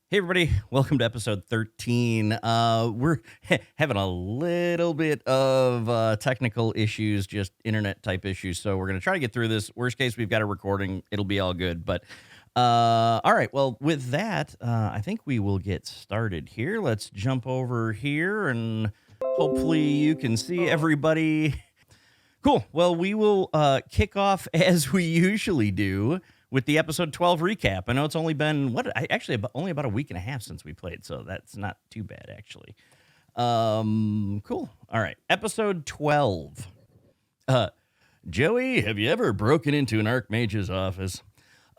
Hey everybody, welcome to episode 13. We're having a little bit of technical issues, just internet type issues. So we're going to try to get through this. Worst case, we've got a recording. It'll be all good. But all right, well, with that, I think we will get started here. Let's jump over here and hopefully you can see everybody. Cool. Well, we will kick off as we usually do with the episode 12 recap. I know it's only been only about a week and a half since we played, so that's not too bad actually. Cool. All right, episode 12. Joey, have you ever broken into an Archmage's office?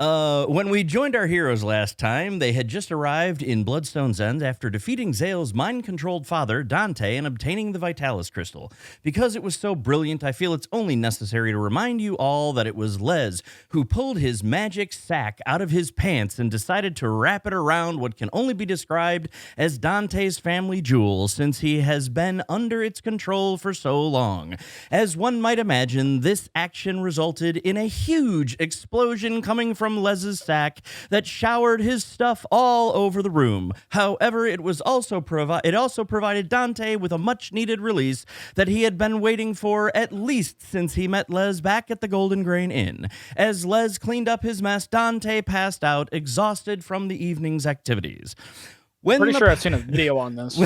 When we joined our heroes last time, they had just arrived in Bloodstone's End after defeating Zale's mind-controlled father, Dante, and obtaining the Vitalis Crystal. Because it was so brilliant, I feel it's only necessary to remind you all that it was Les who pulled his magic sack out of his pants and decided to wrap it around what can only be described as Dante's family jewel, since he has been under its control for so long. As one might imagine, this action resulted in a huge explosion coming from Les's sack that showered his stuff all over the room. However, it also provided Dante with a much-needed release that he had been waiting for at least since he met Les back at the Golden Grain Inn. As Les cleaned up his mess, Dante passed out, exhausted from the evening's activities. Pretty sure I've seen a video on this.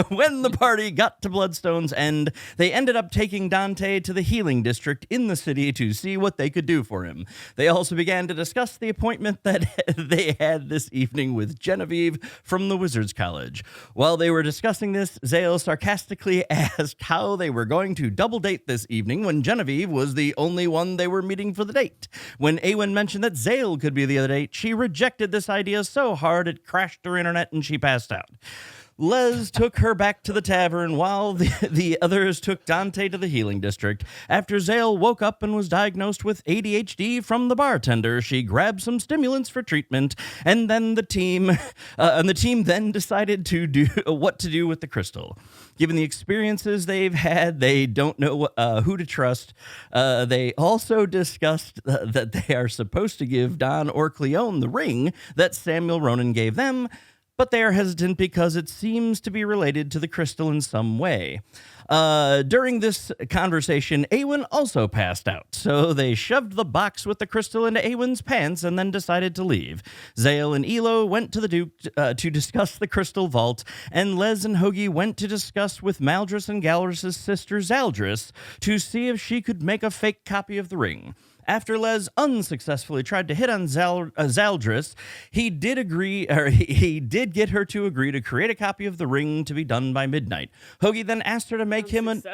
When the party got to Bloodstone's End, they ended up taking Dante to the healing district in the city to see what they could do for him. They also began to discuss the appointment that they had this evening with Genevieve from the Wizards College. While they were discussing this, Zale sarcastically asked how they were going to double date this evening when Genevieve was the only one they were meeting for the date. When Awen mentioned that Zale could be the other date, she rejected this idea so hard it crashed her internet and she passed out. Les took her back to the tavern while the others took Dante to the healing district. After Zale woke up and was diagnosed with ADHD from the bartender, she grabbed some stimulants for treatment, and then the team then decided to do what to do with the crystal. Given the experiences they've had, they don't know who to trust. They also discussed that they are supposed to give Don or Cleone the ring that Samuel Ronan gave them, but they are hesitant because it seems to be related to the crystal in some way. During this conversation, Awen also passed out, so they shoved the box with the crystal into Awen's pants and then decided to leave. Zale and Elo went to the Duke to discuss the crystal vault, and Les and Hoagie went to discuss with Maldris and Galrus' sister Zaldris to see if she could make a fake copy of the ring. After Les unsuccessfully tried to hit on Zaldris, he did get her to agree to create a copy of the ring to be done by midnight. Hoagie then asked her to make him Hoagie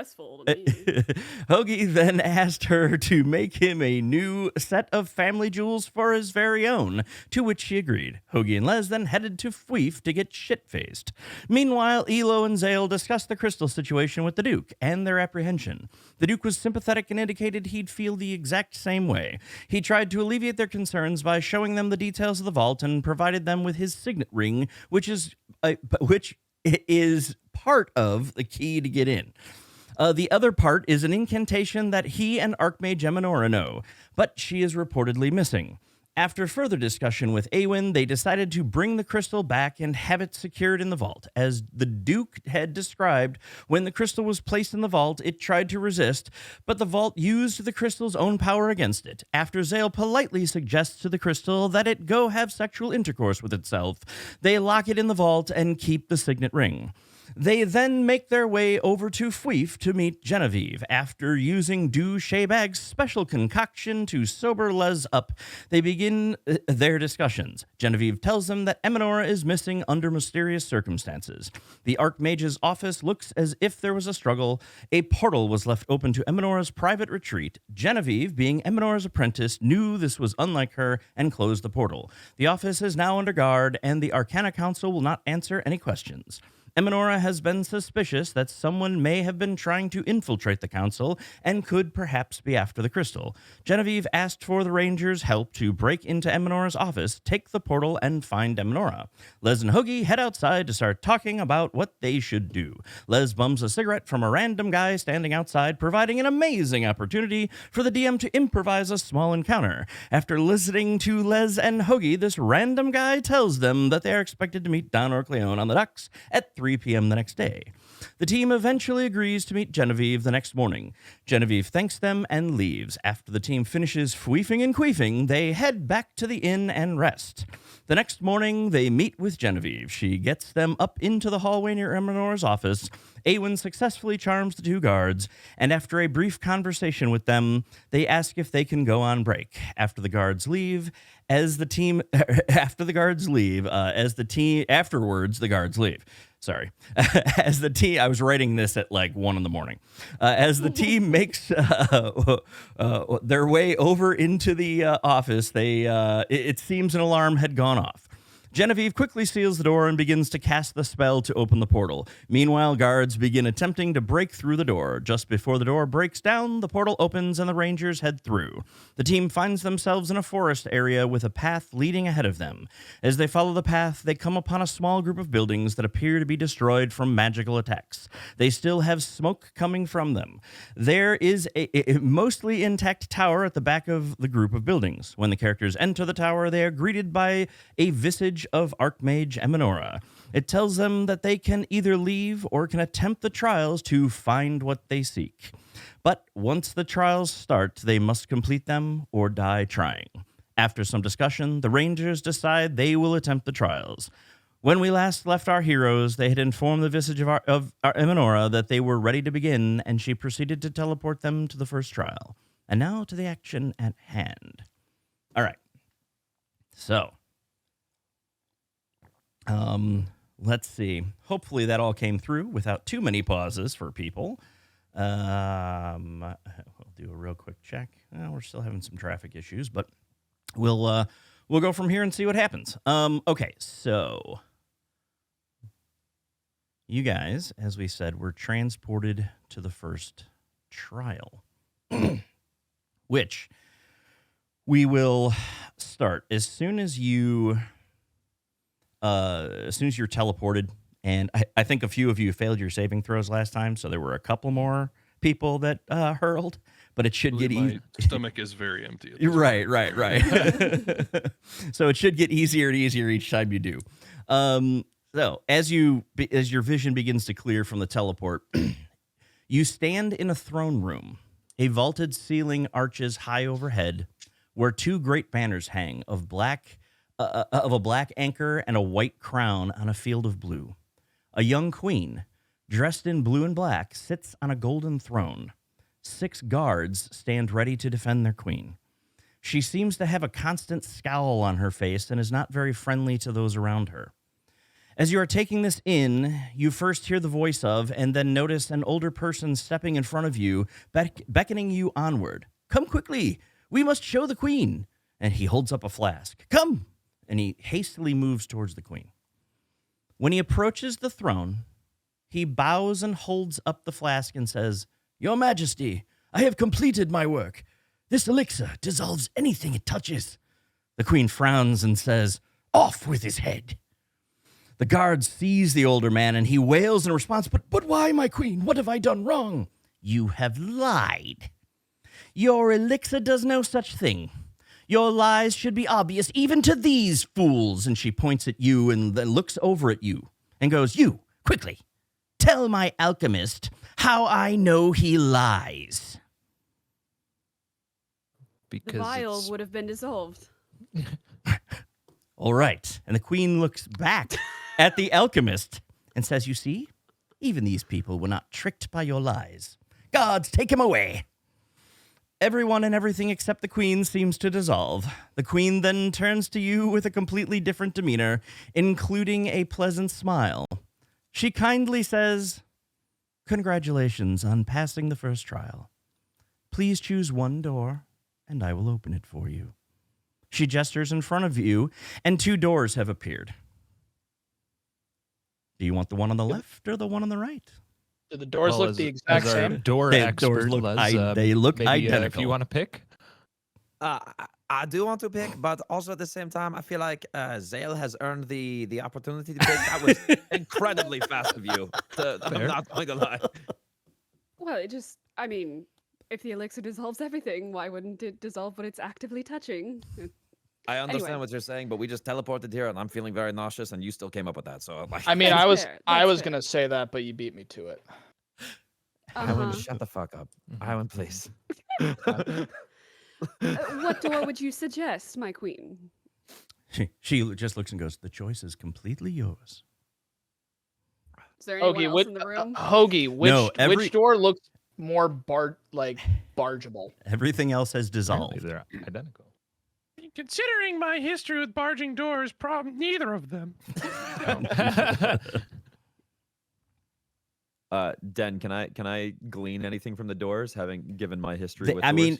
then asked her to make him a new set of family jewels for his very own, to which she agreed. Hoagie and Les then headed to Fweef to get shit-faced. Meanwhile, Elo and Zale discussed the crystal situation with the Duke and their apprehension. The Duke was sympathetic and indicated he'd feel the exact same way. He tried to alleviate their concerns by showing them the details of the vault and provided them with his signet ring, which is part of the key to get in. The other part is an incantation that he and Archmage Eminora know, but she is reportedly missing. After further discussion with Awen, they decided to bring the crystal back and have it secured in the vault. As the Duke had described, when the crystal was placed in the vault, it tried to resist, but the vault used the crystal's own power against it. After Zale politely suggests to the crystal that it go have sexual intercourse with itself, they lock it in the vault and keep the signet ring. They then make their way over to Fweef to meet Genevieve. After using Du Shebag's special concoction to sober Les up, they begin their discussions. Genevieve tells them that Eminora is missing under mysterious circumstances. The Archmage's office looks as if there was a struggle. A portal was left open to Eminora's private retreat. Genevieve, being Eminora's apprentice, knew this was unlike her and closed the portal. The office is now under guard, and the Arcana Council will not answer any questions. Eminora has been suspicious that someone may have been trying to infiltrate the council and could perhaps be after the crystal. Genevieve asked for the Rangers' help to break into Eminora's office, take the portal, and find Eminora. Les and Hoogie head outside to start talking about what they should do. Les bums a cigarette from a random guy standing outside, providing an amazing opportunity for the DM to improvise a small encounter. After listening to Les and Hoogie, this random guy tells them that they are expected to meet Don Orcleone on the docks at 3 p.m. the next day. The team eventually agrees to meet Genevieve the next morning. Genevieve thanks them and leaves. After the team finishes fweefing and queefing, they head back to the inn and rest. The next morning, they meet with Genevieve. She gets them up into the hallway near Eminora's office. Awen successfully charms the two guards, and after a brief conversation with them, they ask if they can go on break. Afterwards, the guards leave. Sorry. As the team, I was writing this at like 1 a.m. As the team makes their way over into the office, it seems an alarm had gone off. Genevieve quickly seals the door and begins to cast the spell to open the portal. Meanwhile, guards begin attempting to break through the door. Just before the door breaks down, the portal opens and the Rangers head through. The team finds themselves in a forest area with a path leading ahead of them. As they follow the path, they come upon a small group of buildings that appear to be destroyed from magical attacks. They still have smoke coming from them. There is a mostly intact tower at the back of the group of buildings. When the characters enter the tower, they are greeted by a visage of Archmage Eminora. It tells them that they can either leave or can attempt the trials to find what they seek. But once the trials start, they must complete them or die trying. After some discussion, the Rangers decide they will attempt the trials. When we last left our heroes, they had informed the visage of Eminora that they were ready to begin, and she proceeded to teleport them to the first trial. And now to the action at hand. All right. So, let's see. Hopefully that all came through without too many pauses for people. We'll do a real quick check. We're still having some traffic issues, but we'll go from here and see what happens. Okay, so you guys, as we said, were transported to the first trial, which we will start as soon as you're teleported. And I think a few of you failed your saving throws last time, so there were a couple more people that hurled, but it should get easier. My stomach is very empty. Right. So it should get easier and easier each time you do. So as your vision begins to clear from the teleport, you stand in a throne room. A vaulted ceiling arches high overhead, where two great banners hang of a black anchor and a white crown on a field of blue. A young queen, dressed in blue and black, sits on a golden throne. 6 guards stand ready to defend their queen. She seems to have a constant scowl on her face and is not very friendly to those around her. As you are taking this in, you first hear the voice of and then notice an older person stepping in front of you, beckoning you onward. "Come quickly, we must show the queen." And he holds up a flask. "Come!" And he hastily moves towards the queen. When he approaches the throne, he bows and holds up the flask and says, "Your Majesty, I have completed my work. This elixir dissolves anything it touches." The queen frowns and says, "Off with his head." The guard sees the older man and he wails in response, But why, my queen? What have I done wrong?" "You have lied. Your elixir does no such thing. Your lies should be obvious even to these fools." And she points at you and then looks over at you and goes, "You, quickly, tell my alchemist how I know he lies." Because the vial would have been dissolved. All right. And the queen looks back at the alchemist and says, "You see, even these people were not tricked by your lies. Guards, take him away." Everyone and everything except the queen seems to dissolve. The queen then turns to you with a completely different demeanor, including a pleasant smile. She kindly says, "Congratulations on passing the first trial. Please choose one door, and I will open it for you." She gestures in front of you, and 2 doors have appeared. Do you want the one on the left or the one on the right? Do the doors look the exact same? Door expert, they look maybe, identical. If you want to pick. I do want to pick, but also at the same time, I feel like Zale has earned the opportunity to pick. That was incredibly fast of you. I'm not going to lie. Well, I mean, if the elixir dissolves everything, why wouldn't it dissolve what it's actively touching? I understand Anyway. what you're saying, but we just teleported here, and I'm feeling very nauseous, and you still came up with that. So, like, I mean, That's I was fair. gonna say that, but you beat me to it. Iwan, shut the fuck up. Iwan, please. What door would you suggest, my queen? She just looks and goes, the choice is completely yours. Is there anyone Hoagie, else which, in the room? Hoagie, which door looks more bargeable? Everything else has dissolved. They're identical. Considering my history with barging doors, neither of them. Den, can I glean anything from the doors, having given my history with doors? I mean,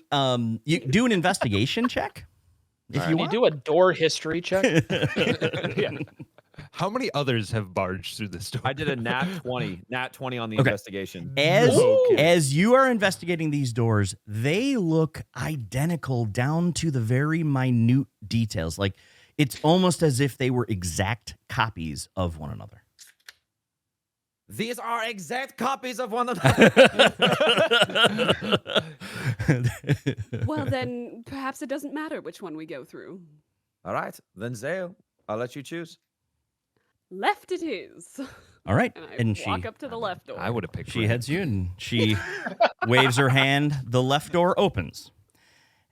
you do an investigation check if Can you you want. do a door history check? Yeah. How many others have barged through this door? I did a nat 20 on the investigation. As you are investigating these doors, they look identical down to the very minute details. Like it's almost as if they were exact copies of one another. These are exact copies of one another. Well, then perhaps it doesn't matter which one we go through. All right, then Zale, I'll let you choose. Left it is. All right, And I walk up to the left door. I would have picked. She heads you and she waves her hand. The left door opens.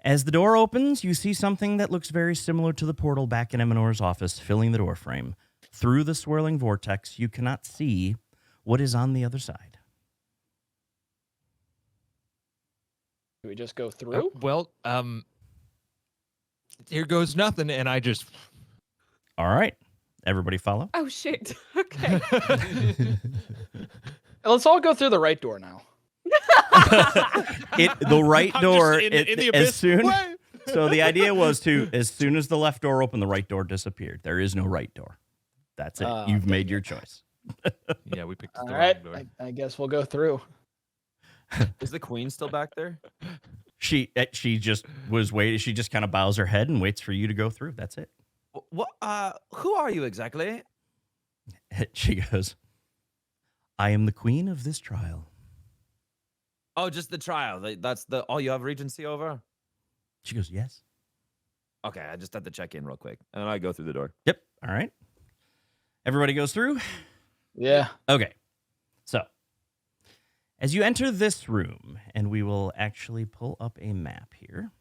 As the door opens, you see something that looks very similar to the portal back in Eminor's office, filling the doorframe. Through the swirling vortex, you cannot see what is on the other side. Do we just go through? Here goes nothing, and I just. All right. Everybody follow? Oh, shit. Okay. Let's all go through the right door now. The right door, in the as abyss. soon... What? So the idea was to, as soon as the left door opened, the right door disappeared. There is no right door. That's it. You've made your choice. Yeah, we picked the All wrong right, door. I guess we'll go through. Is the queen still back there? She just was waiting. She just kind of bows her head and waits for you to go through. That's it. What? Who are you exactly? She goes, I am the queen of this trial. Oh, just the trial. That's all you have regency over? She goes, yes. Okay, I just had to check in real quick. And then I go through the door. Yep. All right. Everybody goes through? Yeah. Okay. So, as you enter this room, and we will actually pull up a map here.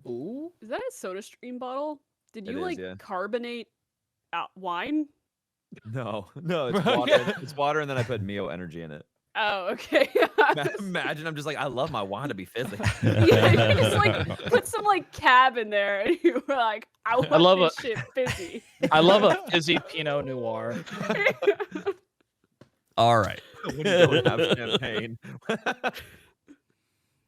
Ooh. Is that a soda stream bottle? Did It you is, yeah. carbonate wine? No, it's water. It's water, and then I put Mio energy in it. Oh, okay. Imagine I'm just like, I love my wine to be fizzy. Yeah, you just put some cab in there, and you were like, I want love this shit fizzy. I love a fizzy Pinot Noir. All right. When you don't have champagne.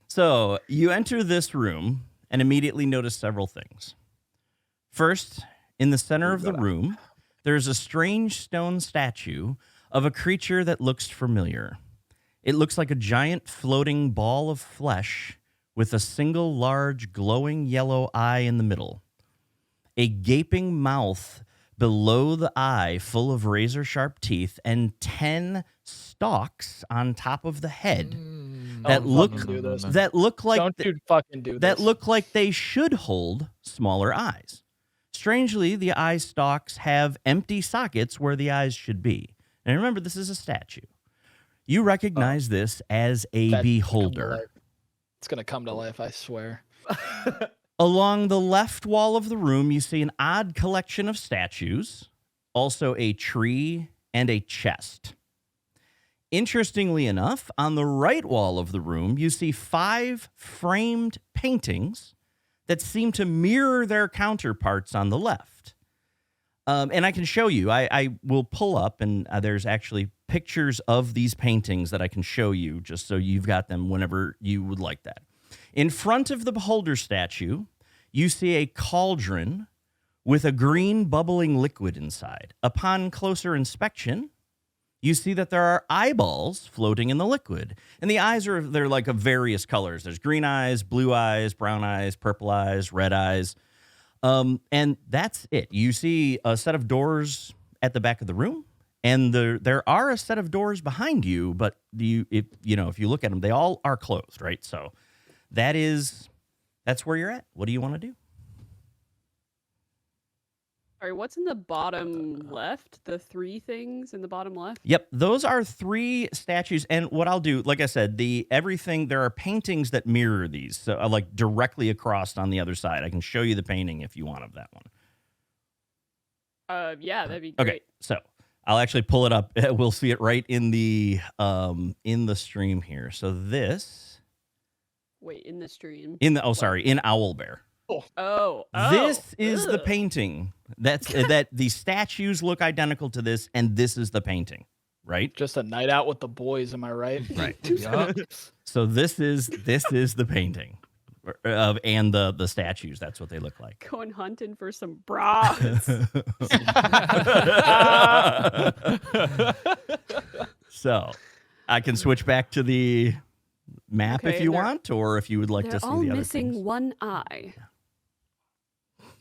So, you enter this room and immediately notice several things. First, in the center of the room, there's a strange stone statue of a creature that looks familiar. It looks like a giant floating ball of flesh with a single large glowing yellow eye in the middle. A gaping mouth below the eye full of razor-sharp teeth and 10 stalks on top of the head that look like Don't you fucking do this. that look like they should hold smaller eyes. Strangely, the eye stalks have empty sockets where the eyes should be. And remember, this is a statue. You recognize this as a beholder. It's going to come to life, I swear. Along the left wall of the room, you see an odd collection of statues, also a tree and a chest. Interestingly enough, on the right wall of the room, you see 5 framed paintings that seem to mirror their counterparts on the left. And I can show you. I will pull up, and there's actually pictures of these paintings that I can show you, just so you've got them whenever you would like that. In front of the beholder statue, you see a cauldron with a green bubbling liquid inside. Upon closer inspection, you see that there are eyeballs floating in the liquid. And the eyes they're like of various colors. There's green eyes, blue eyes, brown eyes, purple eyes, red eyes. And that's it. You see a set of doors at the back of the room, and there are a set of doors behind you, but if you look at them, they all are closed, right? So that's where you're at. What do you want to do? Sorry, what's in the bottom left? The 3 things in the bottom left? Yep, those are 3 statues. And what I'll do, like I said, there are paintings that mirror these, so like directly across on the other side. I can show you the painting if you want of that one. Yeah, that'd be great. Okay, so I'll actually pull it up. We'll see it right in the stream here. So this Wait, in the stream. in Owlbear. Oh. This is the ugh. painting. That the statues look identical to this, and this is the painting, right? Just a night out with the boys, am I right? Right. Yup. So this is the painting and the statues. That's what they look like. Going hunting for some bras. So I can switch back to the map if Okay, you they're- want, or if you would like They're to see all the other missing things. one eye.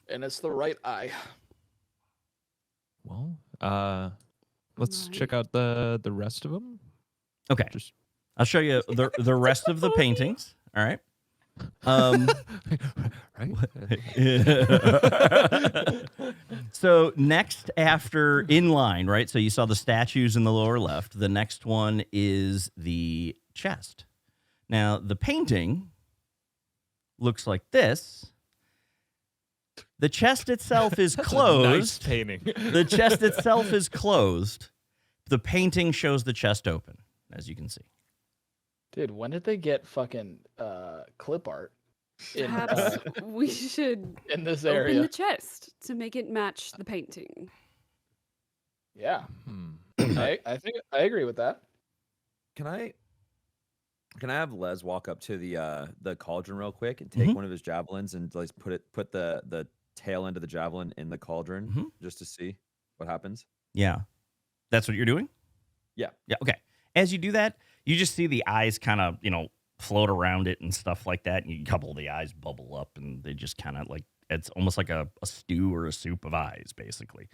And it's the right eye. Well, let's Right. check out the rest of them. Okay, Just I'll show you the rest of the paintings. All right. right. So next after in line, right? So you saw the statues in the lower left. The next one is the chest. Now the painting looks like this. The chest itself is Nice closed. painting. The chest itself is closed. The painting shows the chest open, as you can see. Dude, when did they get fucking clip art in, Perhaps we should in this open area? the chest to make it match the painting. Yeah, Hmm. I think I agree with that. Can I have Les walk up to the cauldron real quick and take Mhm. one of his javelins and like put the tail end of the javelin in the cauldron Mhm. just to see what happens? Yeah. That's what you're doing? Yeah. Yeah. Okay. As you do that, you just see the eyes kind of, float around it and stuff like that. And a couple of the eyes bubble up and they just kind of like, it's almost like a stew or a soup of eyes, basically.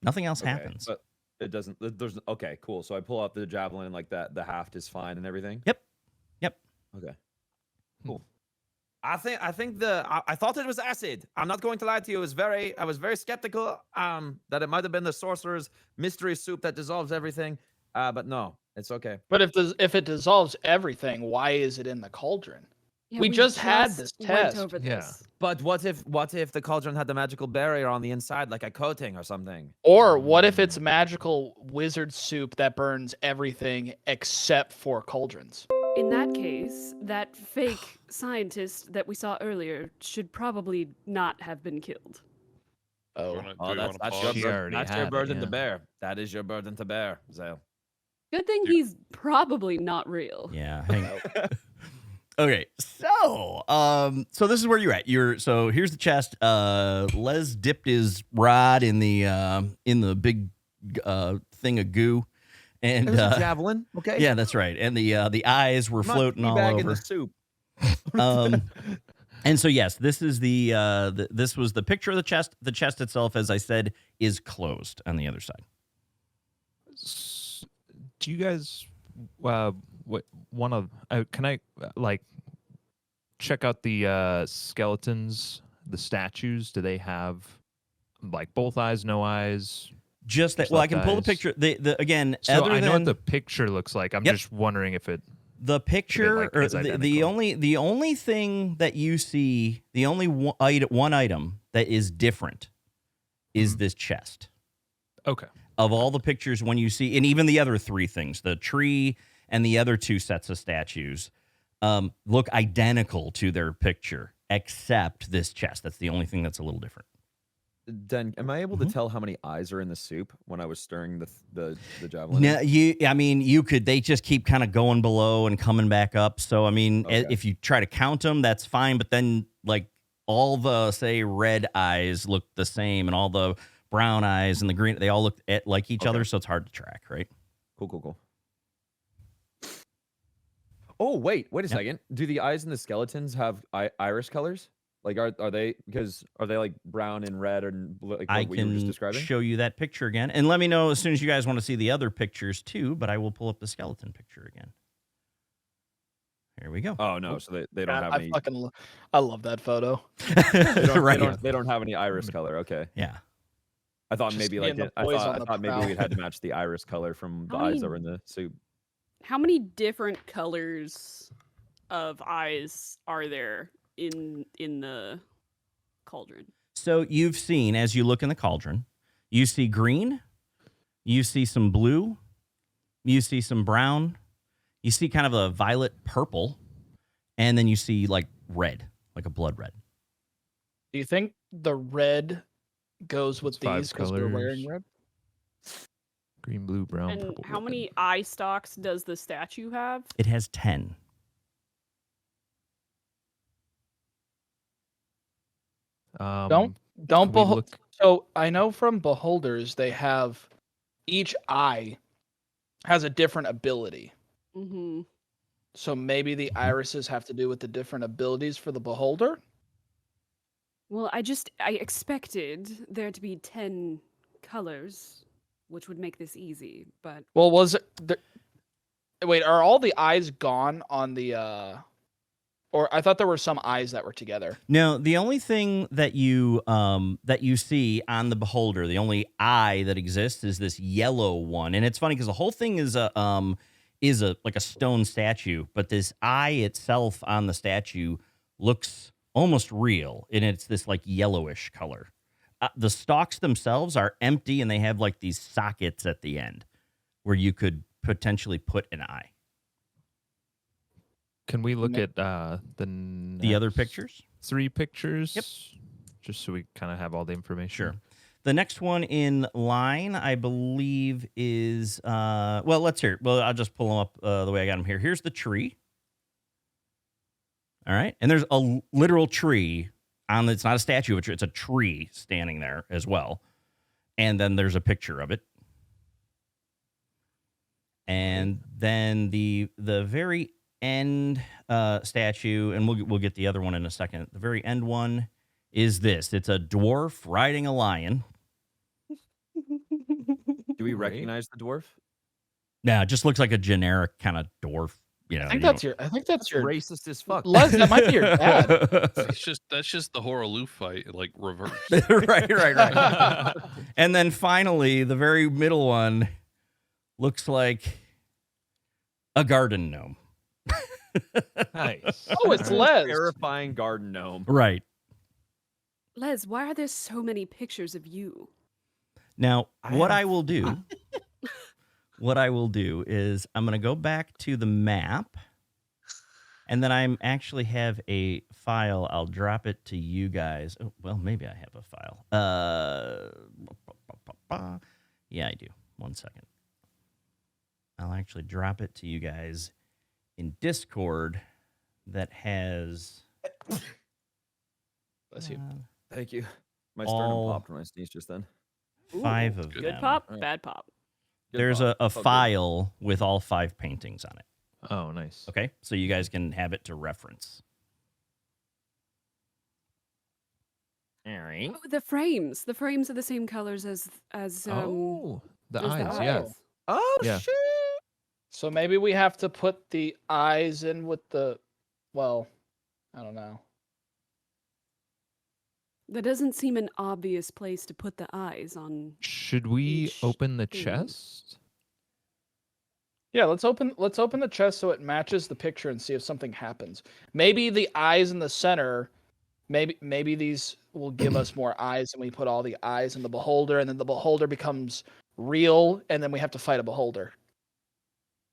Nothing else Okay, happens. But it doesn't. There's okay, cool. So I pull out the javelin and like that the haft is fine and everything. Yep. Okay. Cool. I think I thought it was acid. I'm not going to lie to you. I was very skeptical that it might have been the sorcerer's mystery soup that dissolves everything. But no, it's okay. But if it dissolves everything, why is it in the cauldron? Yeah, We just had this went test. over Yeah. this. But what if the cauldron had the magical barrier on the inside, like a coating or something? Or what if it's magical wizard soup that burns everything except for cauldrons? In that case, that fake scientist that we saw earlier should probably not have been killed. Oh, Oh, that's She already your had it, burden to yeah. bear. That is your burden to bear, Zale. Good thing he's probably not real. Yeah. Hang on. Okay. So this is where you're at. So here's the chest. Les dipped his rod in the big thing of goo. And It was a javelin, okay? yeah, that's right. And the eyes were I'm not floating all teabagging over. the soup. And so yes, this is this was the picture of the chest. The chest itself, as I said, is closed on the other side. Do you guys want to? Can I check out the skeletons, the statues? Do they have like both eyes, no eyes? Just that. Well, I Just can pull the eyes. picture. The again, So other I know than what the picture looks like. I'm Yep. just wondering if it. the picture, like, or is the identical. the only thing that you see, the only one item that is different is Mhm. this chest. Okay. Of all the pictures, when you see, and even the other 3 things, the tree and the other 2 sets of statues, look identical to their picture, except this chest. That's the only thing that's a little different. Den, am I able Mhm. to tell how many eyes are in the soup when I was stirring the javelin? No, you could. They just keep kind of going below and coming back up. So I mean, Okay. if you try to count them, that's fine. But then, like, all the, say, red eyes look the same, and all the brown eyes and the green, they all look like each other, so it's hard to track, right? Cool. Oh, wait a second. Do the eyes and the skeletons have iris colors? Like, are they like brown and red and blue, like I what you were just can describing? show you that picture again, and let me know as soon as you guys want to see the other pictures too, but I will pull up the skeleton picture again. Here we go. Oh no, so they don't have any. I love that photo. They don't have any iris color. Okay. Yeah. I thought Just maybe getting the I boys on thought the maybe prowl. we had to match the iris color from the eyes that were in the soup. How many different colors of eyes are there in the cauldron? So you've seen, as you look in the cauldron, you see green, you see some blue, you see some brown, you see kind of a violet purple, and then you see like red, like a blood red. Do you think the red goes with It's 5 these because we're wearing colors. red? Green, blue, brown, And purple. how red. many eye stalks does the statue have? It has 10. Don't can we behold. look- So I know from beholders they have each eye has a different ability. Mm-hmm. So maybe the irises have to do with the different abilities for the beholder. Well, I expected there to be 10 colors, which would make this easy, but Well, was it? Wait, are all the eyes gone on the? Or I thought there were some eyes that were together. No, the only thing that you see on the beholder, the only eye that exists is this yellow one, and it's funny because the whole thing is a like a stone statue, but this eye itself on the statue looks almost real, and it's this like yellowish color. The stalks themselves are empty, and they have like these sockets at the end where you could potentially put an eye. Can we look Ma- at The other next pictures? 3 pictures? Yep. Just so we kind of have all the information. Sure. The next one in line, I believe, is well, let's hear it. Well, I'll just pull them up the way I got them here. Here's the tree. All right. And there's a literal tree on it's not a statue, it's a tree standing there as well. And then there's a picture of it. And then the very end statue, and we'll get the other one in a second. The very end one is this. It's a dwarf riding a lion. Do we Right. recognize the dwarf? Yeah, it just looks like a generic kind of dwarf. You know, I think that's your. Racist as fuck. Les, that might be your dad. That's just the Horaloo fight, like reverse. right. And then finally, the very middle one looks like a garden gnome. Nice. Oh, it's Les. Terrifying garden gnome. Right. Les, why are there so many pictures of you? Now, I what have- I will do is I'm going to go back to the map, and then I'm actually have a file. I'll drop it to you guys. Oh, well, maybe I have a file. Yeah, I do. 1 second. I'll actually drop it to you guys in Discord that has Bless you. Thank you. My All- sternum popped when I sneezed just then. 5 of Good them. Good pop, Alright. bad pop. Good There's pop. a Oh, good. file with all 5 paintings on it. Oh, nice. Okay, so you guys can have it to reference. All right. Oh, the frames. The frames are the same colors as Oh, the as eyes, yeah. Oh Yeah. shit! So maybe we have to put the eyes in with the. Well, I don't know. That doesn't seem an obvious place to put the eyes on. Should we Each open the thing. chest? Yeah, let's open the chest so it matches the picture and see if something happens. Maybe the eyes in the center. Maybe these will give us more eyes, and we put all the eyes in the beholder, and then the beholder becomes real, and then we have to fight a beholder.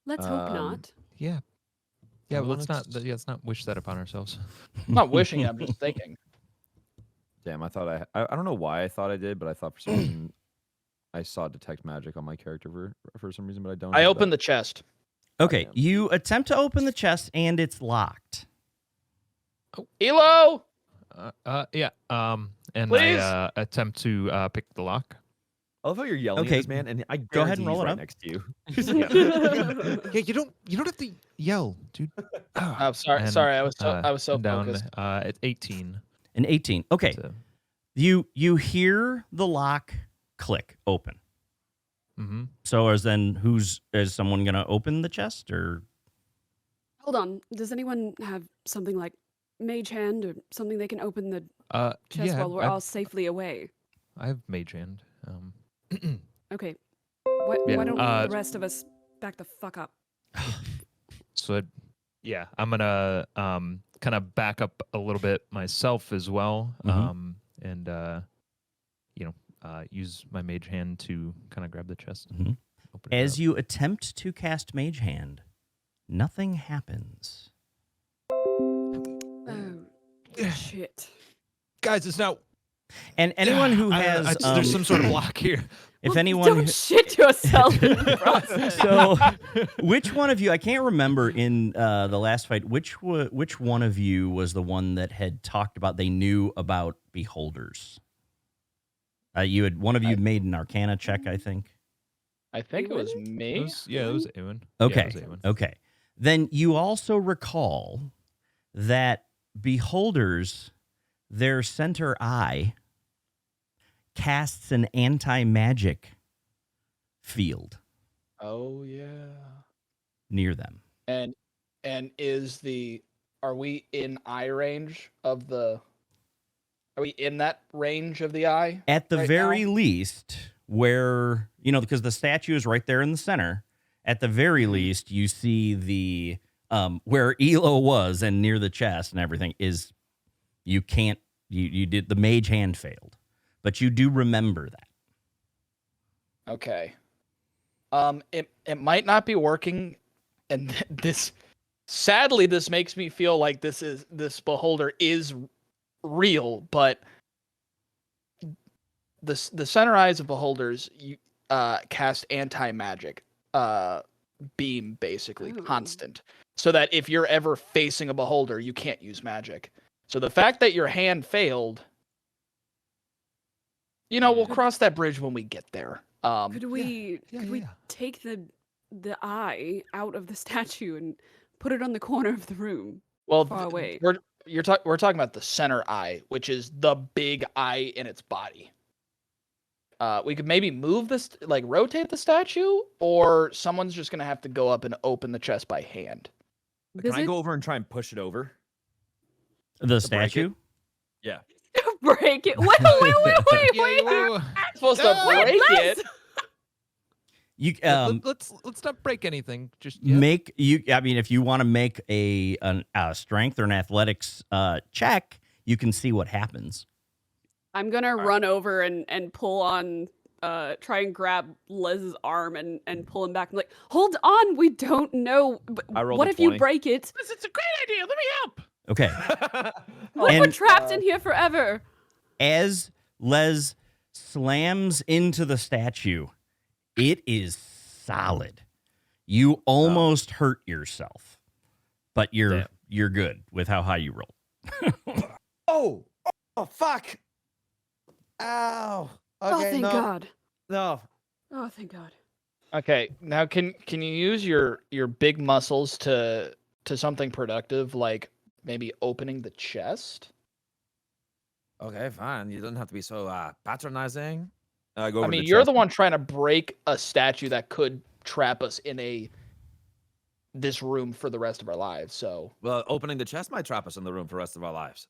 Let's hope Um, not. Yeah. Yeah, Well, let's let's- not wish that upon ourselves. I'm not wishing it. I'm just thinking. Damn, I thought I don't know why I thought I did, but I thought for some reason I saw detect magic on my character for some reason, but I don't. I have opened that. the chest. Okay, Goddamn. you attempt to open the chest and it's locked. Elo! Yeah. And Please? I attempt to pick the lock. I love how you're yelling Okay, at this man, and I go ahead and guarantee roll he's it right up. next to you. Yeah, you don't have to yell, dude. I'm sorry. And, Sorry, I was so and down focused. at 18. An 18. Okay. So, You hear the lock click open. mm-hmm. So is someone gonna open the chest or? Hold on. Does anyone have something like mage hand or something they can open the chest Yeah, while we're all safely away? I have mage hand. Okay. Why Yeah, don't the rest of us back the fuck up? So, I'm gonna kind of back up a little bit myself as well, Mhm. and use my mage hand to kind of grab the chest. Mhm. And open it As up. you attempt to cast Mage Hand, nothing happens. Oh, shit. Guys, it's now. And anyone who I don't know, has, there's some sort of block here. if Well, anyone, don't shit yourself in the process. so which one of you? I can't remember in the last fight. Which one of you was the one that had talked about they knew about beholders? One of you made an Arcana check, I think. I think it was Ewan? me. It was Ewan. Okay. Yeah, it was Ewan. Okay. Then you also recall that beholders, their center eye casts an anti-magic field Oh yeah. near them. And are we in eye range of the? Are we in that range of the eye? At the right very now? least, where, because the statue is right there in the center, at the very least, you see the, where Elo was and near the chest and everything is, you can't, you did, the mage hand failed, but you do remember that. Okay. It might not be working, and sadly this makes me feel like this beholder is real, but the center eyes of beholders cast anti-magic beam, basically Ooh. constant, so that if you're ever facing a beholder, you can't use magic. So the fact that your hand failed, we'll cross that bridge when we get there. Could we yeah. take the eye out of the statue and put it on the corner of the room? Well, far away? we're talking about the center eye, which is the big eye in its body. We could maybe move this, like rotate the statue, or someone's just gonna have to go up and open the chest by hand. Can I go over and try and push it over? The break statue? Yeah. break it? Wait! Yeah, Supposed to break it. You let's not break anything just yet. if you want to make a strength or an athletics check, you can see what happens. I'm gonna run over and pull on, try and grab Liz's arm and pull him back. I'm like, hold on, we don't know. I rolled What a if you 20. break it? It's a great idea. Let me help. Okay. What if we're And- trapped in here forever? As Les slams into the statue, it is solid. You almost hurt yourself, but you're good with how high you rolled. Oh, fuck. Ow. Okay, Oh, thank no. God. No. Oh, thank God. Okay, now can you use your big muscles to something productive, like maybe opening the chest? Okay, fine. You don't have to be so patronizing. Go I over mean, the you're chest. the one trying to break a statue that could trap us in this room for the rest of our lives. So Well, opening the chest might trap us in the room for the rest of our lives.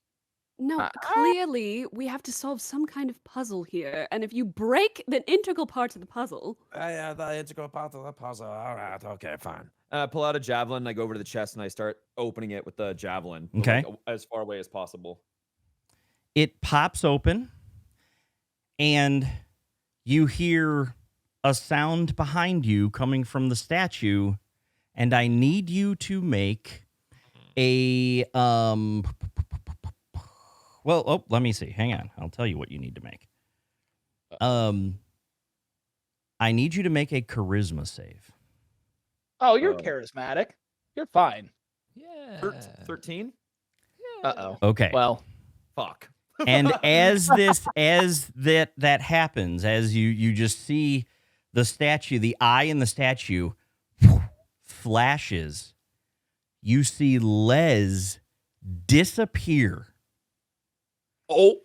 No, clearly we have to solve some kind of puzzle here, and if you break the integral parts of the puzzle, Yeah, the integral part of the puzzle. All right, okay, fine. Pull out a javelin. I go over to the chest and I start opening it with the javelin. but, Okay. like, as far away as possible. It pops open, and you hear a sound behind you coming from the statue, and I need you to make a let me see. Hang on. I'll tell you what you need to make. I need you to make a charisma save. Oh, you're charismatic. You're fine. Yeah. 13? Uh-oh. Okay. Well, Fuck. And as that happens, as you just see the statue, the eye in the statue flashes, you see Les disappear. Oh,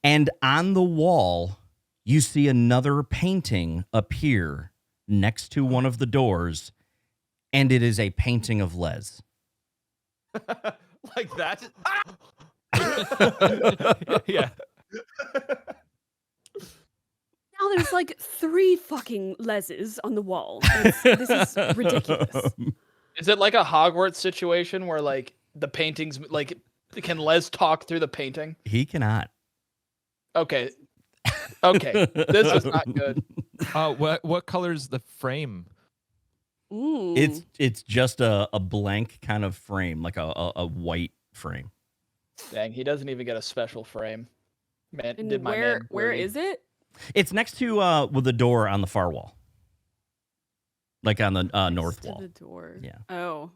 And on the wall, you see another painting appear next to one of the doors, and it is a painting of Les. Like that. Yeah. Now there's like 3 fucking Leses on the wall. This is ridiculous. is it like a Hogwarts situation where like the paintings, like, can Les talk through the painting? He cannot. Okay. Okay. This is not good. What color is the frame? It's just a blank kind of frame, like a white frame. Dang, he doesn't even get a special frame. Man, And did my man where dirty. is it? It's next to with the door on the far wall, like on the north Next to wall. the door. Yeah. Oh.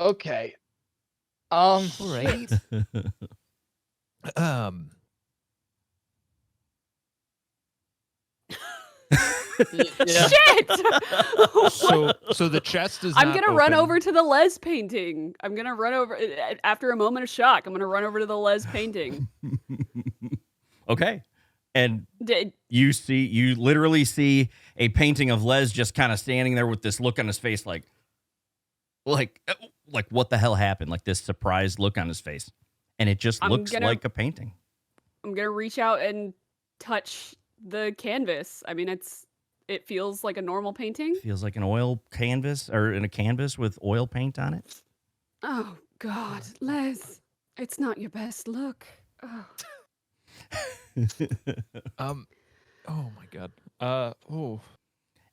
Okay. All right. Yeah. Shit! So the chest is. I'm not gonna run open. over to the Les painting. I'm gonna run over after a moment of shock. I'm gonna run over to the Les painting. Okay. And Did you literally see a painting of Les just kind of standing there with this look on his face, like what the hell happened? Like this surprised look on his face, and it just looks like a painting. I'm gonna reach out and touch the canvas. I mean, it feels like a normal painting. Feels like an oil canvas or in a canvas with oil paint on it. Oh God, Les, it's not your best look. Oh. Oh my god.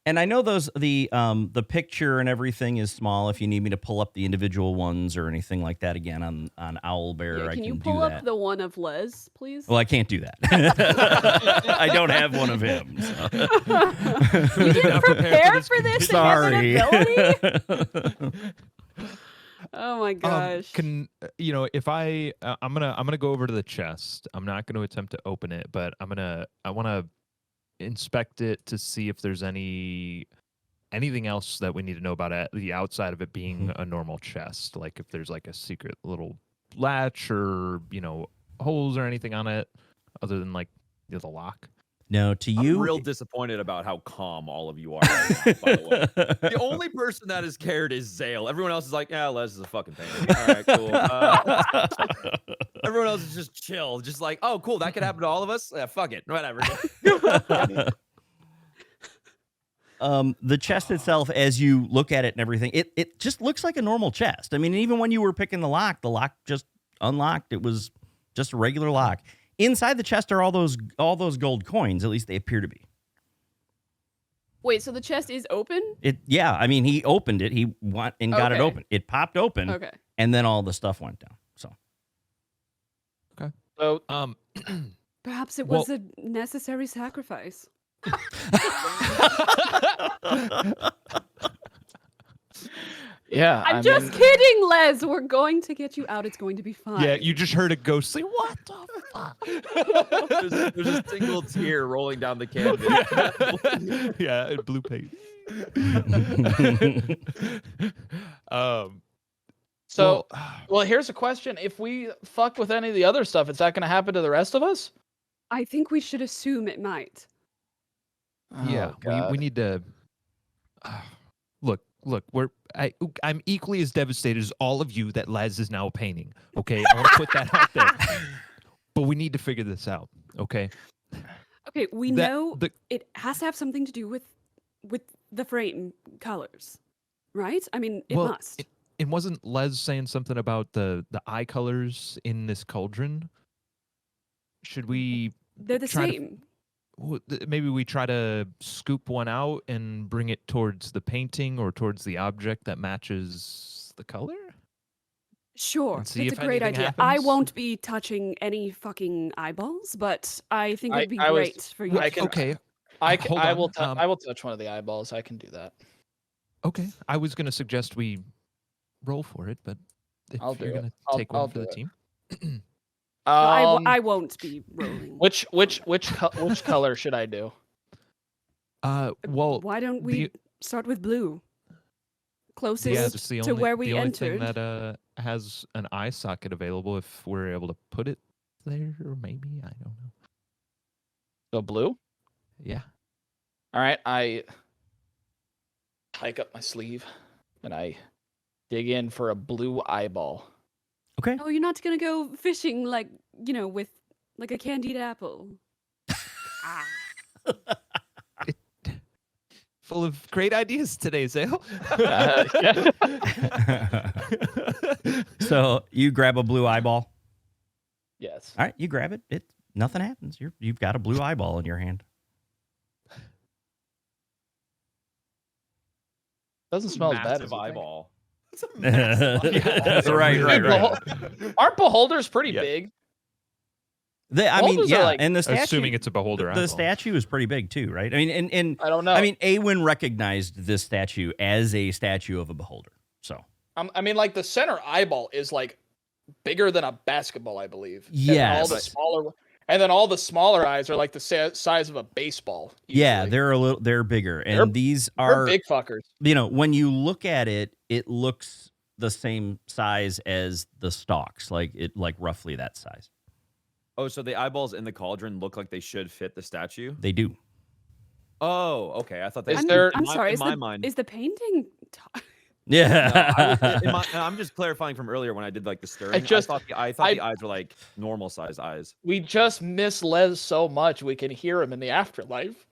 And I know the picture and everything is small. If you need me to pull up the individual ones or anything like that again on Owlbear, Yeah, I can can you do pull that. up the one of Les, please? Well, I can't do that. I don't have one of him. So. You didn't prepare for this Sorry. inevitability? Oh my gosh. If I'm gonna go over to the chest. I'm not gonna attempt to open it, but I want to inspect it to see if there's anything else that we need to know about it, the outside of it being a normal chest, like if there's like a secret little latch or holes or anything on it other than like the lock. No, to I'm you, real disappointed about how calm all of you are right now, by the way. The only person that is cared is Zale. Everyone else is like, yeah, Les is a fucking painting. All right, cool. Everyone else is just chill. Just like, oh, cool, that could happen to all of us? Yeah, fuck it. Whatever. the chest itself, as you look at it and everything, it just looks like a normal chest. I mean, even when you were picking the lock just unlocked. It was just a regular lock. Inside the chest are all those gold coins. At least they appear to be. Wait, so the chest is open? Yeah. I mean, he opened it. He got it open. It popped open. Okay. And then all the stuff went down. So. Okay. So, Perhaps it was a necessary sacrifice. yeah. I'm just kidding, Les. We're going to get you out. It's going to be fine. Yeah, you just heard a ghost say, "What the fuck?" There's a single tear rolling down the canvas. Yeah, and blue paint. So, well, here's a question. If we fuck with any of the other stuff, is that going to happen to the rest of us? I think we should assume it might. Yeah, we need to look. I'm equally as devastated as all of you that Les is now painting. Okay, I want to put that out there. But we need to figure this out. Okay. Okay, we know it has to have something to do with the frame colors, right? I mean, it must. It wasn't Les saying something about the eye colors in this cauldron? Should we? They're the same. Maybe we try to scoop one out and bring it towards the painting or towards the object that matches the color? Sure, And that's see a if great anything idea. I happens? won't be touching any fucking eyeballs, but I think it'd be I was- great for you. Okay. I Hold will. on, I will touch one of the eyeballs. I can do that. Okay. I was going to suggest we roll for it, but if I'll do you're it. going to I'll- take one I'll for the do it. team. I won't be rolling. Which color should I do? Well, Why don't we start with blue? Closest that's the to only, where we the only entered. thing that has an eye socket available if we're able to put it there, or maybe I don't know. So blue. Yeah. All right, I hike up my sleeve and I dig in for a blue eyeball. Okay. Oh, you're not gonna go fishing like with like a candied apple. Ah. Full of great ideas today, Zale. So you grab a blue eyeball. Yes. All right, you grab it. Nothing happens. You've got a blue eyeball in your hand. Doesn't smell as bad Massive as you think. eyeball. It's a massive eyeball. Right. Aren't beholders pretty Yeah. big? I mean, Beholders are yeah, like- and the statue. Assuming it's a beholder the eyeball. statue is pretty big too, right? I mean, and I don't know. I mean, Awen recognized this statue as a statue of a beholder. So I mean, like the center eyeball is like bigger than a basketball, I believe. Yes. And then all the smaller eyes are like the size of a baseball. yeah, usually. they're bigger, and these They're are big fuckers. when you look at it, it looks the same size as the stalks, like roughly that size. Oh, so the eyeballs in the cauldron look like they should fit the statue? They do. Oh, okay. I thought they. Is there- I'm sorry. In my mind, Is the painting? Yeah. I'm just clarifying from earlier when I did like the stirring. I thought the eyes were like normal size eyes. We just miss Les so much we can hear him in the afterlife.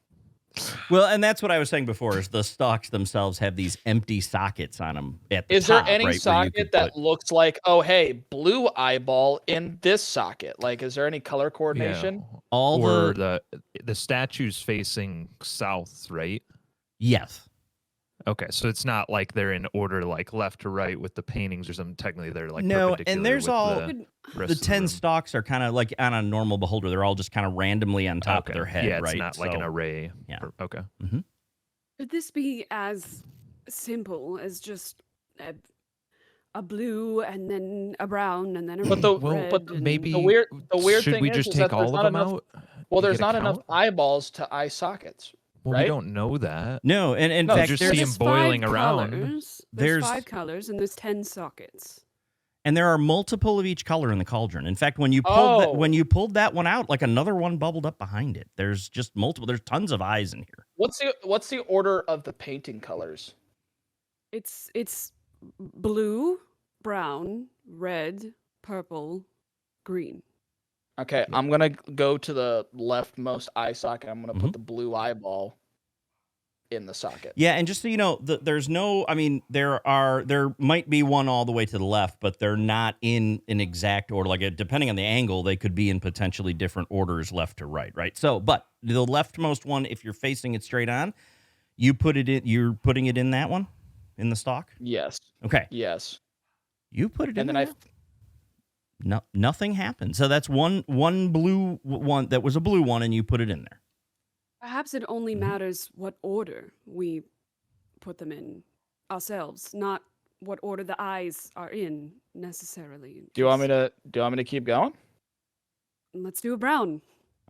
Well, and that's what I was saying before. Is the stalks themselves have these empty sockets on them at the Is top, there any right, where you socket could that put- looks like, oh hey, blue eyeball in this socket? Like, is there any color coordination? all or the the statue's facing south, right? yes. Okay, so it's not like they're in order like left to right with the paintings or something. Technically, they're like No, and perpendicular there's with all- the The rest of 10 room. stalks are kind of like on a normal beholder. They're all just kind of randomly on top of their head, Yeah, it's right? not like an So- array. yeah. Okay. Could this be as simple as just a blue and then a brown and then a But the- red? but and- maybe The weird should thing we is just that take there's all not of them enough- out? Well, to there's get a not enough count? eyeballs to eye sockets. Well, right? we don't know that. No, and in No, fact, just there's, see 'em There's boiling five around. Colors. There's- There's 5 colors and there's 10 sockets. and there are multiple of each color in the cauldron. In fact, when you Oh. when you pulled that one out, like another one bubbled up behind it. There's just multiple. There's tons of eyes in here. What's the order of the painting colors? It's blue, brown, red, purple, green. Okay, I'm gonna go to the leftmost eye socket. I'm gonna Mhm. put the blue eyeball in the socket. Yeah, and just so you know, there's no. I mean, there might be one all the way to the left, but they're not in an exact order. Like depending on the angle, they could be in potentially different orders, left to right, right. So, but the leftmost one, if you're facing it straight on, you put it in. You're putting it in that one, in the stock. Yes. Okay, Yes. you put it in. And then there. No, nothing happened. So that's one blue one that was a blue one, and you put it in there. Perhaps it only Mhm. matters what order we put them in ourselves, not what order the eyes are in necessarily. Do you want me Just- to keep going? Let's do a brown.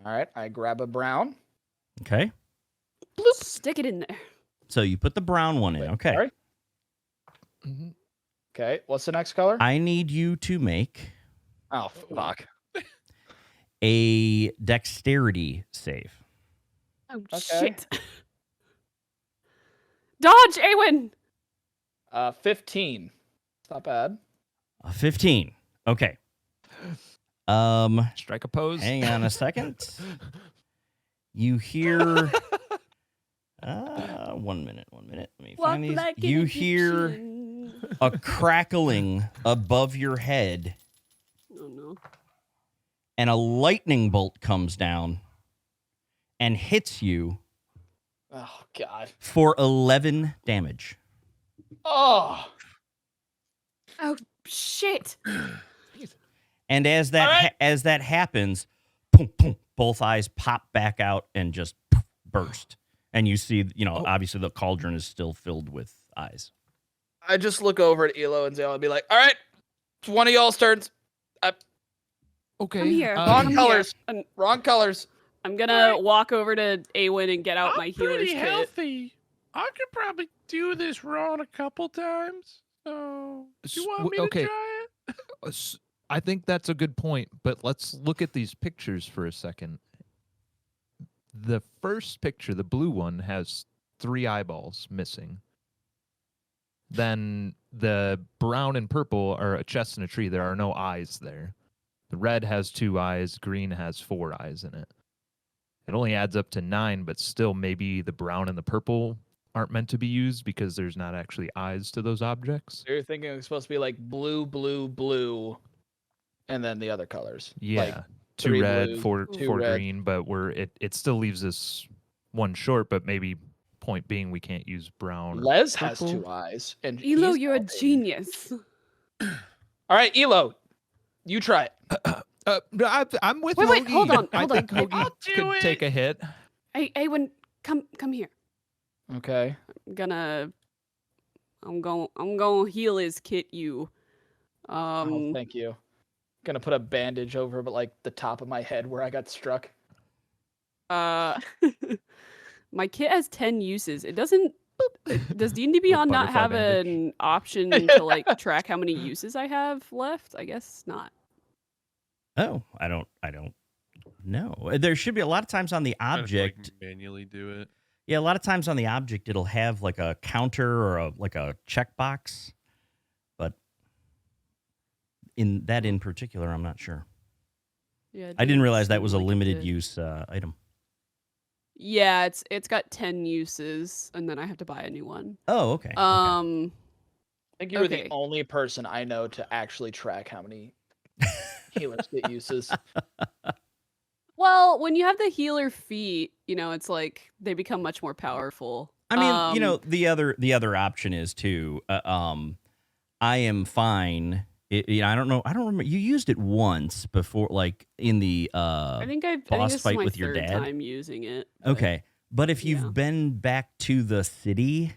All right. I grab a brown. Okay, Stick it in there. so you put the brown one in. Wait, Okay, sorry? Mhm. Okay. What's the next color? I need you to make Oh fuck. a dexterity save. Oh Okay. shit! Dodge, Awen. 15. It's not bad. A 15. Okay. Strike a pose. Hang on a second. You hear 1 minute. Let me Walk find these. like an You hear Egyptian. a crackling above your head, Oh no! and a lightning bolt comes down and hits you Oh god. for 11 damage. Oh. Oh shit! And as that All right. as that happens, boom, boom, both eyes pop back out and just poof, burst. And you see, obviously the cauldron is still filled with eyes. I just look over at Elo and Zale and be like, all right, it's one of y'all's turns. Okay. Come here. Wrong Come colors. Here. And Wrong colors. I'm gonna walk over to Awen and get out my I'm healer's pretty kit. healthy. I could probably do this run a couple times. So, do you want me to try it? I think that's a good point, but let's look at these pictures for a second. The first picture, the blue one, has 3 eyeballs missing. Then the brown and purple are a chest and a tree. There are no eyes there. The red has 2 eyes. Green has 4 eyes in it. It only adds up to 9, but still maybe the brown and the purple aren't meant to be used because there's not actually eyes to those objects. You're thinking it's supposed to be like blue, blue, blue, and then the other colors. Yeah. Like 2 3 red, blue, 4 2 4 red. green, but it still leaves us 1 short, but maybe point being we can't use brown or Les has purple. 2 eyes, and Elo, he's you're a helping. genius. All right, Elo, you try it. I'm with Wait, Hoagie. hold on, I hold on. think Hoagie I'll do could take it. a hit. Hey, Awen, come here. Okay. I'm gonna heal his kit you. Oh, thank you. Gonna put a bandage over, but like the top of my head where I got struck. My kit has 10 uses. It doesn't. Does D&D Beyond not butterfly have bandage. an option to like track how many uses I have left? I guess not. Oh, I don't know. There should be a lot of times on the Kind of, like, object. manually do it. Yeah, a lot of times on the object, it'll have like a counter or a checkbox. But in particular, I'm not sure. Yeah, I didn't realize that seem was a like it limited did. use item. Yeah, it's got 10 uses, and then I have to buy a new one. Oh, okay. I think you were Okay. the only person I know to actually track how many healers get uses. Well, when you have the healer feat, it's like they become much more powerful. I mean, the other option is too. I am fine. I don't know. I don't remember. You used it once before, like in the I think boss this fight is my with your third dad. time using it. Okay, but if you've Yeah. been back to the city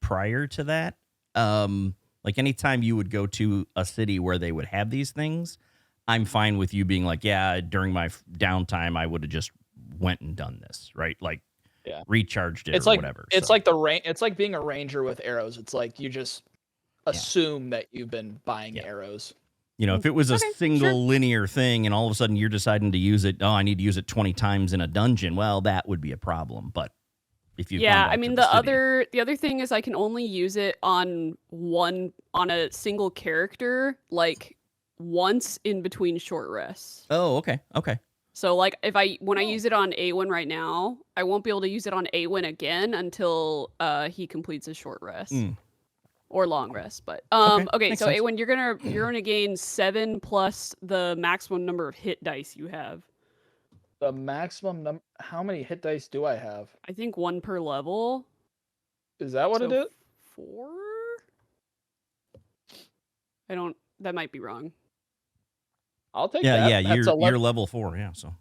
prior to that, like anytime you would go to a city where they would have these things, I'm fine with you being like, yeah, during my downtime, I would have just went and done this, right? Like, Yeah. recharged it It's or like whatever. it's so. like it's like being a ranger with arrows. It's like you just assume that you've been buying arrows. If it was a Okay, single sure. linear thing and all of a sudden you're deciding to use it, I need to use it 20 times in a dungeon, well, that would be a problem. But if you Yeah, I mean the other thing is I can only use it on a single character like once in between short rests. Oh, okay. So like when I use it on Awen right now, I won't be able to use it on Awen again until he completes his short rest. Or long rest, but okay. makes So sense. Awen, you're gonna gain 7 plus the maximum number of hit dice you have. The maximum number. How many hit dice do I have? I think 1 per level. Is that what it So is? 4? That might be wrong. I'll take Yeah, that. yeah, That's you're 11 level 4, yeah, so.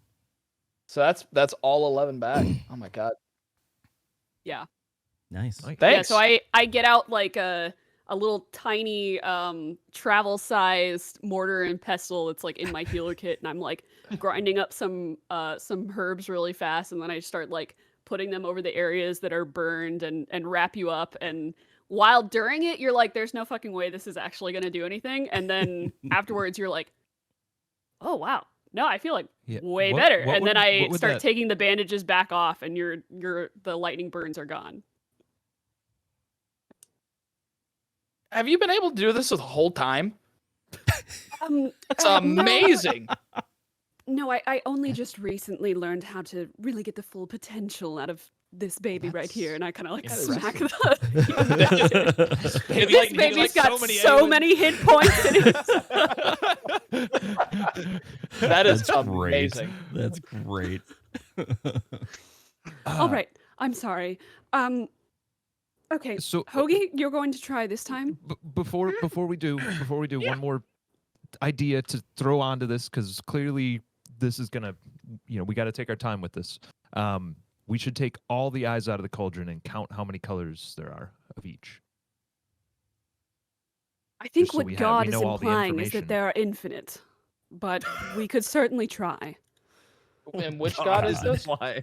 So that's all 11 back. Oh my god. Yeah. Nice. Thanks. Yeah, so I get out like a little tiny travel sized mortar and pestle that's like in my healer kit, and I'm like grinding up some herbs really fast, and then I start like putting them over the areas that are burned and wrap you up. And while during it you're like, there's no fucking way this is actually gonna do anything, and then afterwards you're like, oh wow. No, I feel like way better. And then I start taking the bandages back off, and the lightning burns are gone. Have you been able to do this the whole time? That's no. amazing. No, I only just recently learned how to really get the full potential out of this baby right here, and I kind of like smack the. This baby's got so many hit points in it. That is That's amazing. Great. That's great. All right, I'm sorry. Okay, So Hoagie, you're going to try this time. Before we do, one more idea to throw onto this, because clearly this is gonna, we got to take our time with this. We should take all the eyes out of the cauldron and count how many colors there are of each. I think Just so what we God is know all the implying is that information. there are infinite. but we could certainly try. And which god is this? Why?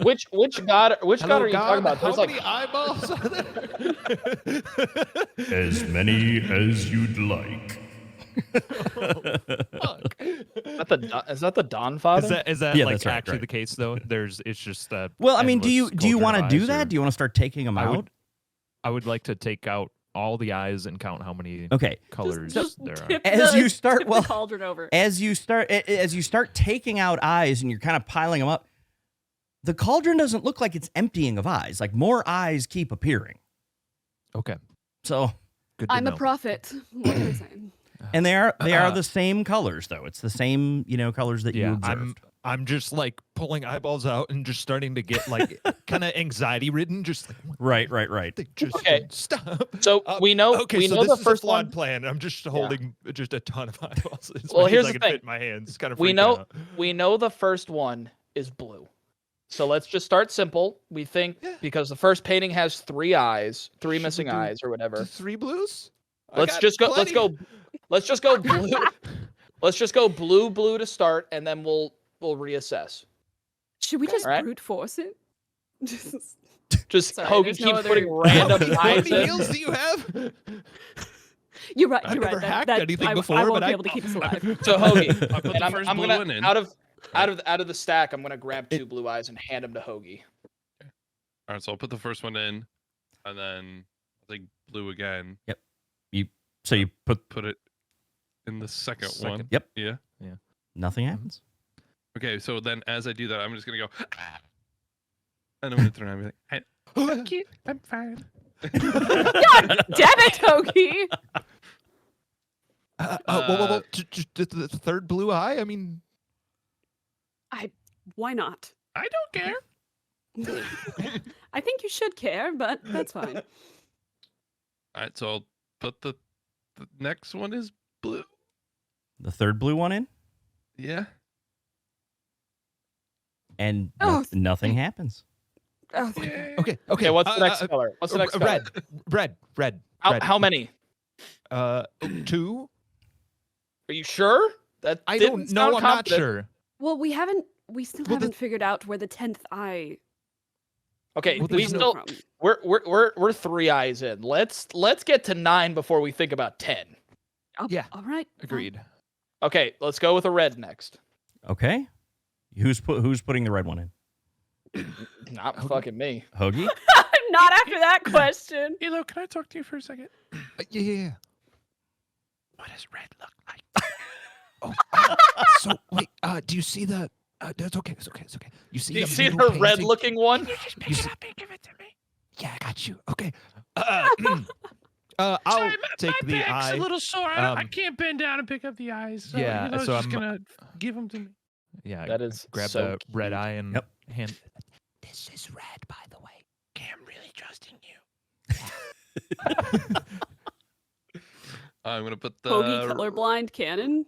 Which god? Which god Hello, are you talking about? How There's many eyeballs are there? As many as you'd like. Fuck. is that the Dawn Father? Is that Yeah, like that's right, actually right. the case though? It's just Well, I mean, do you endless want to cauldron of do eyes, that? or- Do you want to start taking them I out? would- I would like to take out all the eyes and count how many Okay. colors Just there are. tip As the, you start- tip well, the cauldron over. As you start taking out eyes and you're kind of piling them up, the cauldron doesn't look like it's emptying of eyes. Like more eyes keep appearing. Okay, So, good to I'm know. a prophet. What can I say? and they are the same colors though. It's the same, colors that you Yeah, observed. I'm just like pulling eyeballs out and just starting to get like kind of anxiety ridden. Just like Right. they just Okay. don't stop. So we know Okay, we so know this the is first a flawed one. plan. I'm just holding just a ton of eyeballs. As Well, many here's as I the can thing. fit in my hands. It's kind of We freaking know out. we know the first one is blue. So let's just start simple. We think Yeah. because the first painting has 3 eyes, 3 Should we missing do eyes or whatever. 3 blues. I Let's got just go plenty. let's just go blue. Let's just go blue to start and then we'll reassess. Should we just Alright. brute force it? Just Sorry, Hogan there's no keeps other- putting random How eyes many in. heals do you have? You're right. I've You're never right. hacked That, anything I before, won't but be able to keep us alive. So Hoagie, I put and the first I'm blue gonna one in. out of the stack, I'm gonna grab 2 blue eyes and hand them to Hoagie. All right, so I'll put the first one in, and then I think blue again. So you Put it in the second one. Second. Yep. Yeah. nothing happens. Okay, so then as I do that, I'm just gonna go, and I'm gonna turn around and be like, hey, Fuck it, I'm fine. God damn it, Toki! Whoa. Just the third blue eye. I mean, Why not? I don't care. I think you should care, but that's fine. all right, so I'll put the next one is blue. The third blue one in, Yeah. and Oh, nothing happens. Oh, Yay. okay. Okay, what's the next color? What's the next color? Red. How many? 2. Are you sure? That I didn't don't know. sound I'm not confident. sure. well, we still Well, the- haven't figured out where the 10th eye. Okay, Well, we there's still from. we're 3 eyes in. Let's get to 9 before we think about 10. Oh, Yeah, All right. fine. Agreed. Okay, let's go with a red next. Okay, who's putting the red one in? Not Okay. fucking me. Hoagie. Not after that question. Elo, can I talk to you for a second? Yeah. What does red look like? Oh, so wait. Do you see the? It's okay. You see Do you the see middle the red painting? looking one? You just pick You it see- up and give it to me. Yeah, I got you. Okay. I'll Sorry, take my the back's eye. a little sore. I Um, can't bend down and pick up the eyes. So, yeah, Elo's so just I'm- gonna give them to me. Yeah, That is grab so the red cute. eye and Yep. hand. This is red, by the way. Okay, I'm really trusting you. I'm gonna put the. Hoagie colorblind cannon.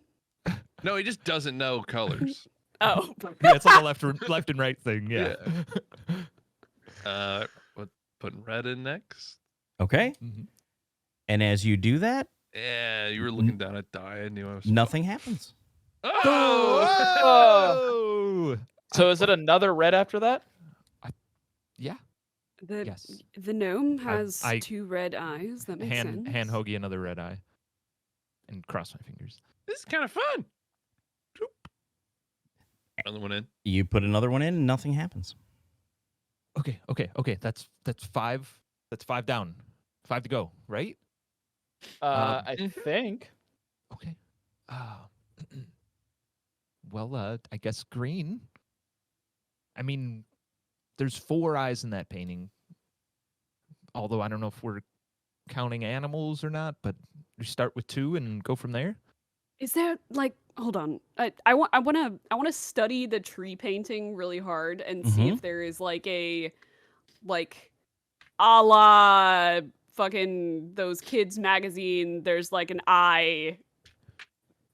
No, he just doesn't know colors. Oh, Yeah, it's like a left and right thing. Yeah. Putting red in next. Okay, Mhm. and as you do that, Yeah, you were looking down at die. I knew I was. nothing happens. Oh! So is it another red after that? Yeah. the Yes. the gnome has I 2 red eyes. That makes sense. Hand Hoagie another red eye, and cross my fingers. This is kind of fun. Another one in. You put another one in, and nothing happens. Okay. That's 5. That's 5 down. 5 to go. Right. I think. Okay. Well, I guess green. I mean, there's 4 eyes in that painting. Although I don't know if we're counting animals or not, but we start with 2 and go from there. Is there like hold on? I want to study the tree painting really hard and see if there is like a a la fucking those kids magazine. There's like an eye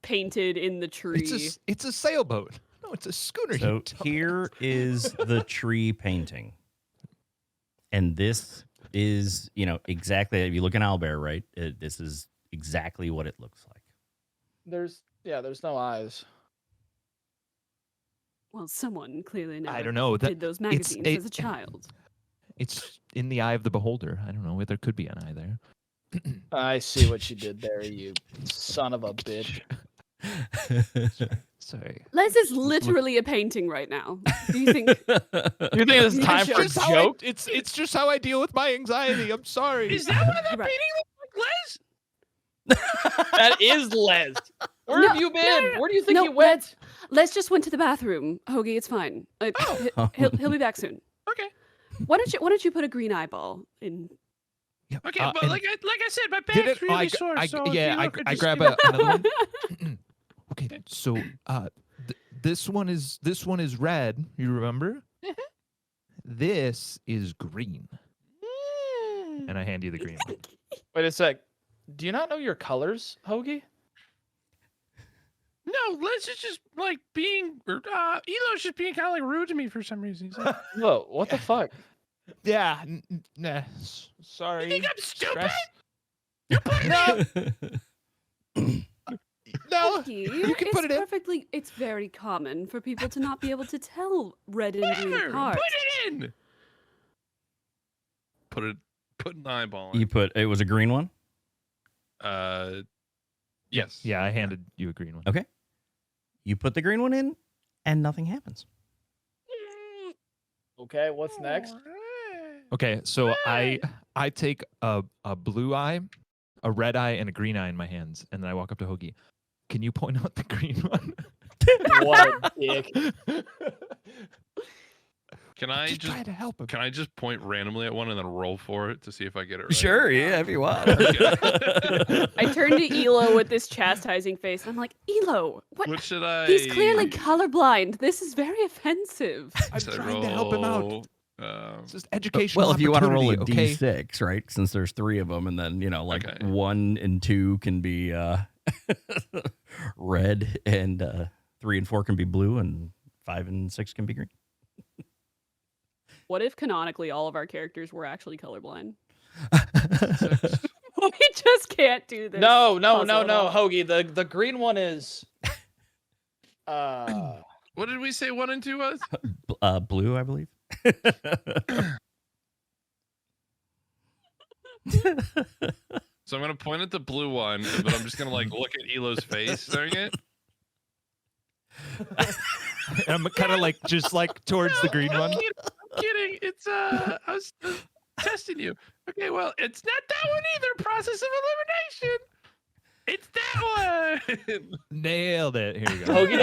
painted in the tree. It's a sailboat. No, it's a schooner. So you dumbass. here is the tree painting, and this is exactly. If you look in owlbear, right? This is exactly what it looks like. There's no eyes. Well, someone clearly never don't know. did those magazines as a child. It's in the eye of the beholder. I don't know. There could be an eye there. I see what you did there, you son of a bitch. Sorry. Les is literally a painting right now. Do you think? You think it's time for a joke? It's just how I deal with my anxiety. I'm sorry. Is that why that Right. painting looks like Les? That is Les. Where have you been? Where do you think No, you went? Les just went to the bathroom. Hoagie, it's fine. He'll be back soon. Okay. Why don't you put a green eyeball in? Okay, but and like I said, my did back's it- really sore. So if you could I just grab do that- another one. Okay, so this one is red. You remember? This is green, and I hand you the green one. Wait a sec. Do you not know your colors, Hoagie? No, Les is just like being. Elo's just being kind of like rude to me for some reason. He's like, Whoa, what the fuck? Yeah. Nah. Sorry. you think I'm stupid? No. Hoagie, You can put it in. It's very common for people to not be able to tell red and green Whatever. apart. Put it in. Put an eyeball in. You put it was a green one. Yes. Yeah, I handed you a green one. Okay. You put the green one in, and nothing happens. Okay, what's next? Okay, so I take a blue eye, a red eye, and a green eye in my hands, and then I walk up to Hoagie. Can you point out the green one? What a dick. Can I just just try to help him. can I just point randomly at one and then roll for it to see if I get it right? Sure, yeah, if you want. I turn to Elo with this chastising face. I'm like, Elo, what? What should I? He's clearly colorblind. This is very offensive. I'm should I trying to help him out. roll, It's just educational. Well, if you want to roll a opportunity, okay? D6, right? Since there's 3 of them, and then like Okay. 1 and 2 can be red, and 3 and 4 can be blue, and 5 and 6 can be green. What if canonically all of our characters were actually colorblind? We just can't do this. No, puzzle at all. Hoagie. The green one is What did we say 1 and 2 was? Blue, I believe. So I'm gonna point at the blue one, but I'm just gonna like look at Elo's face during it. And I'm kind of like just like towards the green one. I'm kidding. It's I was testing you. Okay, well, it's not that one either. Process of elimination. It's that one. Nailed it. Here you go. Hoagie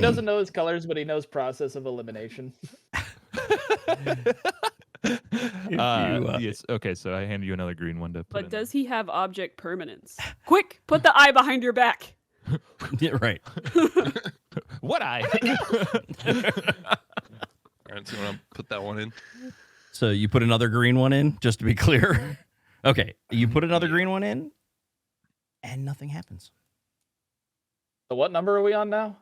doesn't know his colors, but he knows process of elimination. Yes. Okay, so I handed you another green one to put But in. does he have object permanence? Quick, put the eye behind your back. Yeah, right. What eye? All right, so I'm gonna put that one in. So you put another green one in, just to be clear. Okay, you put another green one in, and nothing happens. So what number are we on now?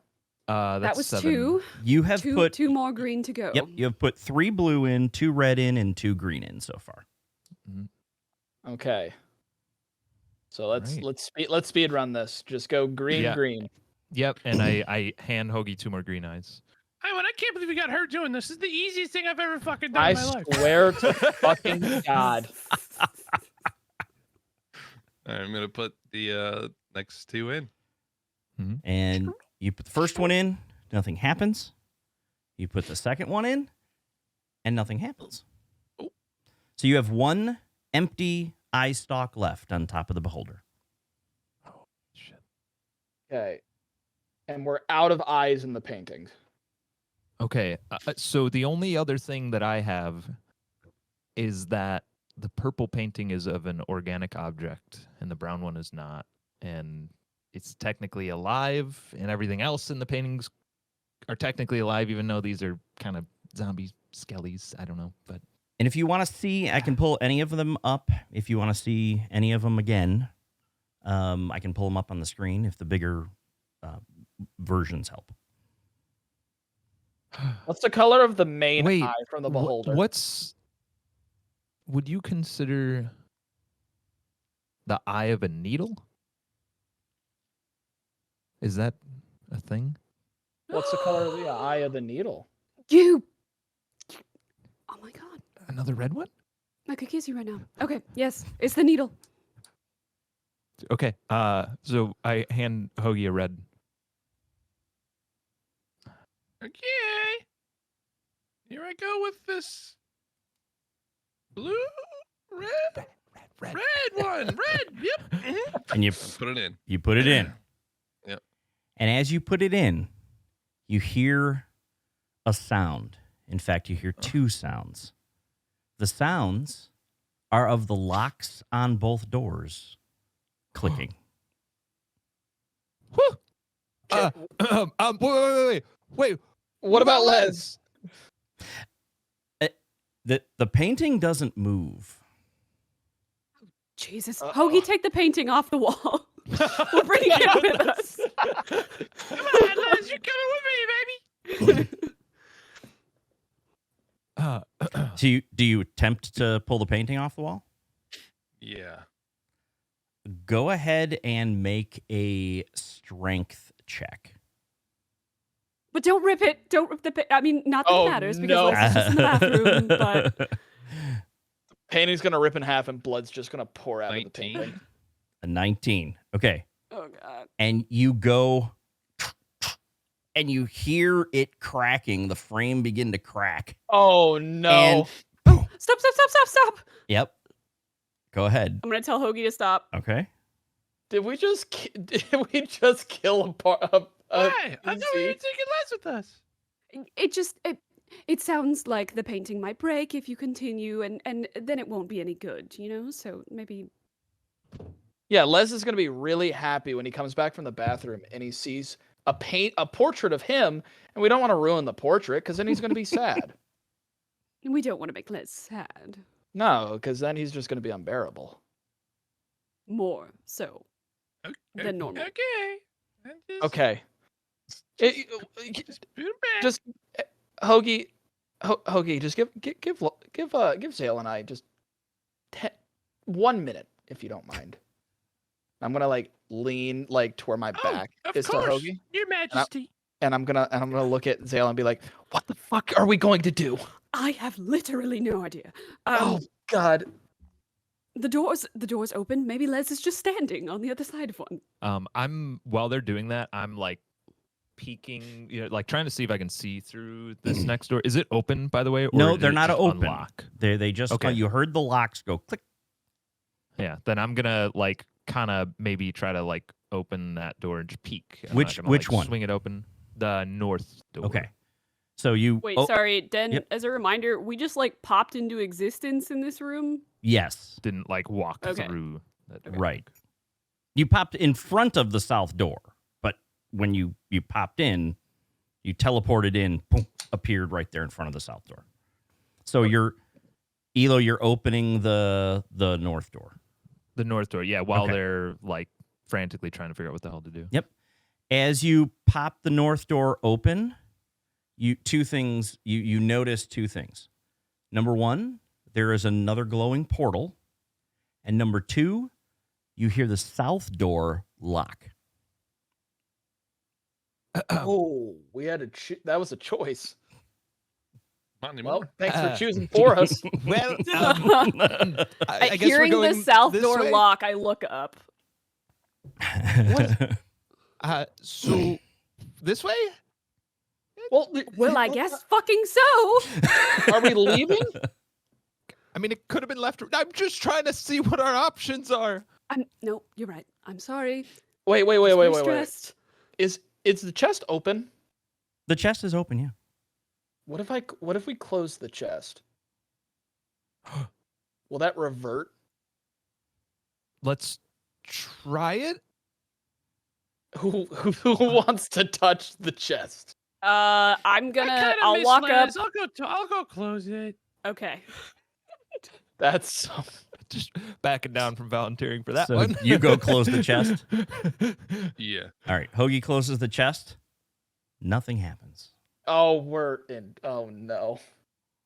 That's That was 7. 2. You have put Two more green to go. Yep, you have put 3 blue in, 2 red in, and 2 green in so far. Okay. So let's Right. speed run this. Just go green, Yeah. green. Yep, and I hand Hoagie 2 more green eyes. I can't believe we got hurt doing this. This is the easiest thing I've ever fucking done I in my life. swear to fucking God. All right, I'm gonna put the next 2 in. And you put the first one in, nothing happens. You put the second one in, and nothing happens. Oh. So you have 1 empty eye stalk left on top of the beholder. Shit. Okay. And we're out of eyes in the paintings. Okay, so the only other thing that I have is that the purple painting is of an organic object, and the brown one is not. And it's technically alive, and everything else in the paintings are technically alive, even though these are kind of zombie skellies. I don't know, but And if you want to see, I can pull any of them up. If you want to see any of them again, I can pull them up on the screen if the bigger versions help. What's the color of the main Wait, eye from the beholder? would you consider the eye of a needle? Is that a thing? What's the color of the eye of the needle? You. Oh my god. Another red one? I could kiss you right now. Okay, yes, it's the needle. Okay. So I hand Hoagie a red. Okay. Here I go with this blue, red one. Red. Yep. Mhm. And you Put it in. you put it in. Yep. And as you put it in, you hear a sound. In fact, you hear two sounds. The sounds are of the locks on both doors clicking. Whew! Wait. What about Les? The painting doesn't move. Jesus. Uh-oh. Hoagie, take the painting off the wall. We're bringing it with us. Come on, Les, you're coming with me, baby. Do you attempt to pull the painting off the wall? Yeah. Go ahead and make a strength check. But don't rip it. Don't rip the. I mean, not that Oh, it matters because no. Les is just in the bathroom. But Painting's gonna rip in half and blood's just gonna pour out of the 19. painting. A 19. Okay. oh god. And you go and you hear it cracking, the frame begin to crack. Oh no. And Stop. yep. Go ahead. I'm gonna tell Hoagie to stop. Okay. Did we just kill a part of Why? I thought we were taking Les with us. It sounds like the painting might break if you continue, and then it won't be any good, you know. So maybe. Yeah, Les is gonna be really happy when he comes back from the bathroom and he sees a portrait of him, and we don't want to ruin the portrait because then he's gonna be sad. We don't want to make Les sad. No, because then he's just gonna be unbearable. More so than normal. Okay. Okay. Just put 'em back. Just Hoagie, just give Zale and I just 1 minute if you don't mind. I'm gonna like lean like toward my back Of is to course, Hoagie, Your Majesty. and I'm gonna look at Zale and be like, "What the fuck are we going to do?" I have literally no idea. Oh God! The door's open. Maybe Les is just standing on the other side of one. While they're doing that, I'm like peeking, like trying to see if I can see through this next door. Is it open, by the way? Or No, did they're it not just open. unlock? They just Okay. you heard the locks go click. Yeah, then I'm gonna like kind of maybe try to like open that door and just peek. I'm not Which gonna, which like, one? Swing it open. The north door. Okay. So you Wait, oh, sorry, Den. yep. As a reminder, we just like popped into existence in this room. Yes. Didn't like walk Okay. through that door. Right. You popped in front of the south door, but when you popped in, you teleported in, boom, appeared right there in front of the south door. So you're opening the north door. The north door. Yeah, while Okay. they're like frantically trying to figure out what the hell to do. Yep. As you pop the north door open, you notice two things. Number one, there is another glowing portal, and number two, you hear the south door lock. Oh, we had that was a choice. Not anymore. Well, thanks for choosing for us. Well, I guess we're Hearing the going south this door way. lock, I look up. So this way? Well, I guess fucking so. Are we leaving? I mean, it could have been left. I'm just trying to see what our options are. No, you're right. I'm sorry. Wait. Very stressed. Is the chest open? The chest is open, yeah. What if we close the chest? Will that revert? Let's try it. Who wants to touch the chest? I'll walk up. I'll go close it. Okay. That's Just backing down from volunteering for that So one. you go close the chest. Yeah. All right, Hoagie closes the chest. Nothing happens. oh we're in. Oh no.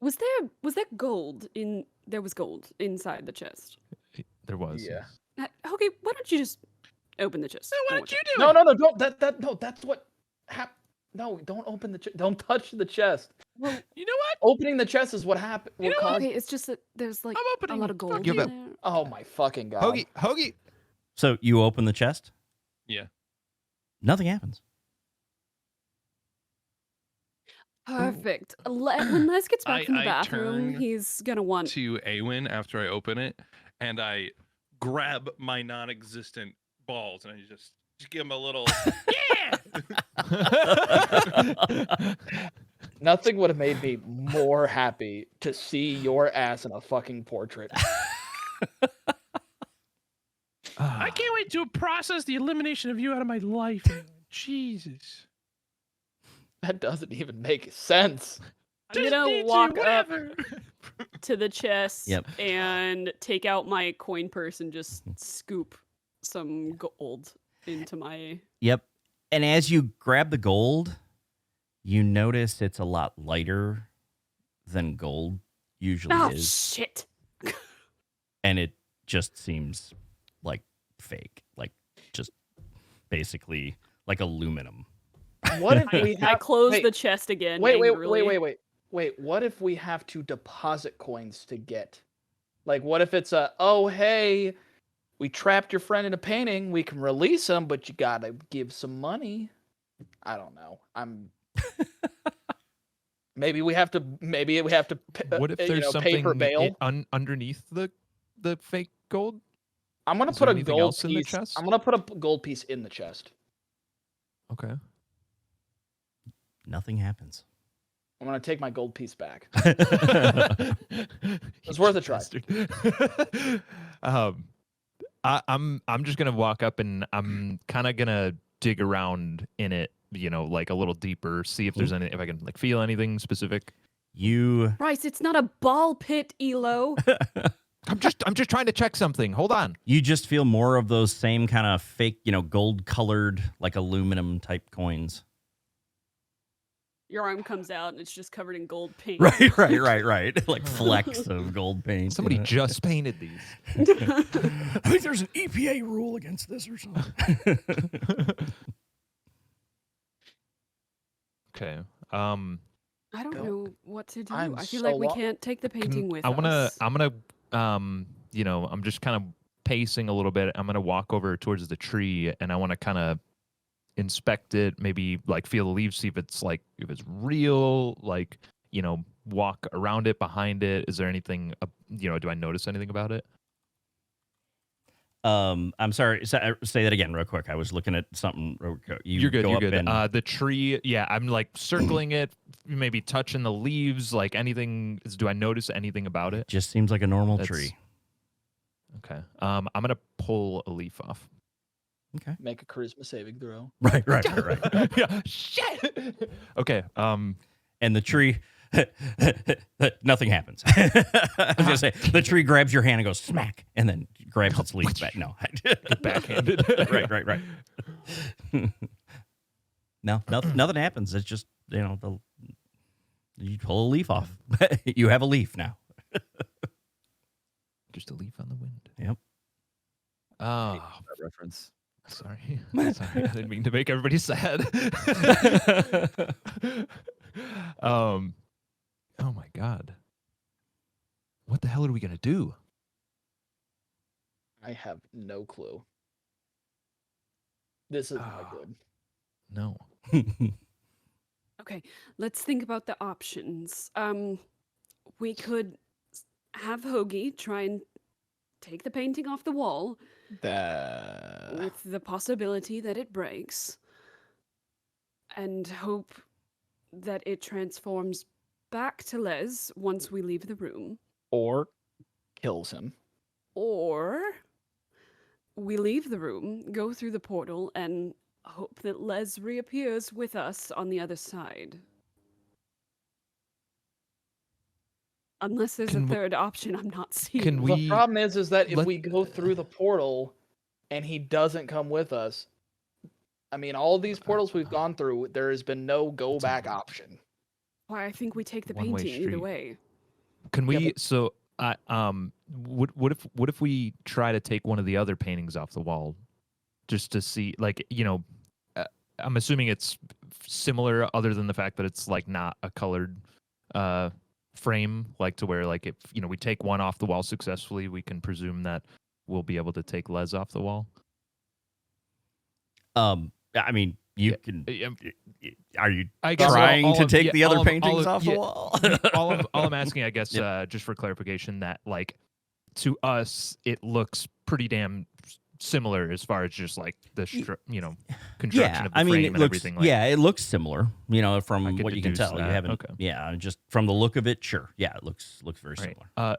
Was there gold in? There was gold inside the chest. There was. Yeah. Okay, why don't you just Open the chest. What I did want you it. do? No, no, no, don't. No, that's what happened. No, don't open the chest. Don't touch the chest. Well, You know what? Opening the chest is what happened. You What know what? caused? okay, it's just that there's like I'm a opening lot it. of Fuck gold you. in there. Oh my fucking god. Hoagie. So you open the chest. Yeah. Nothing happens. Perfect. When Les gets back from the I bathroom, turn he's gonna want. To Awen after I open it, and I grab my non-existent balls, and I just give him a little yeah. Nothing would have made me more happy to see your ass in a fucking portrait. I can't wait to process the elimination of you out of my life. Jesus. That doesn't even make sense. I'm Just gonna need to, walk up whatever. to the chest Yep. and take out my coin purse and just scoop some gold into my. Yep. And as you grab the gold, you notice it's a lot lighter than gold usually Oh is. shit! And it just seems like fake. Like just basically like aluminum. What if we I have close wait, the chest again. wait, angrily. wait. What if we have to deposit coins to get? Like, what if it's a, oh, hey, we trapped your friend in a painting. We can release him, but you gotta give some money. I don't know. Maybe we have to. What if there's pay something for bail? underneath the fake gold? I'm gonna Is put there a anything gold else in the piece. chest? I'm gonna put a gold piece in the chest. Okay. Nothing happens. I'm gonna take my gold piece back. It's worth a try. I'm just gonna walk up and I'm kind of gonna dig around in it, like a little deeper, see if there's if I can like feel anything specific. You Bryce, it's not a ball pit, Elo. I'm just trying to check something. Hold on. you just feel more of those same kind of fake, gold colored like aluminum type coins. Your arm comes out and it's just covered in gold paint. Right. Like flecks of gold paint. Somebody just painted these. I think there's an EPA rule against this or something. Okay. I don't know what to do. I'm I feel so like we lo- can't take the painting with I'm gonna us. I'm just kind of pacing a little bit. I'm gonna walk over towards the tree and I want to kind of inspect it, maybe like feel the leaves, see if it's real, like, walk around it, behind it. Is there anything, do I notice anything about it? I'm sorry. Say that again real quick. I was looking at something. You're good. go You're up good. and- The tree. Yeah. I'm like circling it, maybe touching the leaves, like anything. Do I notice anything about it? just seems like a normal That's- tree. Okay. I'm going to pull a leaf off. Okay. Make a charisma saving throw. Right. Yeah. Shit. Okay. And the tree, nothing happens. I was gonna say the tree grabs your hand and goes smack, and then grabs its leaf back. No, Backhanded. right. No, nothing happens. It's just you pull a leaf off. You have a leaf now. Just a leaf on the wind. Yep. Oh, That reference. sorry. Sorry. I didn't mean to make everybody sad. Oh my God. What the hell are we going to do? I have no clue. This isn't Ah. good. No. Okay, let's think about the options. We could have Hoagie try and take the painting off the wall with the possibility that it breaks and hope that it transforms back to Les once we leave the room. Or kills him. Or we leave the room, go through the portal, and hope that Les reappears with us on the other side. Unless there's Can a we- third option I'm not seeing. Can we? The problem is that if let- we go through the portal and he doesn't come with us, I mean, all these portals we've gone through, there has been no go back option. Why, I think we take the One-way painting either street. way. Can we? Yeah, So, what if we try to take one of the other paintings off the wall just to see, like, I'm assuming it's similar, other than the fact that it's like not a colored frame, like to where like if we take one off the wall successfully, we can presume that we'll be able to take Les off the wall. I mean, you can. Are you I guess trying to take yeah, the other all of- paintings all off of- the yeah, wall? all I'm asking, I guess, Yep. just for clarification, that like to us it looks pretty damn similar as far as just like the construction of the I mean, frame it and looks. everything. Like, Yeah, it looks similar. I From could what you can deduce tell, you that. haven't. Okay. Yeah, just from the look of it, sure. Yeah, it looks very right. similar.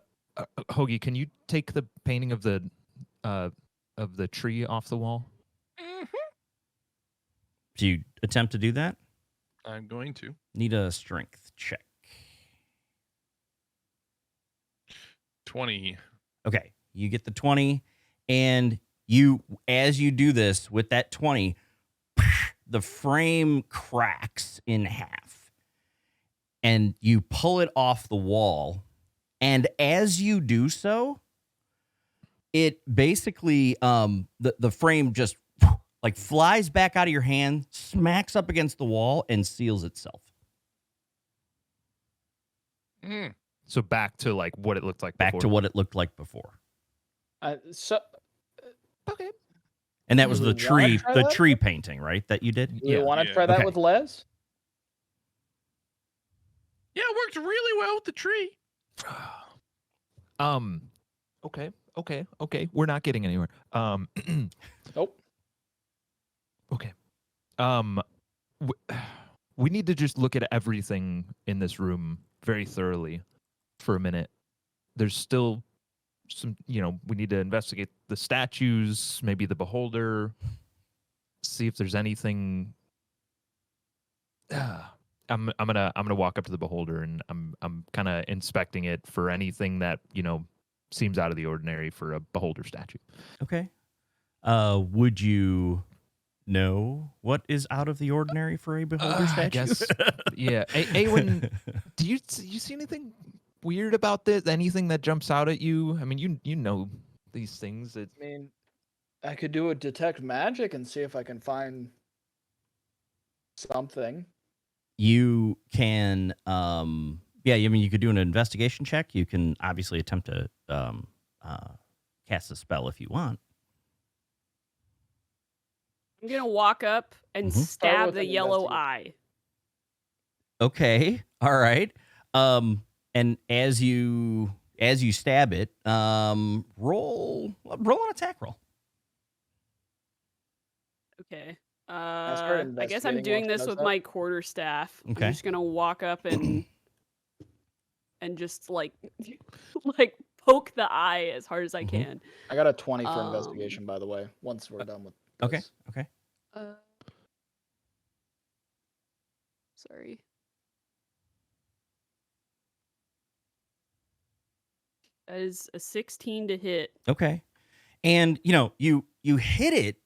Hoagie, can you take the painting of the tree off the wall? Do you attempt to do that? I'm going to. Need a strength check. 20. Okay, you get the 20, and as you do this with that 20, the frame cracks in half, and you pull it off the wall, and as you do so, it basically the frame just like flies back out of your hand, smacks up against the wall, and seals itself. So back to like what it looked like Back before. to what it looked like before. Okay. And that was Do the we wanna tree, try the that? tree painting, right? That you did. Do we want to Yeah. try that Okay. with Les? Yeah, it worked really well with the tree. Okay. We're not getting anywhere. Nope. Okay. We need to just look at everything in this room very thoroughly for a minute. There's still some, we need to investigate the statues, maybe the beholder, see if there's anything. I'm gonna walk up to the beholder, and I'm kind of inspecting it for anything that seems out of the ordinary for a beholder statue. Okay. Would you know what is out of the ordinary for a beholder statue? I guess. Yeah. Awen, do you see anything weird about this? Anything that jumps out at you? I mean, you know these things. I mean, I could do a detect magic and see if I can find something. You can, yeah. I mean, you could do an investigation check. You can obviously attempt to cast a spell if you want. I'm gonna walk up and Mhm. Start stab with the an yellow investigation. eye. Okay. All right. And as you stab it, roll an attack roll. Okay. start I guess I'm investigating doing while she this does with that. my quarterstaff. Okay. I'm just gonna walk up and just like like poke the eye as hard as I Mhm. can. I got a 20 for Um, investigation, by the way, once we're done with Okay. this. Okay. Sorry. That is a 16 to hit. Okay. And you hit it,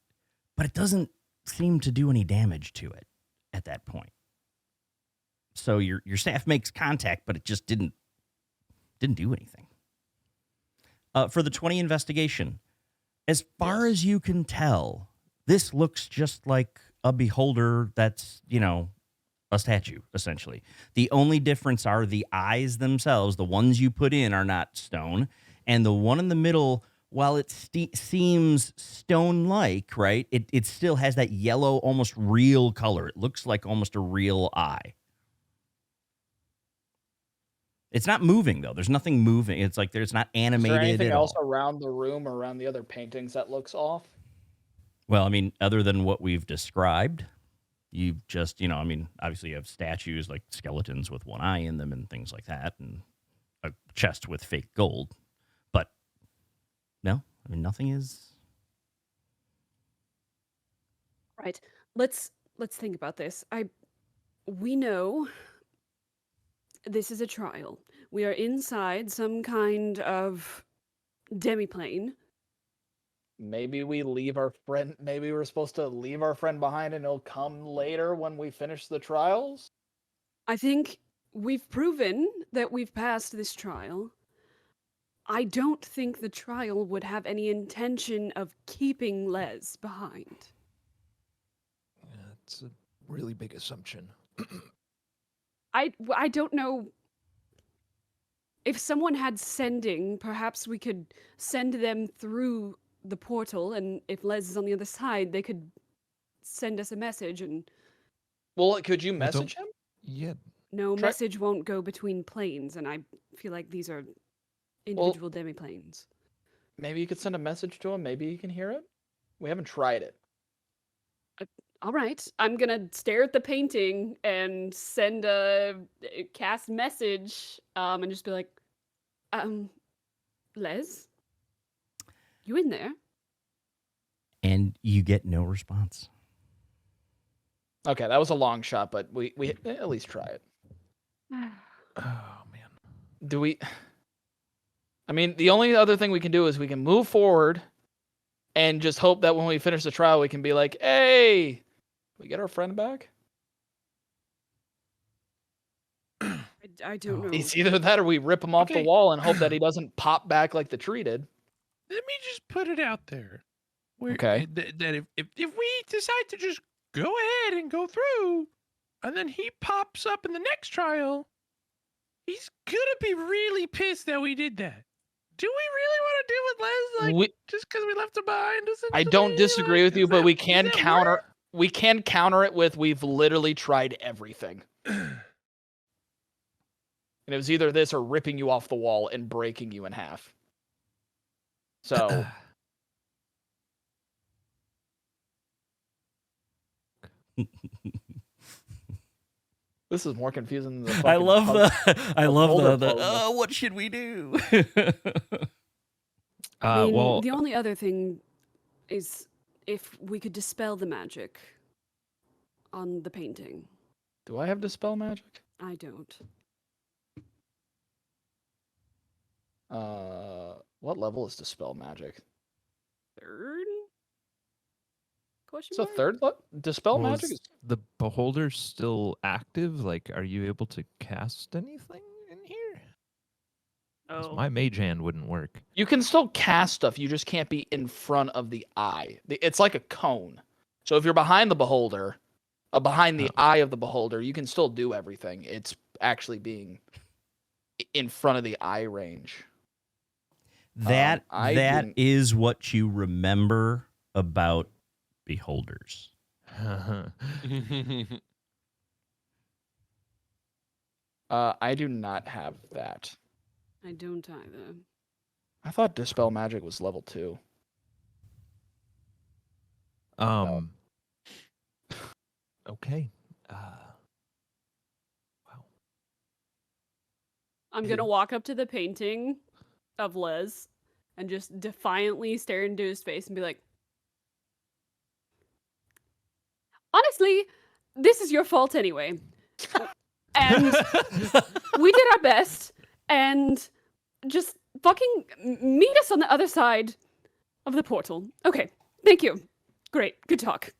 but it doesn't seem to do any damage to it at that point. So your staff makes contact, but it just didn't do anything. For the 20 investigation, as far as you can tell, this looks just like a beholder that's, a statue, essentially. The only difference are the eyes themselves. The ones you put in are not stone. And the one in the middle, while it seems stone-like, right, it still has that yellow, almost real color. It looks like almost a real eye. It's not moving, though. There's nothing moving. It's like it's not Is animated there anything at else all. around the room or around the other paintings that looks off? Well, I mean, other than what we've described, you've just, obviously you have statues like skeletons with one eye in them and things like that, and a chest with fake gold. But no, I mean, nothing is. Right. Let's think about this. We know this is a trial. We are inside some kind of demiplane. Maybe we leave our friend. Maybe we're supposed to leave our friend behind and he'll come later when we finish the trials. I think we've proven that we've passed this trial. I don't think the trial would have any intention of keeping Les behind. That's a really big assumption. I don't know. If someone had sending, perhaps we could send them through the portal, and if Les is on the other side, they could send us a message. And Well, could you Well, message him? Yeah. no, Try- message won't go between planes, and I feel like these are individual demiplanes. Maybe you could send a message to him. Maybe he can hear it. We haven't tried it. All right, I'm gonna stare at the painting and send a cast message, and just be like, Les, you in there? And you get no response. Okay, that was a long shot, but we at least try it. Oh man. Do we? I mean, the only other thing we can do is we can move forward and just hope that when we finish the trial, we can be like, hey, we get our friend back? I don't know. It's either that or we rip him off the Okay. wall and hope that he doesn't pop back like the tree did. Let me just put it out there. Okay. That if we decide to just go ahead and go through, and then he pops up in the next trial, he's gonna be really pissed that we did that. Do we really want to deal with Les? Like, just because we left him behind? I don't disagree with you, but we can does that counter. work? We can counter it with we've literally tried everything. And it was either this or ripping you off the wall and breaking you in half. So this is more confusing than the fucking I love folder the puzzle. what should we do? I mean, Well, the only other thing is if we could dispel the magic on the painting. Do I have dispel magic? I don't. What level is dispel magic? Third? Question It's a mark? third dispel well, magic. is the beholder still active? Like, are you able to cast anything in here? 'Cause Oh. my mage hand wouldn't work. You can still cast stuff. You just can't be in front of the eye. It's like a cone. So if you're behind the beholder, behind the eye of the beholder, you can still do everything. It's actually being in front of the eye range. That I that didn't- is what you remember about beholders. I do not have that. I don't either. I thought dispel magic was level 2. Okay. Wow. I'm gonna walk up to the painting of Les and just defiantly stare into his face and be like, honestly, this is your fault anyway. And we did our best, and just fucking meet us on the other side of the portal. Okay, thank you. Great, good talk.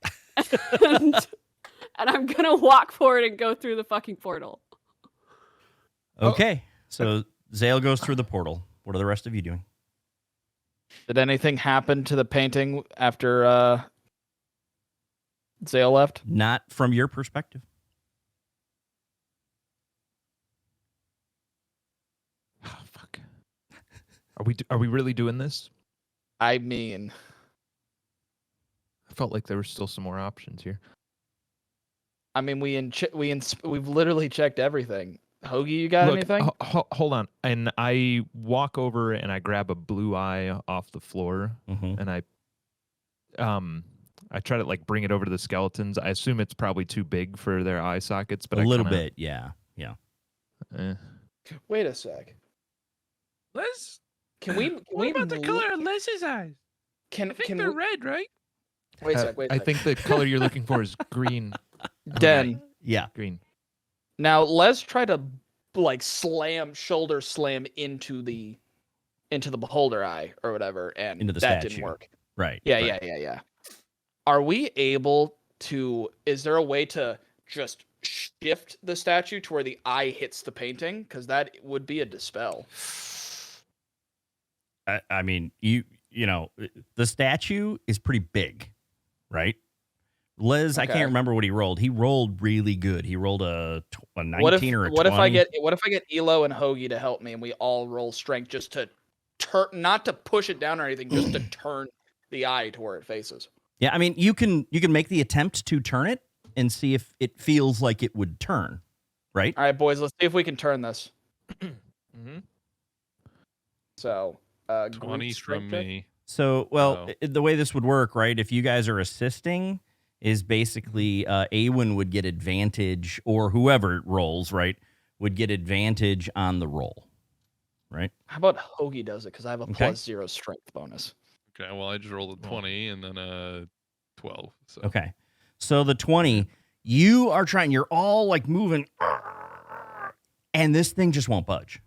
and I'm gonna walk forward and go through the fucking portal. Okay, so Zale goes through the portal. What are the rest of you doing? Did anything happen to the painting after Zale left? Not from your perspective. Oh, fuck. Are we really doing this? I mean, I felt like there were still some more options here. we've literally checked everything. Hoagie, you got Look, anything? hold on. And I walk over and I grab a blue eye off the floor Mm-hmm. and I try to like bring it over to the skeletons. I assume it's probably too big for their eye sockets, but A I little kinda, bit, yeah. Wait a sec. Les, Can we? what about the color of Les's eyes? Can I think can they're we, red, right? wait a sec? Wait a I sec. think the color you're looking for is green. Den. Yeah. Green. Now Les tried to like shoulder slam into the beholder eye or whatever, and Into the that statue. didn't work. Right. Yeah, right. yeah. Are we able to? Is there a way to just shift the statue to where the eye hits the painting? Because that would be a dispel. I mean, you know, the statue is pretty big, right? Liz, I Okay. can't remember what he rolled. He rolled really good. He rolled a 19 What if or a what 20. if I get Elo and Hoagie to help me and we all roll strength just to turn, not to push it down or anything, just to turn the eye to where it faces. Yeah, I mean, you can make the attempt to turn it and see if it feels like it would turn, right? All right, boys, let's see if we can turn this. Mm-hmm. So, 20 group strength from check? me. So, well, Wow. the way this would work, right? If you guys are assisting, is basically Awen would get advantage, or whoever rolls, right, would get advantage on the roll, right? How about Hoagie does it? Because I have a Okay. +0 strength bonus. Okay, well, I just rolled a 20 and then a 12. So. Okay. So the 20, you are trying, you're all like moving, and this thing just won't budge.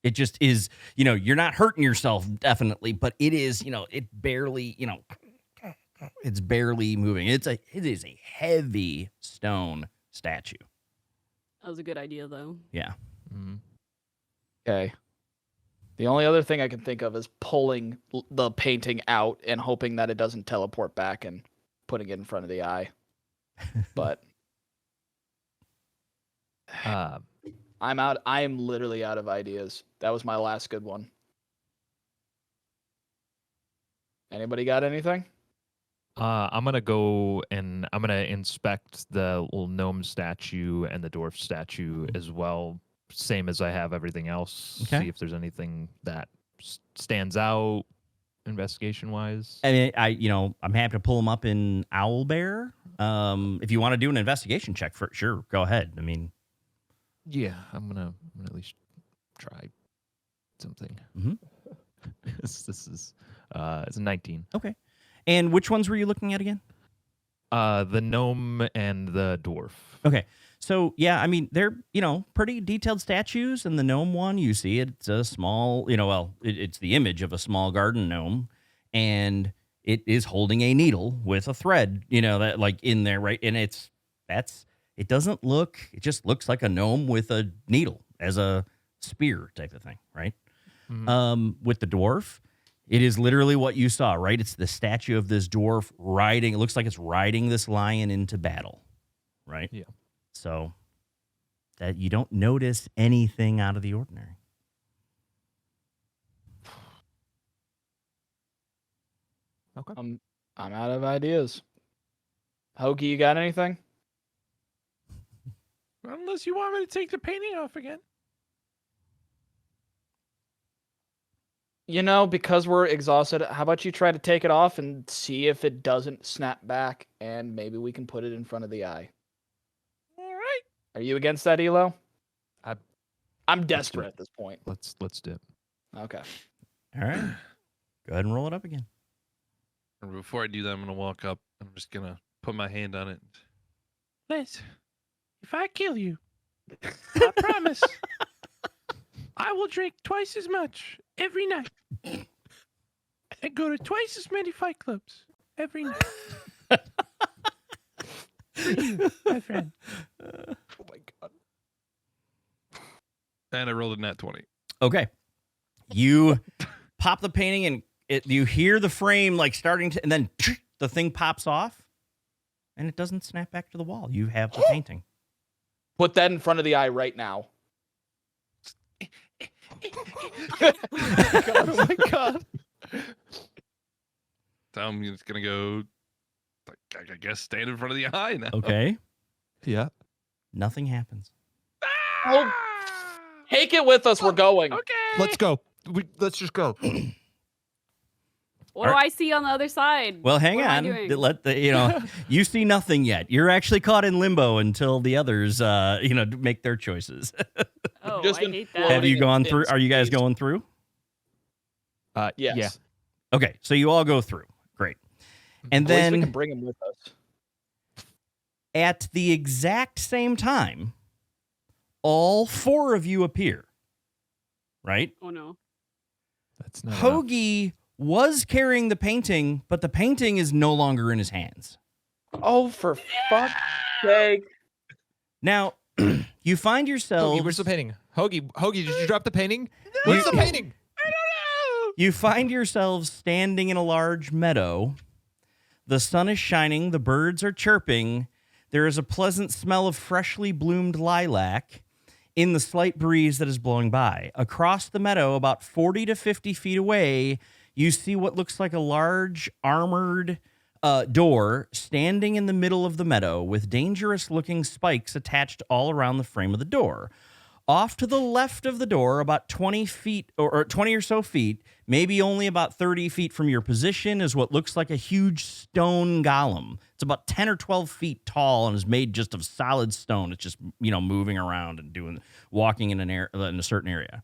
It just is, you know, you're not hurting yourself, definitely, but it is, you know, it barely, you know, it's barely moving. It is a heavy stone statue. That was a good idea, though. Yeah. Mm-hmm. Okay. The only other thing I can think of is pulling the painting out and hoping that it doesn't teleport back and putting it in front of the eye. But I'm out. I am literally out of ideas. That was my last good one. Anybody got anything? I'm gonna go and I'm gonna inspect the little gnome statue and the dwarf statue as well, same as I have everything else. Okay. See if there's anything that stands out investigation wise. I mean, you know, I'm happy to pull them up in Owlbear. If you want to do an investigation check, for sure, go ahead. I mean, Yeah, I'm gonna at least try something. Mhm. This is it's a 19. okay. And which ones were you looking at again? The gnome and the dwarf. Okay. So, yeah, I mean, they're, you know, pretty detailed statues. And the gnome one, you see it's a small, you know, well, it's the image of a small garden gnome. And it is holding a needle with a thread, you know, that like in there, right? And it just looks like a gnome with a needle as a spear type of thing, right? Mhm. With the dwarf, it is literally what you saw, right? It's the statue of this dwarf riding. It looks like it's riding this lion into battle, right? Yeah. So that you don't notice anything out of the ordinary. Okay. I'm out of ideas. Hoagie, you got anything? Unless you want me to take the painting off again. You know, because we're exhausted, how about you try to take it off and see if it doesn't snap back, and maybe we can put it in front of the eye. All right. Are you against that, Elo? I'm do desperate it. at this point. Let's do it. Okay. All right. Go ahead and roll it up again. And before I do that, I'm going to walk up. I'm just going to put my hand on it. Liz, if I kill you, I promise I will drink twice as much every night and go to twice as many fight clubs every night. For you, my friend. Oh my god. And I rolled a nat 20. Okay. You pop the painting and you hear the frame like starting to, and then the thing pops off and it doesn't snap back to the wall. You have the painting. Put that in front of the eye right now. Oh my god. So I'm just going to go, like, I guess, stand in front of the eye now. Okay. Yeah. Nothing happens. Oh, take it with us. We're going. Okay. Let's go. Let's just go. What do I see on the other side? Well, hang What am I on. doing? Let the, you know, you see nothing yet. You're actually caught in limbo until the others, you know, make their choices. Oh, Just I been hate floating that. Have you gone in through? Are you guys space. going through? Yes. Yeah. Okay, so you all go through. Great. And At least we can then bring him with us. at the exact same time, all four of you appear. Right? Oh no. That's not enough. Hoagie was carrying the painting, but the painting is no longer in his hands. Oh, for fuck's sake. Now, you find yourselves. Hoagie, where's the painting? Hoagie, did you drop the painting? Where's the painting? I don't know. You find yourselves standing in a large meadow. The sun is shining, the birds are chirping. There is a pleasant smell of freshly bloomed lilac in the slight breeze that is blowing by. Across the meadow, about 40 to 50 feet away, you see what looks like a large armored door standing in the middle of the meadow with dangerous-looking spikes attached all around the frame of the door. Off to the left of the door, about 20 feet or 20 or so feet, maybe only about 30 feet from your position, is what looks like a huge stone golem. It's about 10 or 12 feet tall and is made just of solid stone. It's just, moving around and walking in a certain area.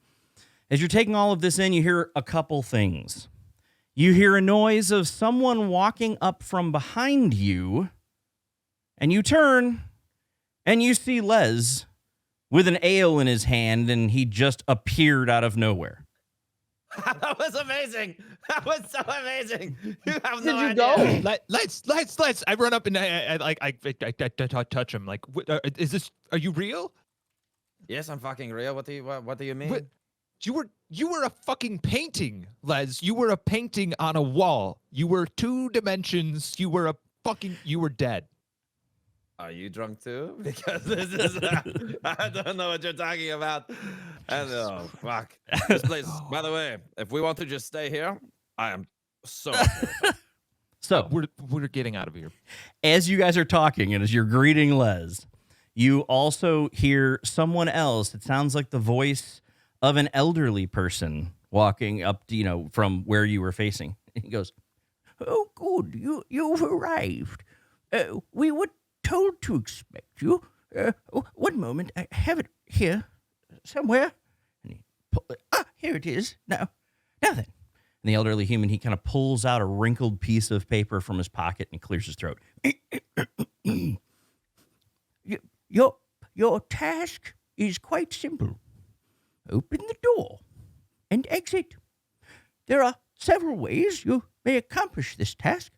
As you're taking all of this in, you hear a couple things. You hear a noise of someone walking up from behind you, and you turn and you see Les with an ale in his hand, and he just appeared out of nowhere. That was amazing. That was so amazing. You have no Did you idea. go? Let's. I run up and I touch him. Like, is this? Are you real? Yes, I'm fucking real. What do you mean? What? You were a fucking painting, Les. You were a painting on a wall. You were 2 dimensions. You were dead. Are you drunk too? Because this is I don't know what you're talking about. And oh fuck. This place, by the way, if we want to just stay here, I am so So we're getting out of here. as you guys are talking and as you're greeting Les, you also hear someone else. It sounds like the voice of an elderly person walking up, from where you were facing. He goes, "Oh, good, you've arrived. We were told to expect you. One moment, I have it here somewhere." And here it is. Now then. And the elderly human, he kind of pulls out a wrinkled piece of paper from his pocket and clears his throat. Your task is quite simple. Open the door and exit. There are several ways you may accomplish this task.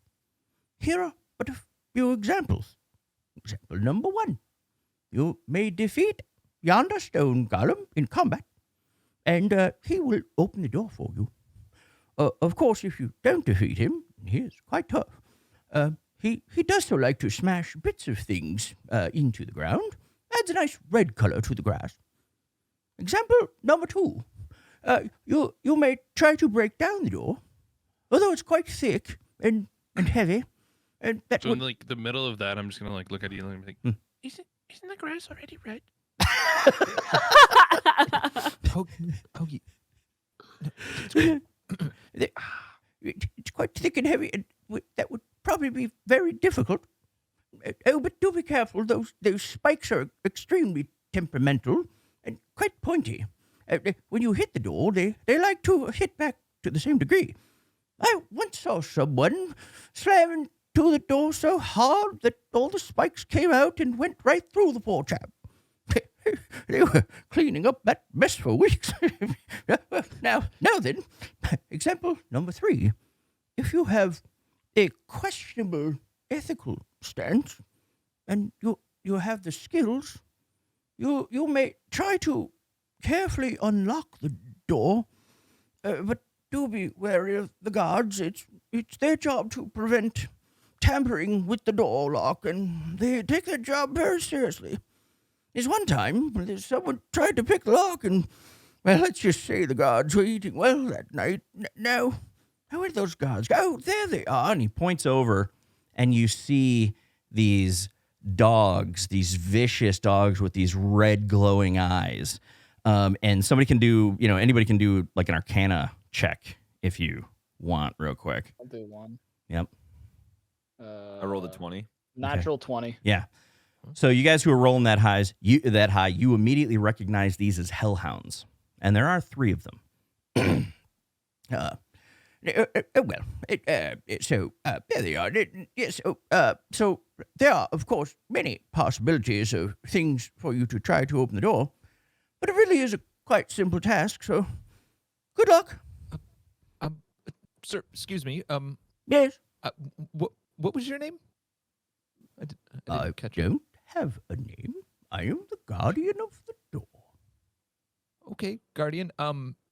Here are but a few examples. Example number 1. You may defeat yonder stone golem in combat, and he will open the door for you. Of course, if you don't defeat him, he is quite tough. He does so like to smash bits of things into the ground. Adds a nice red color to the grass. Example number 2. You may try to break down the door, although it's quite thick and heavy. And that So would... in the middle of that, I'm just gonna look at Eli and be like, Isn't the grass already red? Pokey. It's quite thick and heavy, and that would probably be very difficult. But do be careful. Those spikes are extremely temperamental and quite pointy. When you hit the door, they like to hit back to the same degree. I once saw someone slam into the door so hard that all the spikes came out and went right through the poor chap. They were cleaning up that mess for weeks. Now then, example number 3. If you have a questionable ethical stance and you have the skills, you may try to carefully unlock the door, but do be wary of the guards. It's their job to prevent tampering with the door lock, and they take their job very seriously. There's one time someone tried to pick the lock, and, well, let's just say the guards were eating well that night. Now, where did those guards go? Oh, there they are. And he points over, and you see these dogs, these vicious dogs with these red glowing eyes. And somebody can do, anybody can do like an Arcana check if you want, real quick. I'll do 1. Yep. I rolled a 20. Natural 20. Yeah. So you guys who are rolling that high, you immediately recognize these as hellhounds, and there are 3 of them. So there they are. Yes. So there are, of course, many possibilities of things for you to try to open the door, but it really is a quite simple task. So good luck. Sir, excuse me. Yes. What was your name? I didn't catch it. Don't have a name. I am the guardian of the door. Okay, Guardian.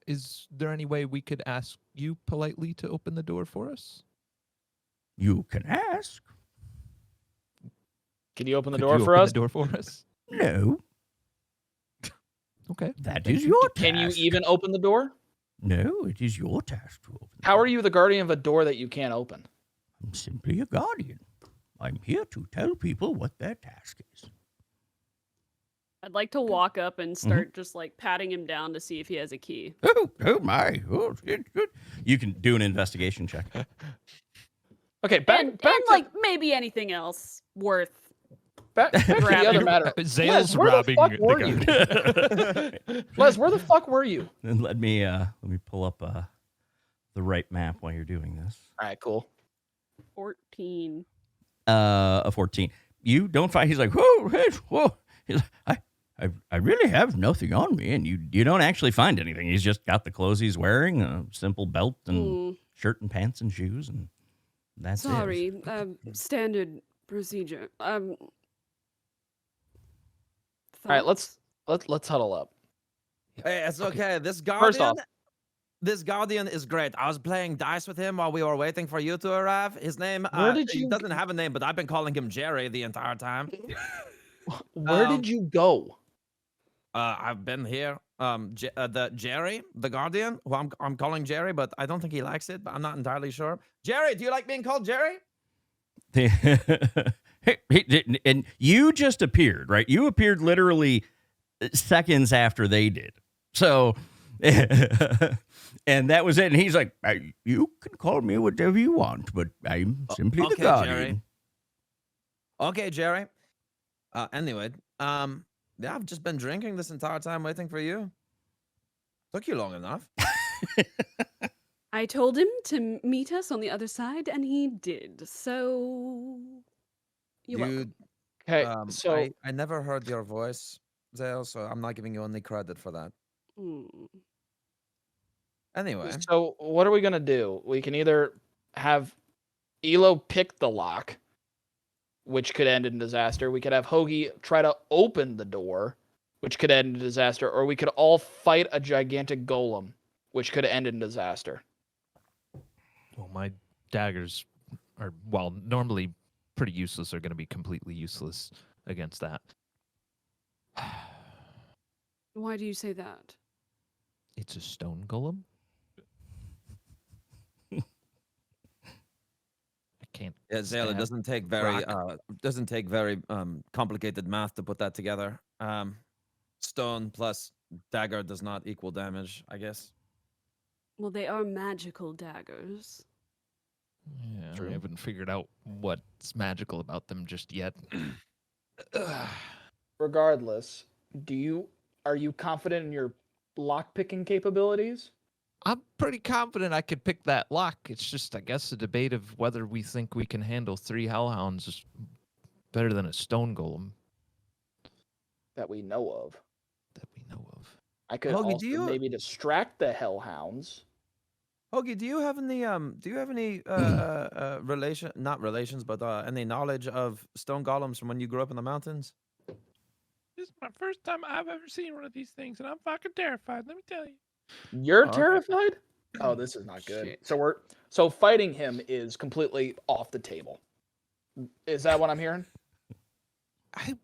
Is there any way we could ask you politely to open the door for us? You can ask. Can you open the Could door you for open us? the door for us? No, Okay. that is your task. Can you even open the door? No, it is your task to open. the How door. are you the guardian of a door that you can't open? I'm simply a guardian. I'm here to tell people what their task is. I'd like to walk up and start just like patting him down to see if he has a key. Oh my! Oh, good. You can do an investigation check. Okay, back And to, like maybe anything else worth. back to the grabbing. other matter. Zale's Les, where robbing the fuck the were guardian. you? Les, where the fuck were you? And let me pull up the right map while you're doing this. All right, cool. 14. A 14. You don't find. He's like, whoa, hey, whoa. He's like, I really have nothing on me, and you don't actually find anything. He's just got the clothes he's wearing, a simple belt and shirt and pants and shoes, and that's it. Sorry, standard procedure. All right, let's huddle up. Hey, it's okay. This First off- guardian is great. I was playing dice with him while we were waiting for you to arrive. His name, he doesn't have a name, but I've been calling him Jerry the entire time. Where did you go? I've been here. The Jerry, the guardian, who I'm calling Jerry, but I don't think he likes it. But I'm not entirely sure. Jerry, do you like being called Jerry? And you just appeared, right? You appeared literally seconds after they did. So, and that was it. And he's like, you can call me whatever you want, but I'm simply the Okay, guardian. Jerry. Okay, Jerry. Anyway, yeah, I've just been drinking this entire time waiting for you. Took you long enough. I told him to meet us on the other side, and he did. So you're welcome. Okay, So I never heard your voice, Zale, so I'm not giving you any credit for that. Mm. Anyway, So what are we gonna do? We can either have Elo pick the lock, which could end in disaster. We could have Hoagie try to open the door, which could end in disaster, or we could all fight a gigantic golem, which could end in disaster. Well, my daggers are, while normally pretty useless, are going to be completely useless against that. Why do you say that? It's a stone golem. I can't. yeah, Zale, it stab doesn't take very rock. complicated math to put that together. Stone plus dagger does not equal damage, I guess. Well, they are magical daggers. Yeah, True. I haven't figured out what's magical about them just yet. Regardless, are you confident in your lock picking capabilities? I'm pretty confident I could pick that lock. It's just, I guess, a debate of whether we think we can handle 3 hellhounds better than a stone golem That we know of. that we know of. I could Hoagie, also maybe distract the hellhounds. Hoagie, do you have any any knowledge of stone golems from when you grew up in the mountains? This is my first time I've ever seen one of these things, and I'm fucking terrified. Let me tell you. You're Okay. terrified? Oh, this is not good. Shit. So fighting him is completely off the table. Is that what I'm hearing?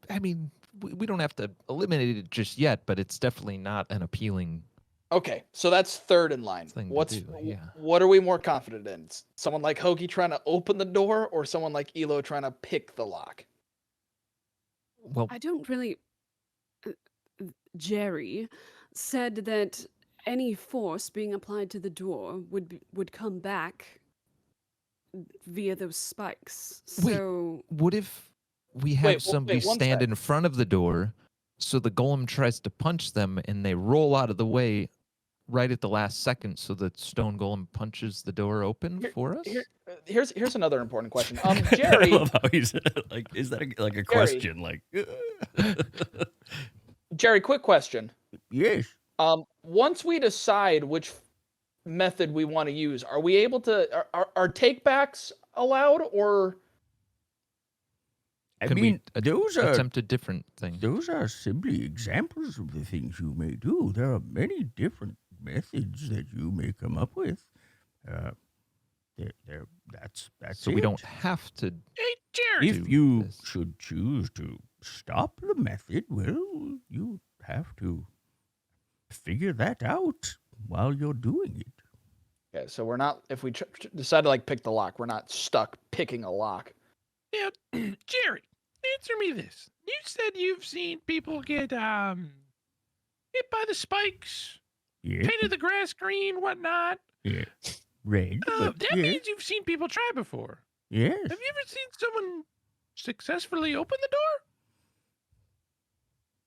I mean, we don't have to eliminate it just yet, but it's definitely not an appealing. Okay, so that's third in line. Thing to What's do, yeah. what are we more confident in? Someone like Hoagie trying to open the door, or someone like Elo trying to pick the lock? Well, I don't really. Jerry said that any force being applied to the door would come back via those spikes. Wait. So what if we have somebody wait, one stand sec. in front of the door, so the golem tries to punch them, and they roll out of the way right at the last second, so the stone golem punches the door open for us? Here's another important question. I Jerry, love how he's like, is that like a question? Like, Jerry, quick question. yes. Once we decide which method we want to use, are we able to are takebacks allowed, or I Could we mean, those are Attempt a different thing. simply examples of the things you may do. There are many different methods that you may come up with, that's So we don't have to. Hey, Jerry. If do you this. should choose to stop the method, well, you have to figure that out while you're doing it. Okay, so we're not. If we decide to like pick the lock, we're not stuck picking a lock. Now, Jerry, answer me this. You said you've seen people get hit by the spikes, Yes, painted the grass green, whatnot. yes. Red, but That yes, means you've seen people try before. yes. Have you ever seen someone successfully open the door?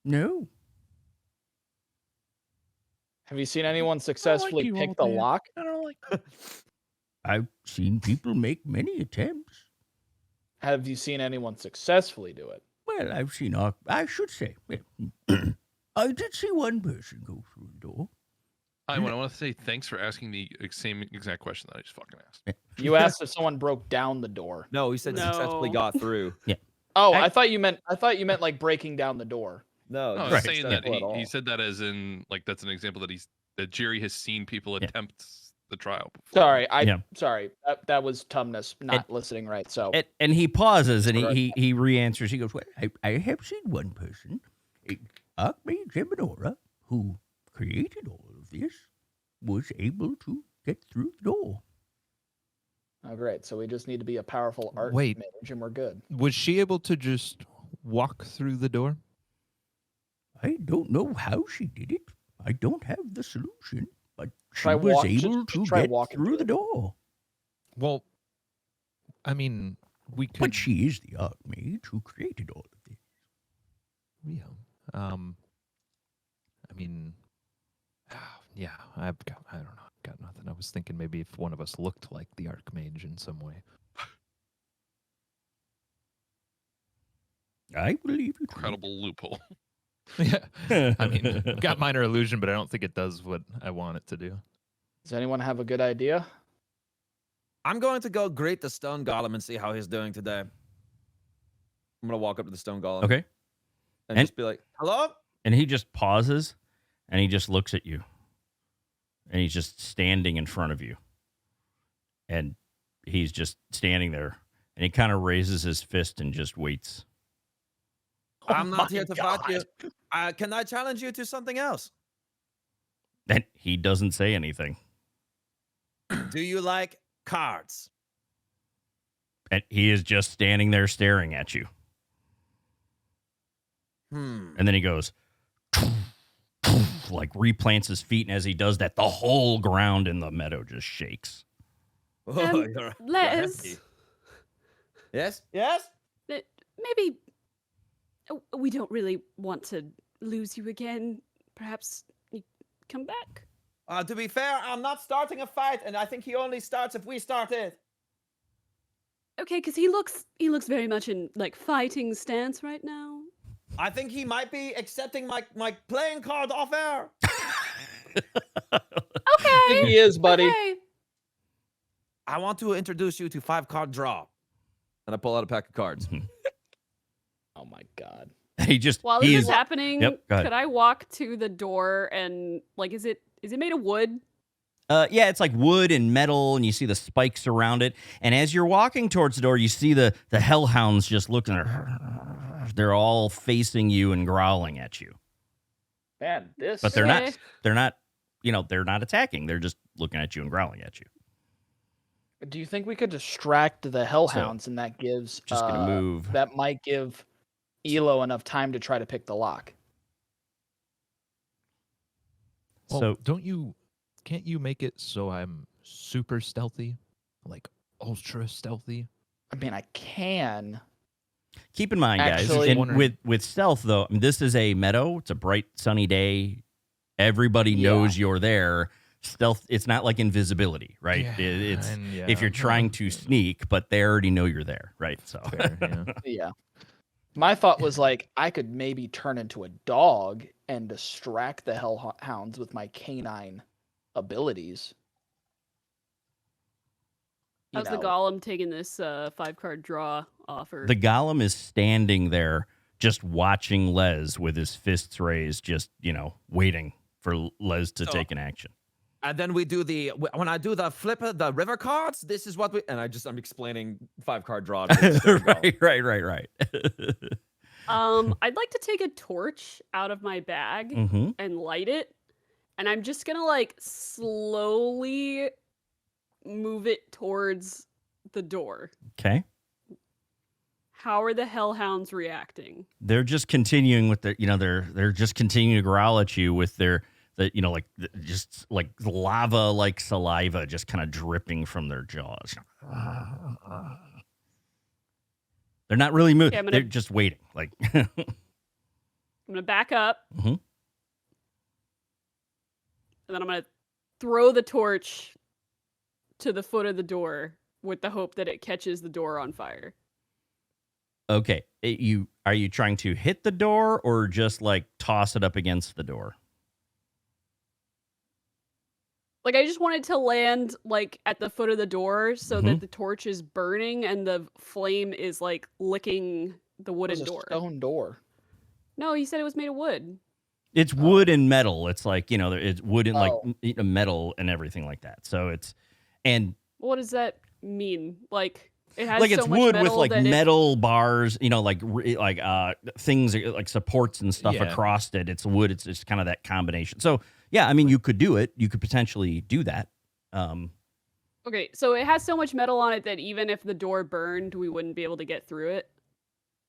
No. Have you seen anyone successfully you, pick old the man. lock? I don't like. I've seen people make many attempts. Have you seen anyone successfully do it? Well, I've seen, I should say, I did see one person go through the door. I want to say thanks for asking the same exact question that I just fucking asked. You asked if someone broke down the door. No, he said successfully No. got through. Oh, I- I thought you meant like breaking down the door. No, No, I just was Right. saying that successful at all. he said that as in like that's an example that Jerry has seen people Yeah. attempt the trial before. Sorry, Yeah. sorry. That was Tumnus not listening right. So And he pauses and Correct. he re-answers. He goes, well, I have seen one person, Archmage Eminora, who created all of this, was able to get through the door. oh great. So we just need to be a powerful art Wait. mage and we're good. Was she able to just walk through the door? I don't know how she did it. I don't have the solution, but she Try was walk- able just to try get walking through through the it. door. Well, I mean, we could. But she is the Archmage who created all of this. Yeah. I mean, yeah. I don't know. I've got nothing. I was thinking maybe if one of us looked like the Archmage in some way. I believe you. Incredible loophole. Yeah. I mean, got minor illusion, but I don't think it does what I want it to do. Does anyone have a good idea? I'm going to go greet the stone golem and see how he's doing today. I'm gonna walk up to the stone golem. Okay. And, And- just be like, "Hello." And he just pauses and he just looks at you. And he's just standing in front of you. And he's just standing there. And he kind of raises his fist and just waits. I'm not my here to fight you. Can I challenge you to something else? And he doesn't say anything. Do you like cards? And he is just standing there staring at you. And then he goes, like replants his feet. And as he does that, the whole ground in the meadow just shakes. Oh, you're Les, hefty. Yes? Yes? maybe we don't really want to lose you again. Perhaps you come back. To be fair, I'm not starting a fight, and I think he only starts if we start it. Okay, because he looks very much in like fighting stance right now. I think he might be accepting my playing card off air. Okay, He is, buddy. okay. I want to introduce you to 5-card draw. And I pull out a pack of cards. Oh my god. He just, While he this is, is happening, Yep, go ahead. could I walk to the door and like is it made of wood? yeah, it's like wood and metal, and you see the spikes around it. And as you're walking towards the door, you see the hellhounds just looking. They're all facing you and growling at you. Man, this But they're Okay. not. They're not. They're not attacking. They're just looking at you and growling at you. Do you think we could distract the hellhounds and that gives Just gonna move. that might give Elo enough time to try to pick the lock? Well, So can't you make it so I'm super stealthy? Like ultra stealthy? I mean, I can. keep in mind, guys, Actually- and Wondering- with stealth though, I mean, this is a meadow. It's a bright sunny day. Everybody knows you're there. Stealth. It's not like invisibility, right? Yeah, It's and yeah, if you're trying to yeah. sneak, but they already know you're there, right? So Fair, yeah. Yeah. My thought was like I could maybe turn into a dog and distract the hellhounds with my canine abilities. You How's the know, golem taking this 5-card draw offer? the golem is standing there, just watching Les with his fists raised, just waiting for Les to So- take an action. And then we do when I do the the river cards, this is what I'm explaining 5-card draw. Right. I'd like to take a torch out of my bag Mm-hmm. and light it, and I'm just gonna like slowly move it towards the door. Okay. How are the hellhounds reacting? They're just continuing with their, they're just continuing to growl at you with just like lava, like saliva, just kind of dripping from their jaws. They're not really moving. Okay, They're just waiting. Like, I'm gonna back up, Mhm. and then I'm gonna throw the torch to the foot of the door with the hope that it catches the door on fire. okay, are you trying to hit the door or just like toss it up against the door? Like, I just wanted to land like at the foot of the door so that the torch is burning and the flame is like licking the It wooden was a door. stone door. No, he said it was made of wood. It's wood and metal. It's like, it's wood and Oh. metal and everything like that. So and What does that mean? Like, it has like so it's much wood with metal like that metal bars, things like supports and stuff Yeah. across it. It's wood. It's just kind of that combination. So yeah, I mean, you could do it. You could potentially do that. Okay, so it has so much metal on it that even if the door burned, we wouldn't be able to get through it.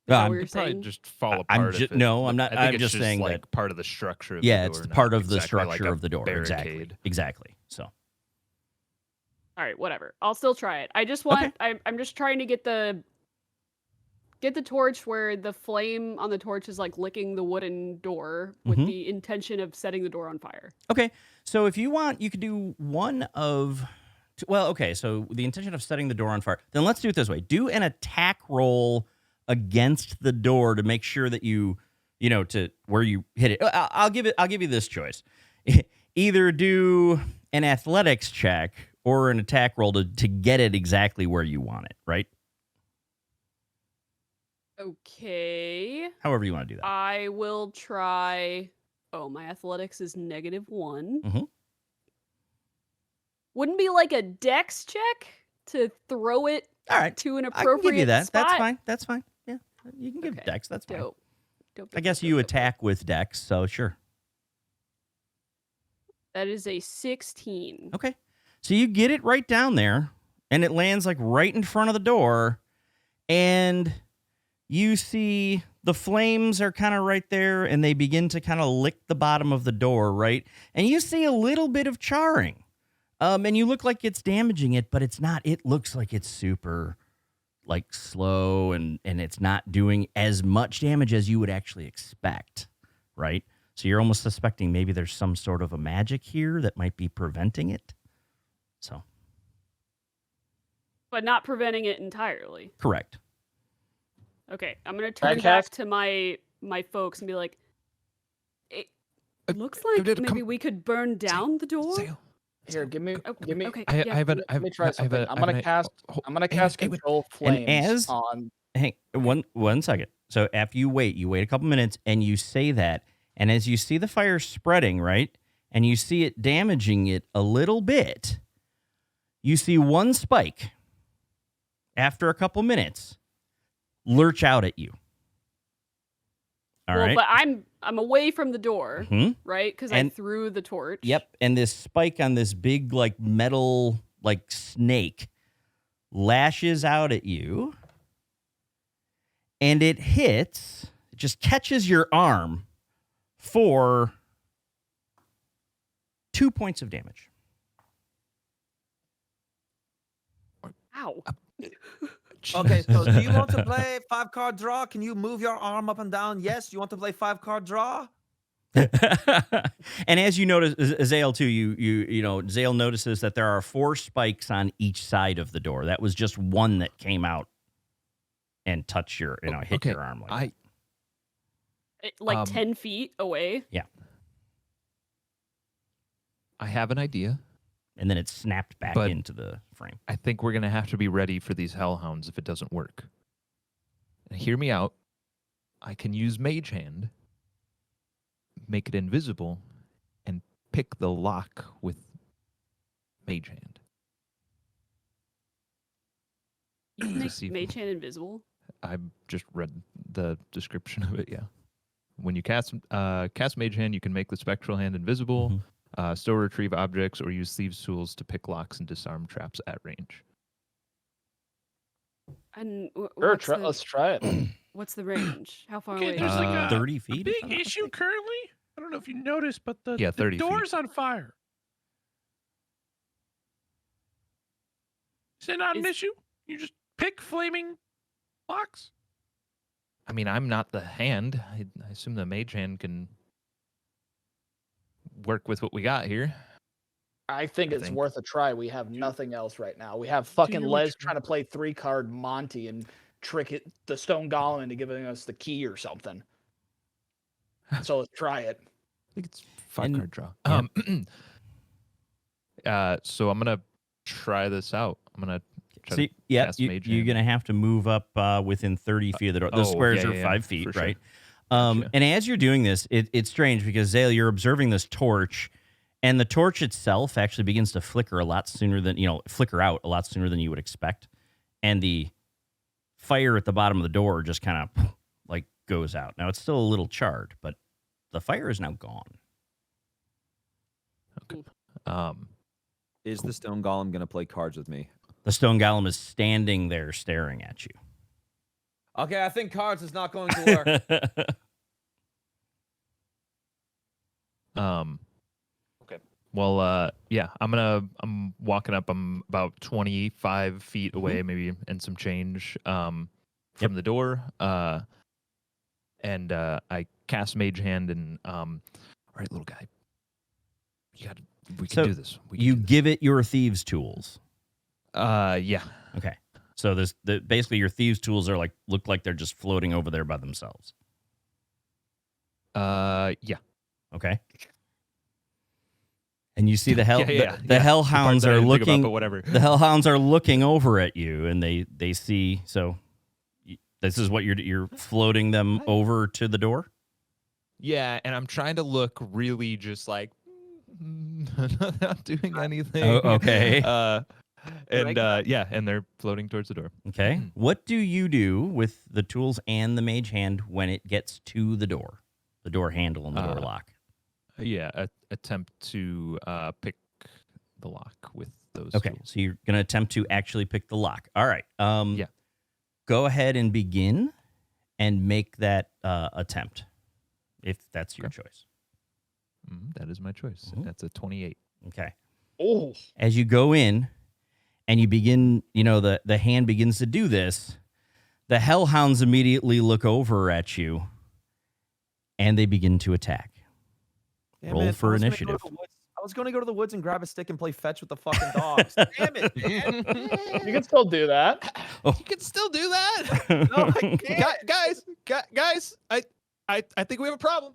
Is that Um, what you're It'd probably saying? just fall I'm apart. ju- if it- no, I'm not- I think I'm it's just saying like that- part of the structure. Of Yeah, the it's door, part not of the exactly like structure a of the door. barricade. Exactly. So All right, whatever. I'll still try it. I just want. I'm just trying to get the torch where the flame on the torch is like licking the wooden door with Mhm. the intention of setting the door on fire. okay. So if you want, you could do one of. Well, okay. So the intention of setting the door on fire. Then let's do it this way. Do an attack roll against the door to make sure that to where you hit it. I'll give you this choice. Either do an athletics check or an attack roll to get it exactly where you want it, right? Okay. However you want to do that. I will try. Oh, my athletics is -1. Mhm. Wouldn't be like a dex check to throw it All right. to an I appropriate can give you that. spot? That's fine. Yeah. You can give Okay, Dex. That's fine. Dope. Dope, I dope, guess dope, you dope, dope. attack with Dex, so sure. That is a 16. Okay. So you get it right down there, and it lands like right in front of the door, and you see the flames are kind of right there, and they begin to kind of lick the bottom of the door, right? And you see a little bit of charring. And you look like it's damaging it, but it's not. It looks like it's super like slow and it's not doing as much damage as you would actually expect, right? So you're almost suspecting maybe there's some sort of a magic here that might be preventing it. So But not preventing it entirely. correct. Okay, I'm gonna turn back cast- to my folks and be like, it Uh, looks like come- maybe we could burn down the door. Sail. Here, give me. Okay, I yeah. have an. Let me try something. I'm gonna cast. I'm gonna hang cast on, control And flames as- on. Hang one second. So after you wait a couple minutes and you say that, and as you see the fire spreading, right? And you see it damaging it a little bit, you see one spike after a couple minutes lurch out at you. All right. But I'm away from the door, Mhm. right? Because I And- threw the torch. Yep. And this spike on this big, like, metal, like, snake lashes out at you. And it just catches your arm for 2 points of damage. Ow. Okay, so do you want to play 5-card draw? Can you move your arm up and down? Yes. You want to play 5-card draw? And as you notice, Zale too, Zale notices that there are 4 spikes on each side of the door. That was just one that came out and touched your, hit Okay, your arm like that. Like 10 feet away. I have an idea. And then it snapped back But- into the frame. I think we're gonna have to be ready for these hellhounds if it doesn't work. Now, hear me out. I can use Mage Hand, make it invisible, and pick the lock with Mage Hand. You can To make see if- Mage Hand invisible. I just read the description of it. Yeah. When you cast Mage Hand, you can make the spectral hand invisible, still retrieve objects, or use thieves' tools to pick locks and disarm traps at range. And Sure, let's try it. what's the range? How far Okay, away? there's like a 30 feet, if I'm big not issue currently. I don't know if you noticed, but the 30 feet. door's on fire. Is it not an Is- issue? You just pick flaming locks? I mean, I'm not the hand. I assume the Mage Hand can work with what we got here. I think I it's think. worth a try. We have nothing else right now. We have fucking you Les try- trying to play 3-card Monty and trick the Stone Golem into giving us the key or something. So let's try it. I think it's 5 And- card draw. yeah. So I'm gonna try this out. I'm gonna try See, to yeah, cast you're Mage going Hand. to have to move up within 30 feet of the door. The oh, squares yeah, are yeah, 5 for feet, sure. right? Gotcha. And as you're doing this, it's strange because, Zale, you're observing this torch, and the torch itself actually begins to flicker a lot sooner than, flicker out a lot sooner than you would expect. And the fire at the bottom of the door just kind of, like, goes out. Now, it's still a little charred, but the fire is now gone. Is the stone golem gonna play cards with me? The stone golem is standing there staring at you. Okay, I think cards is not going to work. Okay. Well, yeah, I'm walking up. I'm about 25 feet away, maybe, and some change from the door. And I cast Mage Hand, and all right, little guy, we can So do this. We can You do this. give it your thieves' tools. Yeah. Okay. So basically your thieves' tools are look like they're just floating over there by themselves. Yeah. Okay. And you see the hell Yeah. the hellhounds are looking but whatever. the hellhounds are looking over at you, and they see. So this is what you're floating them over to the door. Yeah, and I'm trying to look really just like not doing anything. Oh, okay. And and they're floating towards the door. Okay. What do you do with the tools and the mage hand when it gets to the door handle and the door lock? Yeah, attempt to pick the lock with those Okay. tools. So you're gonna attempt to actually pick the lock. All right. Yeah. Go ahead and begin, and make that attempt, if that's your choice. That is my choice. Mhm. That's a 28. Okay. Oh, As you go in and you begin, the hand begins to do this, the hellhounds immediately look over at you and they begin to attack. Damn Roll it, for I was gonna go to initiative. the woods. I was going to go to the woods and grab a stick and play fetch with the fucking dogs. Damn it, man. you can still do that. You can still do that. No, I can't. guys, I think we have a problem.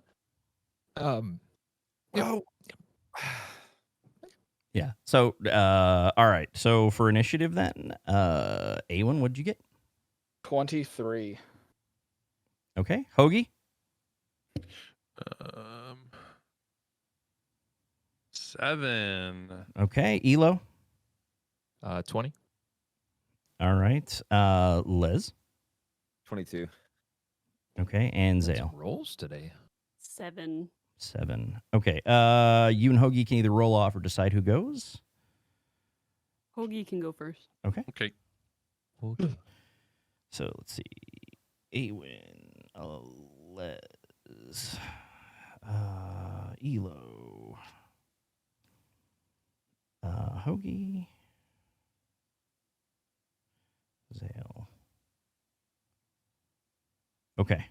Oh, Yeah. So, all right. So for initiative then, Awen, what'd you get? 23. Okay. Hoagie? 7. Okay. Elo? 20. All right. Les? 22. Okay. And Some Zale? rolls today. 7. 7. Okay. You and Hoagie can either roll off or decide who goes. Hoagie can go first. Okay. Okay. So let's see. Awen, Les, Elo, Hoagie, Zale. Okay.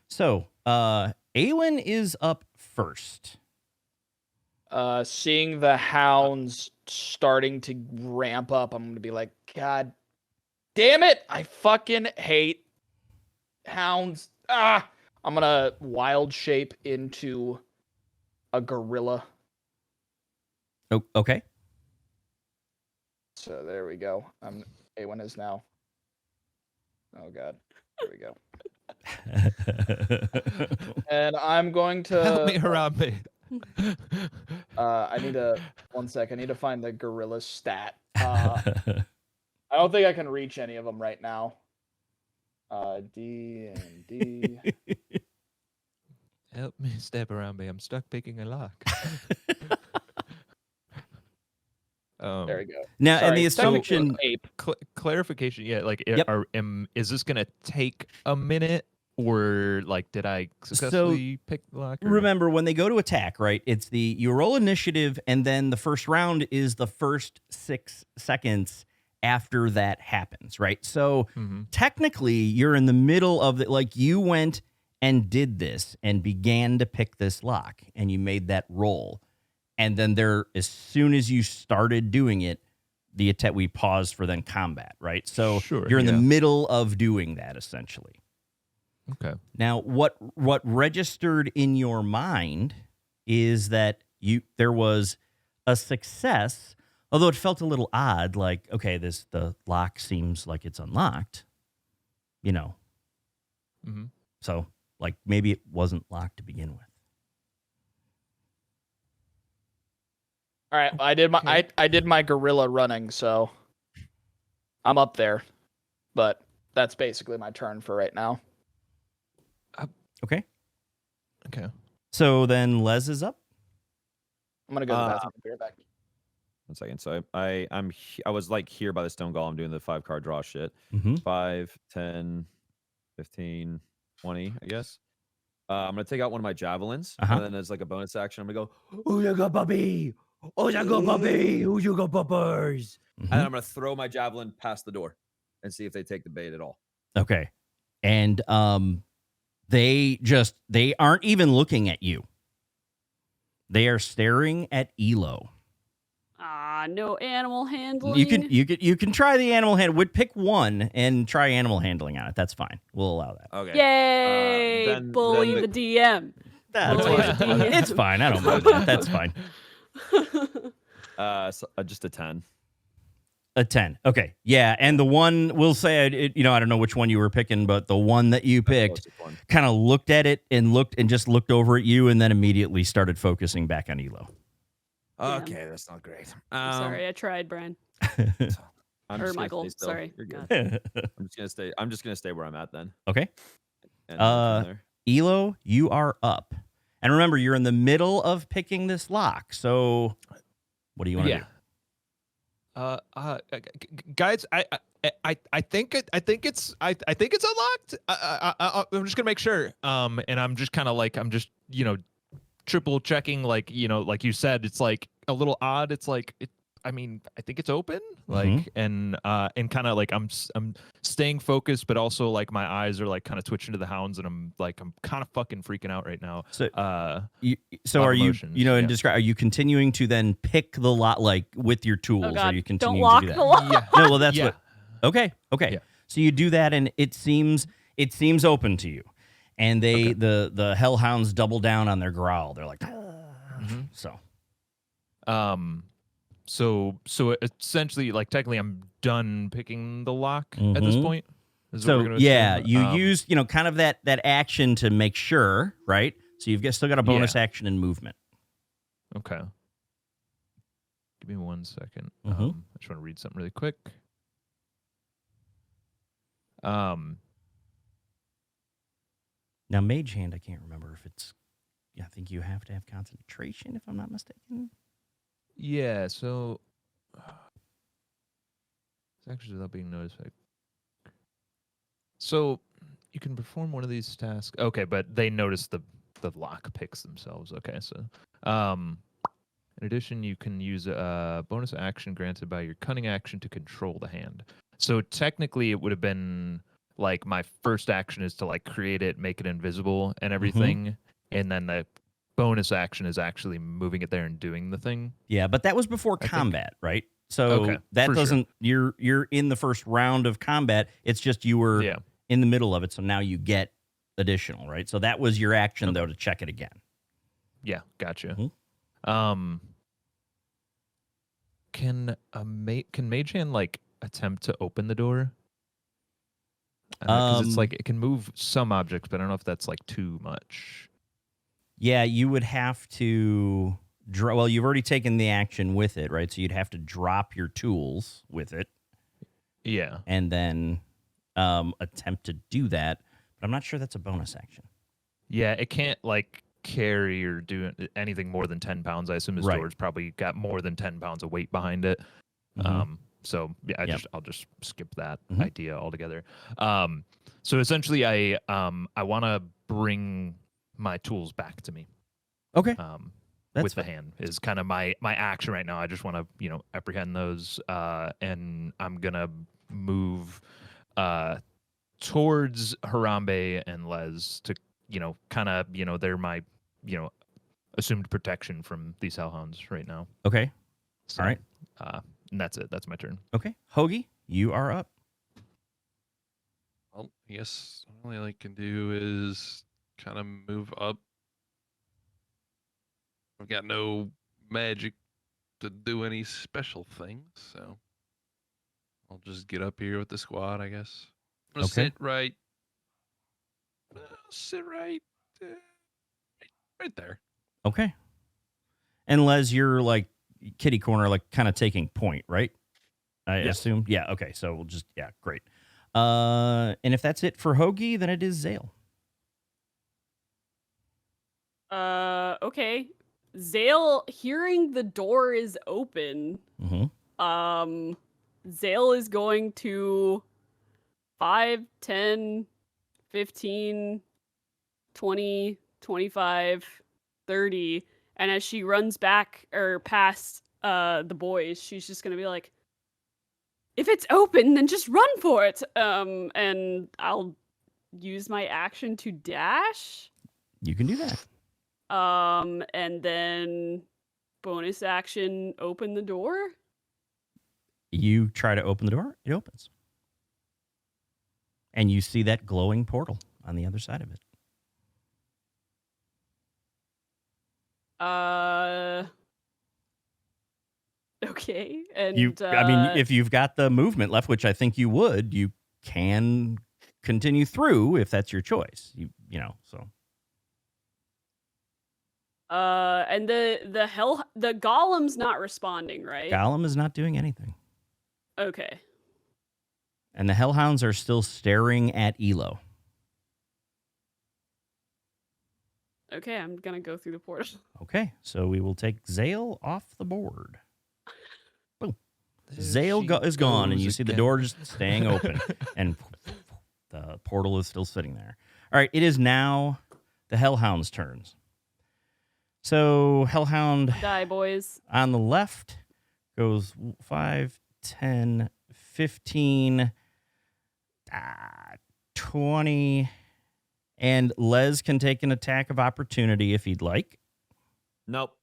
So, Awen is up first. Seeing the hounds starting to ramp up, I'm going to be like, God damn it. I fucking hate hounds. I'm going to wild shape into a gorilla. Oh, okay. So there we go. A1 is now. Oh, God. There we go. And I'm going to. Help me, Harambe. I need to 1 sec. I need to find the gorilla stat. I don't think I can reach any of them right now. D and D. Help me, step around me. I'm stuck picking a lock. There we go. Now, and the Sorry, technical assumption, ape. Clarification, yeah, like, Yep. is this gonna take a minute, or like, did I successfully pick the lock? Or... remember when they go to attack, right? It's you roll initiative, and then the first round is the first 6 seconds after that happens, right? So technically, you're in the middle of like you went and did this and began to pick this lock, and you made that roll. And then as soon as you started doing it, the attack, we paused for then combat, right? So Sure, you're in the yeah. middle of doing that essentially. Okay. Now, what registered in your mind is that there was a success, although it felt a little odd. Like, okay, the lock seems like it's unlocked, you know. Mm-hmm. So, like, maybe it wasn't locked to begin with. All right, I did my gorilla running, so I'm up there. But that's basically my turn for right now. Okay. Okay. So then Les is up. I'm gonna go to the bathroom and be right back. 1 second. So I was like here by the stone golem doing the 5-card draw shit. Mm-hmm. 5, 10, 15, 20, I guess. I'm gonna take out one of my javelins, and then as like a bonus action, I'm gonna go, "Oh, you got puppy! Oh, you got puppy! Oh, you got puppers!" And then I'm gonna throw my javelin past the door and see if they take the bait at all. Okay. And they aren't even looking at you. They are staring at Elo. No animal handling. You can try the animal hand. Would pick one and try animal handling on it. That's fine. We'll allow that. Okay. Yay! Bully the DM. That's Bully fine. the DM. It's fine. I don't mind that. That's fine. Just a 10. A 10. Okay. Yeah. And the one, we'll say, I don't know which one you were picking, but the one that you picked kind of looked at it and just looked over at you and then immediately started focusing back on Elo. Okay, that's not great. I'm sorry, I tried, Brian. Or Michael. Sorry. You're good. I'm just gonna stay where I'm at then. Okay. And from there. Elo, you are up. And remember, you're in the middle of picking this lock. So what do you want to do? Guys, I think it's unlocked. I'm just gonna make sure. And I'm just kind of like triple checking, like you said, it's like a little odd. It's like I think it's open, like, and kind of like I'm staying focused, but also like my eyes are like kind of twitching to the hounds, and I'm kind of fucking freaking out right now. So, are emotions, you, are you continuing to then pick the lock, like with your tools? Oh God, are you continuing don't lock to do that? the lock. Yeah. No, well, that's Yeah. what. Okay. Yeah. So you do that, and it seems open to you, and they the hellhounds double down on their growl. They're like, so. So essentially, like, technically, I'm done picking the lock at this point. Is what we're So gonna yeah, assume? you used kind of that action to make sure, right? So you've still got a bonus action and movement. Okay. Give me 1 second. Mhm. I just want to read something really quick. Now, Mage Hand, I can't remember if it's. Yeah, I think you have to have concentration, if I'm not mistaken. Yeah, so it's actually without being notified. So you can perform one of these tasks. Okay, but they notice the lock picks themselves. Okay, so in addition, you can use a bonus action granted by your cunning action to control the hand. So technically, it would have been like my first action is to like create it, make it invisible, and everything, and then the bonus action is actually moving it there and doing the thing. Yeah, but that was before combat, right? So that for doesn't. You're in the first round of combat. It's just you were in the middle of it, so now you get additional, right? So that was your action though to check it again. Yeah, gotcha. Mhm. Can Mage Hand like attempt to open the door? Because it's like it can move some objects, but I don't know if that's like too much. Yeah, you would have to Well, you've already taken the action with it, right? So you'd have to drop your tools with it Yeah. and then attempt to do that. But I'm not sure that's a bonus action. Yeah, it can't like carry or do anything more than 10 pounds. I assume the Right. store's probably got more than 10 pounds of weight behind it. Mhm. So yeah, Yep. I'll just skip that Mhm. idea altogether. So essentially, I want to bring my tools back to me. Okay. That's With the fine. hand is kind of my action right now. I just want to apprehend those, and I'm gonna move towards Harambe and Les to kind of they're my assumed protection from these hellhounds right now. Okay. So, All right. And that's it. That's my turn. Okay. Hoagie, you are up. Well, I guess all I can do is kind of move up. I've got no magic to do any special things, so I'll just get up here with the squad, I guess. I'm gonna Okay. sit right there. Okay. And Les, you're like kitty corner, like kind of taking point, right? I assume. Yeah. Okay. So we'll just great. And if that's it for Hoagie, then it is Zale. Okay. Zale, hearing the door is open, Mm-hmm. Zale is going to 5, 10, 15, 20, 25, 30, and as she runs back or past the boys, she's just gonna be like, if it's open, then just run for it. And I'll use my action to dash. You can do that. And then bonus action, open the door. You try to open the door, it opens. And you see that glowing portal on the other side of it. Okay. And I mean, if you've got the movement left, which I think you would, you can continue through if that's your choice. So. And the golem's not responding, right? Golem is not doing anything. Okay. And the hellhounds are still staring at Elo. Okay, I'm gonna go through the portal. Okay, so we will take Zale off the board. Boom. There Zale she is gone, and goes you see the again. door just staying open, and the portal is still sitting there. All right, it is now the hellhounds' turns. So Hellhound Die, boys. on the left goes 5, 10, 15, 20, and Les can take an attack of opportunity if he'd like. Nope.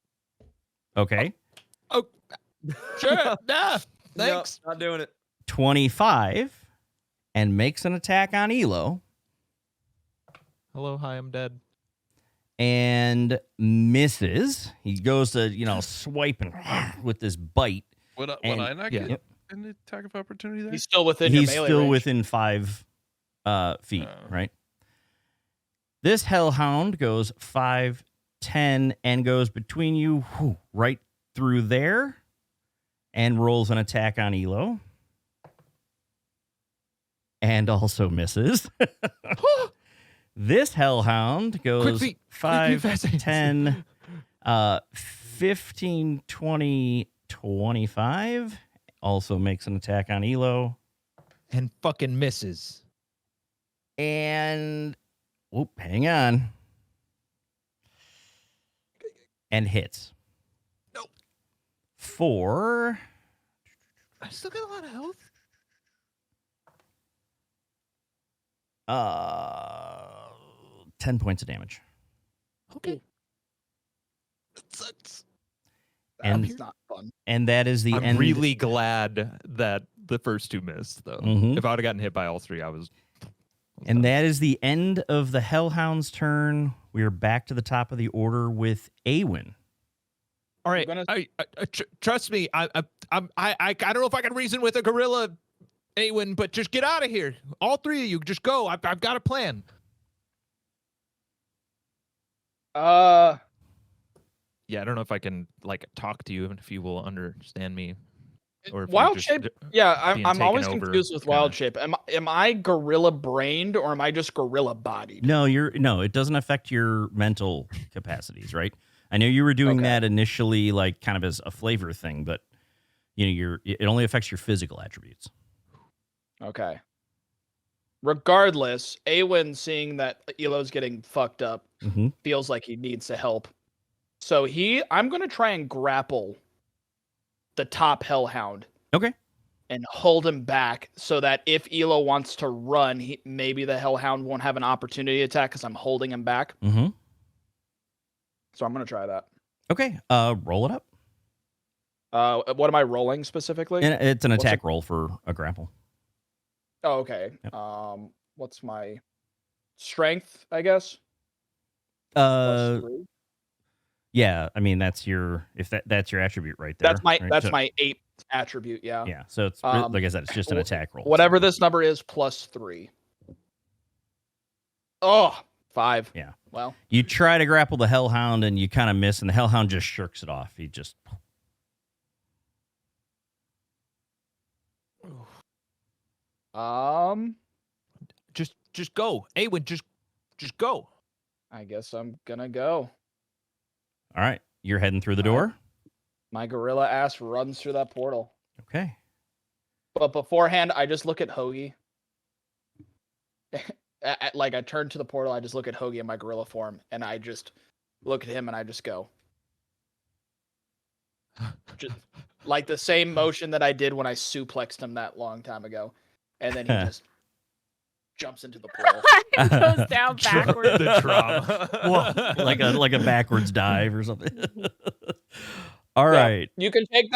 Okay. Oh, sure. Nah, thanks. Nope, not doing it. 25 and makes an attack on Elo Hello, hi, I'm dead. and misses. He goes to, swipe and with this bite. Would And- I not yeah. get an attack of opportunity there? He's still within your He's melee still range. within 5 feet, Oh. right? This hellhound goes 5, 10, and goes between you right through there and rolls an attack on Elo. And also misses. This hellhound goes feet, 5, fast hands. 10, 15, 20, 25. Also makes an attack on Elo. And fucking misses. And hang on. And hits. Nope. For I still got a lot of health. 10 points of damage. Okay. That sucks. And That's not fun. and that is the I'm end. really glad that the first two missed, though. Mhm. If I would have gotten hit by all three, I was. And that is the end of the Hellhound's turn. We are back to the top of the order with Awen. All right. gonna- Trust me. I don't know if I can reason with a gorilla, Awen, but just get out of here. All three of you, just go. I've got a plan. Yeah, I don't know if I can like talk to you, even if you will understand me, or if you're Wild just shape. Yeah, being I'm always taken over, confused with wild kinda. shape. Am I gorilla brained or am I just gorilla bodied? No, it doesn't affect your mental capacities, right? I know you were doing Okay. that initially, like kind of as a flavor thing, but it only affects your physical attributes. Okay. Regardless, Awen seeing that Elo's getting fucked up Mm-hmm. feels like he needs to help. So I'm gonna try and grapple the top hellhound Okay. and hold him back so that if Elo wants to run, maybe the hellhound won't have an opportunity attack because I'm holding him back. Mm-hmm. So I'm gonna try that. Okay. Roll it up. What am I rolling specifically? And it's an What's attack roll for a grapple. Oh, okay. Yep. What's my strength? I guess. Plus 3. Yeah. I mean, that's your attribute right there. right? That's So- my 8th attribute. Yeah. Yeah. So it's Um, like I said, it's just an attack roll. Whatever this number is, plus 3. Oh, 5. Yeah. Well, You try to grapple the hellhound and you kind of miss, and the hellhound just shirks it off. He just. Just go, Awen. Just go. I guess I'm gonna go. All right. You're heading through the All right. door. My gorilla ass runs through that portal. Okay. But beforehand, I just look at Hoagie. Like I turn to the portal, I just look at Hoagie in my gorilla form, and I just look at him and I just go. Just like the same motion that I did when I suplexed him that long time ago. And then he just jumps into the portal. It goes down backwards. The trauma. Whoa, like a backwards dive or something. All Yeah. right. You can take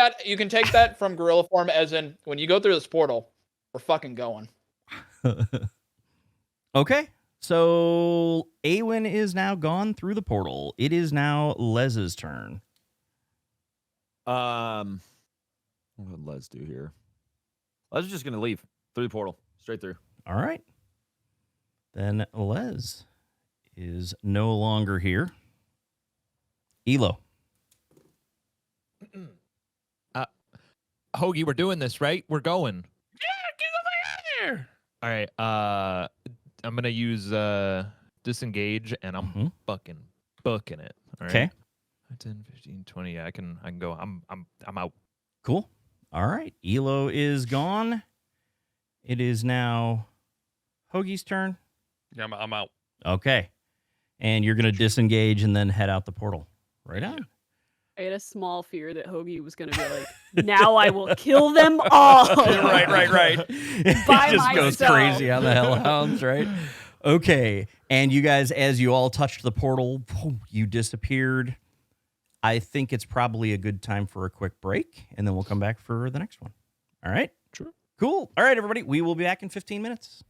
that from gorilla form as in when you go through this portal, we're fucking going. Okay. So Awen is now gone through the portal. It is now Les's turn. What did Les do here? Les is just gonna leave through the portal, straight through. All right. Then Les is no longer here. Elo. Hoagie, we're doing this, right? We're going. Yeah, get the fuck out of there. All right. I'm gonna use disengage, and I'm Mhm. fucking booking it. All right. Okay. 10, 15, 20. Yeah, I can go. I'm out. Cool. All right. Elo is gone. It is now Hoagie's turn. Yeah, I'm out. Okay. And you're going to disengage and then head out the portal. Right on. I had a small fear that Hoagie was going to be like, now I will kill them all. right. By He just goes myself. crazy on the hellhounds, right? Okay. And you guys, as you all touched the portal, boom, you disappeared. I think it's probably a good time for a quick break, and then we'll come back for the next one. All right? Sure. Cool. All right, everybody. We will be back in 15 minutes.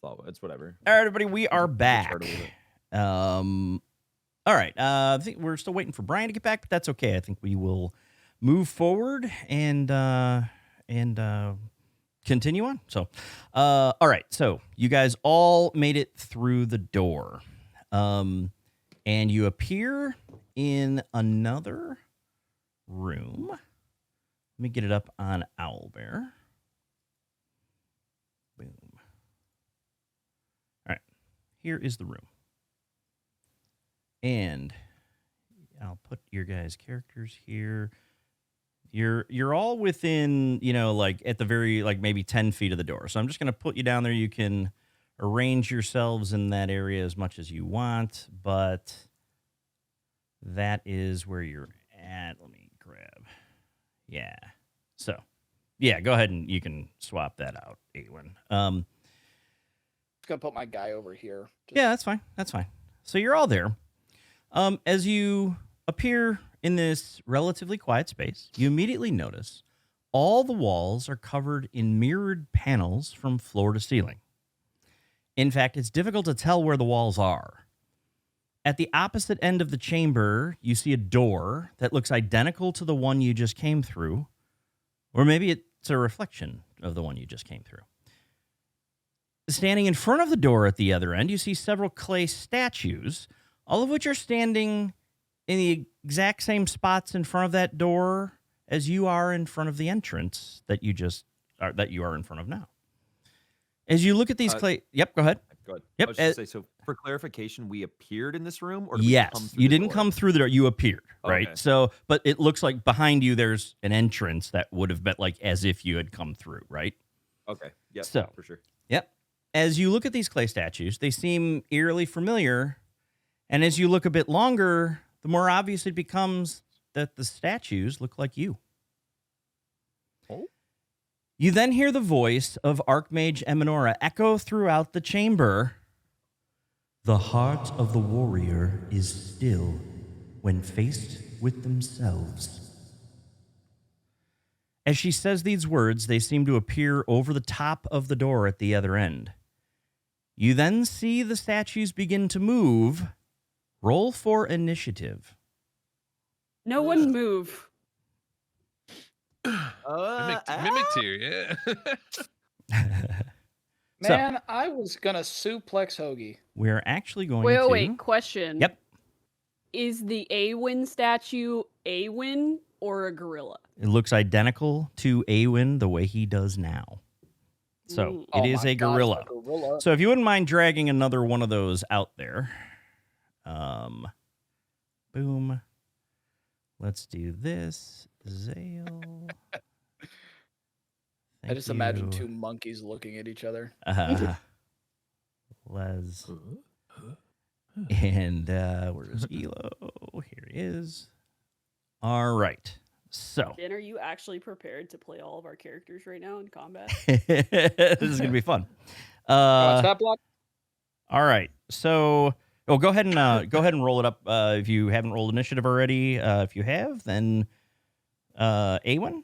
thought. It's whatever. All right, everybody, we are We'll back. chart a little bit. All right. I think we're still waiting for Brian to get back, but that's okay. I think we will move forward and continue on. So, all right. So you guys all made it through the door, and you appear in another room. Let me get it up on Owlbear. Boom. All right. Here is the room. And I'll put your guys' characters here. You're all within, like at the very, like maybe 10 feet of the door. So I'm just going to put you down there. You can arrange yourselves in that area as much as you want, but that is where you're at. Let me grab. Yeah. So, yeah, go ahead and you can swap that out, Awen. Just gonna put my guy over here. Yeah, that's fine. That's fine. So you're all there. As you appear in this relatively quiet space, you immediately notice all the walls are covered in mirrored panels from floor to ceiling. In fact, it's difficult to tell where the walls are. At the opposite end of the chamber, you see a door that looks identical to the one you just came through, or maybe it's a reflection of the one you just came through. Standing in front of the door at the other end, you see several clay statues, all of which are standing in the exact same spots in front of that door as you are in front of the entrance that you are in front of now. As you look at these clay, yep, go ahead. Go ahead. Yep, I was just gonna say, so for clarification, we appeared in this room, or did yes, we come through you the didn't door? come through the door. You appeared, right? Okay. So, but it looks like behind you there's an entrance that would have been like as if you had come through, right? Okay. Yeah. So- for sure. Yep. As you look at these clay statues, they seem eerily familiar. And as you look a bit longer, the more obvious it becomes that the statues look like you. Oh. You then hear the voice of Archmage Eminora echo throughout the chamber. The heart of the warrior is still when faced with themselves. As she says these words, they seem to appear over the top of the door at the other end. You then see the statues begin to move. Roll for initiative. No one move. Mimicked here, yeah. Man, I was gonna suplex Hoagie. We're actually going Wait, to... wait. Question. Yep. Is the Awen statue Awen or a gorilla? It looks identical to Awen the way he does now. So Mm. it is a gorilla. gorilla. So if you wouldn't mind dragging another one of those out there. Boom. Let's do this. Zale. I just imagine two monkeys looking at each other. Les. And where's Elo? Here he is. All right. So Dan, are you actually prepared to play all of our characters right now in combat? this is gonna be fun. Stat block. All right. So, go ahead and roll it up if you haven't rolled initiative already. If you have, then Awen,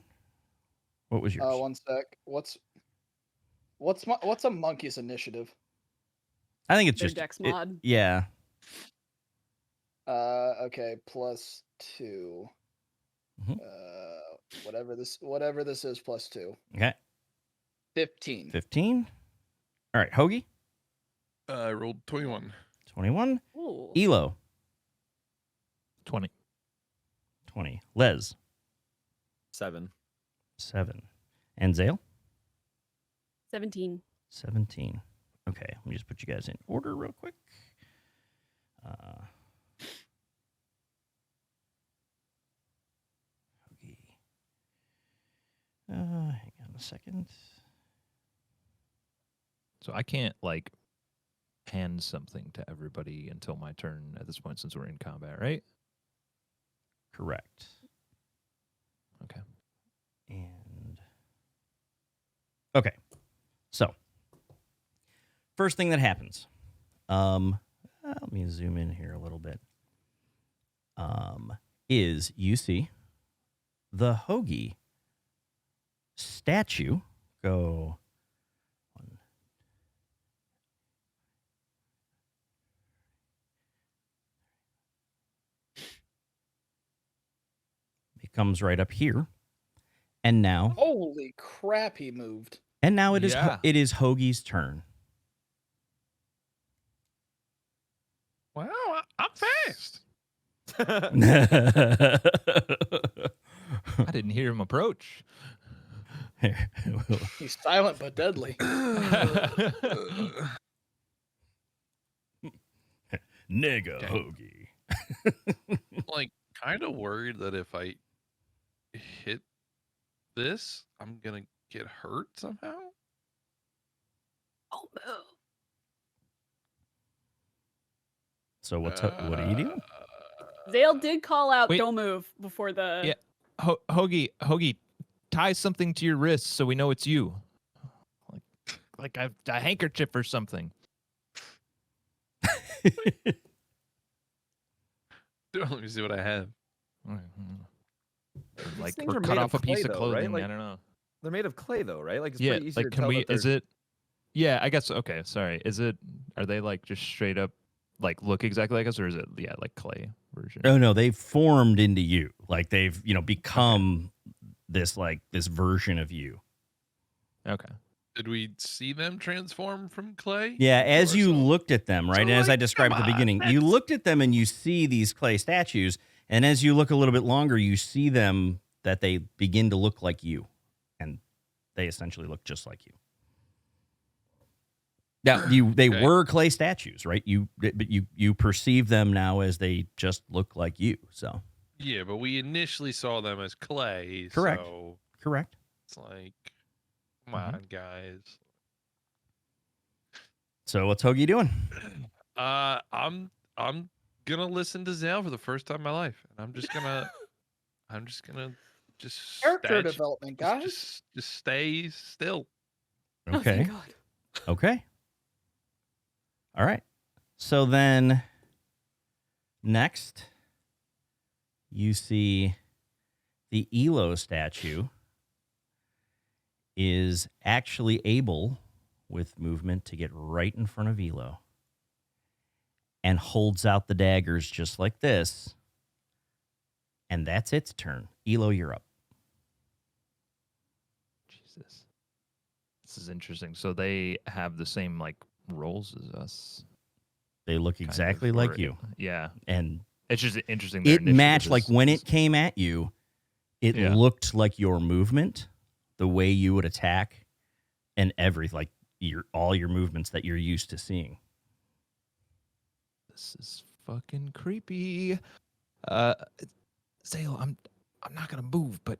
what was yours? One sec. What's a monkey's initiative? I think it's Their just dex mod. Yeah. Okay, +2. Mhm. Whatever this is, +2. Okay. 15. 15. All right, Hoagie. I rolled 21. 21. Ooh. Elo. 20. 20. Les. 7. 7. And Zale. 17. 17. Okay, let me just put you guys in order real quick. Okay. Hang on a second. So I can't like hand something to everybody until my turn at this point since we're in combat, right? Correct. Okay. And okay, so first thing that happens, let me zoom in here a little bit. Is you see the Hoagie statue go 1, comes right up here. And now Holy crap, he moved. it is Yeah. it is Hoagie's turn. Wow, I'm fast. I didn't hear him approach. He's silent but deadly. Nigga Okay. Hoagie. Like, kind of worried that if I hit this, I'm gonna get hurt somehow. Oh no. So what are you doing? Zale did call out, Wait. "Don't move," before the. Yeah. Hoagie, tie something to your wrist so we know it's you. Like a handkerchief or something. Let me see what I have. Like things or are cut made off of a piece clay, of though, right? clothing. Like- I don't know. They're made of clay, though, right? Like, it's Yeah, pretty easy like to can tell we? that Is they're- it? Yeah, I guess. Okay, sorry. Is it? Are they like just straight up like look exactly like us, or is it like clay version? Oh no, they've formed into you. Like they've, become this version of you. Okay. Did we see them transform from clay? Yeah, as Or you so- looked at them, right? So, As I like, described at come the on, beginning, you that's- looked at them and you see these clay statues, and as you look a little bit longer, you see them that they begin to look like you, and they essentially look just like you. Now, they Okay. were clay statues, right? But you perceive them now as they just look like you. So Yeah, but we initially saw them as clay. Correct. So correct. it's like, come Mhm. on, guys. So what's Hoagie doing? I'm gonna listen to Zale for the first time in my life, and I'm just gonna just Character statue- development, guys. Just stay still. Oh, Okay. thank God. Okay. All right. So then next you see the Elo statue is actually able with movement to get right in front of Elo and holds out the daggers just like this. And that's its turn. Elo, you're up. Jesus. This is interesting. So they have the same like roles as us. They look kind of, exactly like or- you. Yeah. And It's just interesting. their it initiative matched, like is- when it came at you, it Yeah. looked like your movement, the way you would attack, and all your movements that you're used to seeing. This is fucking creepy. Zale, I'm not gonna move, but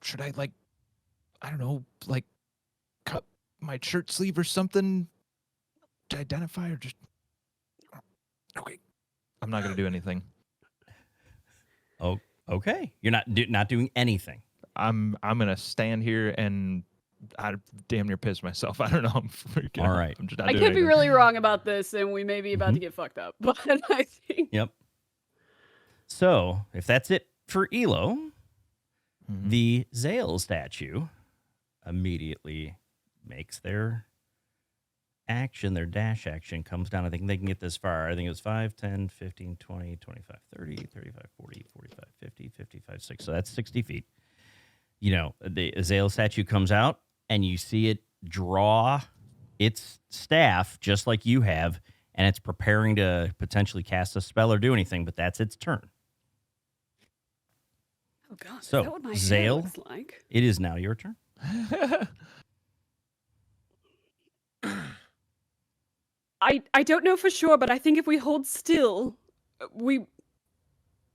should I I don't know, cut my shirt sleeve or something to identify, or just okay? I'm not gonna do anything. Oh, okay. You're not doing anything. I'm gonna stand here and I damn near piss myself. I don't know. I'm freaking All out. right. I'm just not I doing could be anything. really wrong about this, and we may be about to get fucked up. But I think Yep. So if that's it for Elo, Mhm. the Zale statue immediately makes their action, their dash action comes down. I think they can get this far. I think it was 5, 10, 15, 20, 25, 30, 35, 40, 45, 50, 55, 60. So that's 60 feet. The Zale statue comes out and you see it draw its staff just like you have, and it's preparing to potentially cast a spell or do anything, but that's its turn. oh god, is So, that what my Zale? hair looks like? It is now your turn. I don't know for sure, but I think if we hold still, we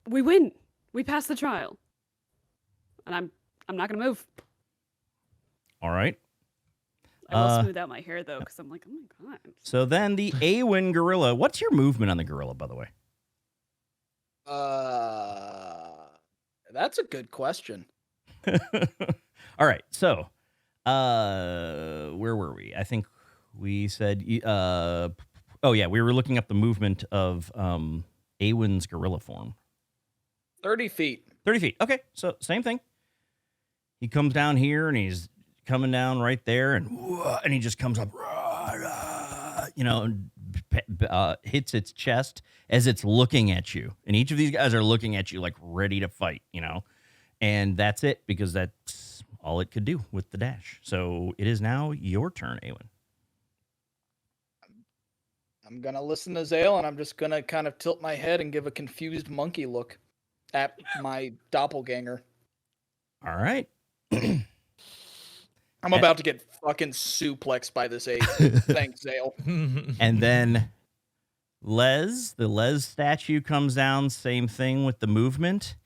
win. We pass the trial. And I'm not gonna move. All right. I will Uh, smooth out my hair though, because I'm like, oh my god. So then the Awen gorilla. What's your movement on the gorilla, by the way? That's a good question. All right. So, where were we? I think we said, oh yeah, we were looking up the movement of Awen's gorilla form. 30 feet. 30 feet. Okay. So same thing. He comes down here and he's coming down right there and he just comes up, and hits its chest as it's looking at you. And each of these guys are looking at you like ready to fight, And that's it, because that's all it could do with the dash. So it is now your turn, Awen. I'm gonna listen to Zale, and I'm just gonna kind of tilt my head and give a confused monkey look at my doppelganger. All right. I'm about to get fucking suplexed by this ape. Thanks, Zale. And then the Les statue comes down, same thing with the movement,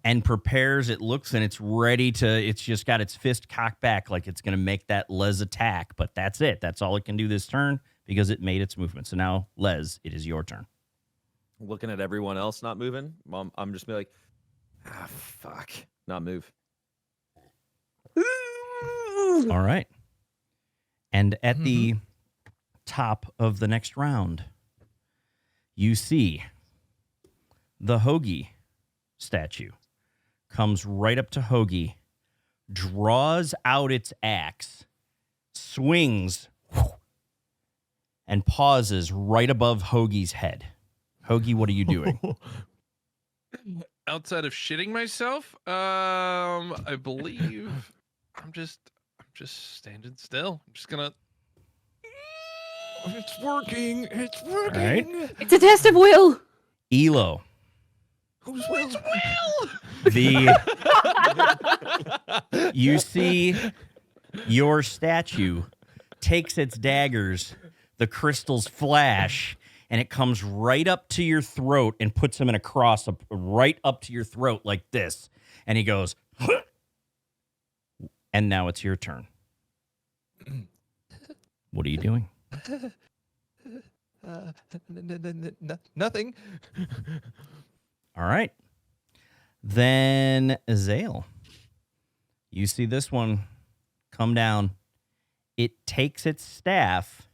and prepares. It looks and it's ready to, it's just got its fist cocked back like it's going to make that Les attack. But that's it. That's all it can do this turn because it made its movement. So now, Les, it is your turn. Looking at everyone else not moving, I'm just be like, fuck, not move. All right. And at the top of the next round, you see the Hoagie statue comes right up to Hoagie, draws out its axe, swings, and pauses right above Hoagie's head. Hoagie, what are you doing? Outside of shitting myself, I believe I'm just standing still. I'm just gonna. It's working. It's working. Right. It's a test of will. Elo. Who's Will? You see your statue takes its daggers, the crystals flash, and it comes right up to your throat and puts him in a cross right up to your throat like this. And he goes, and now it's your turn. What are you doing? Nothing. All right. Then Zale. You see this one come down. It takes its staff.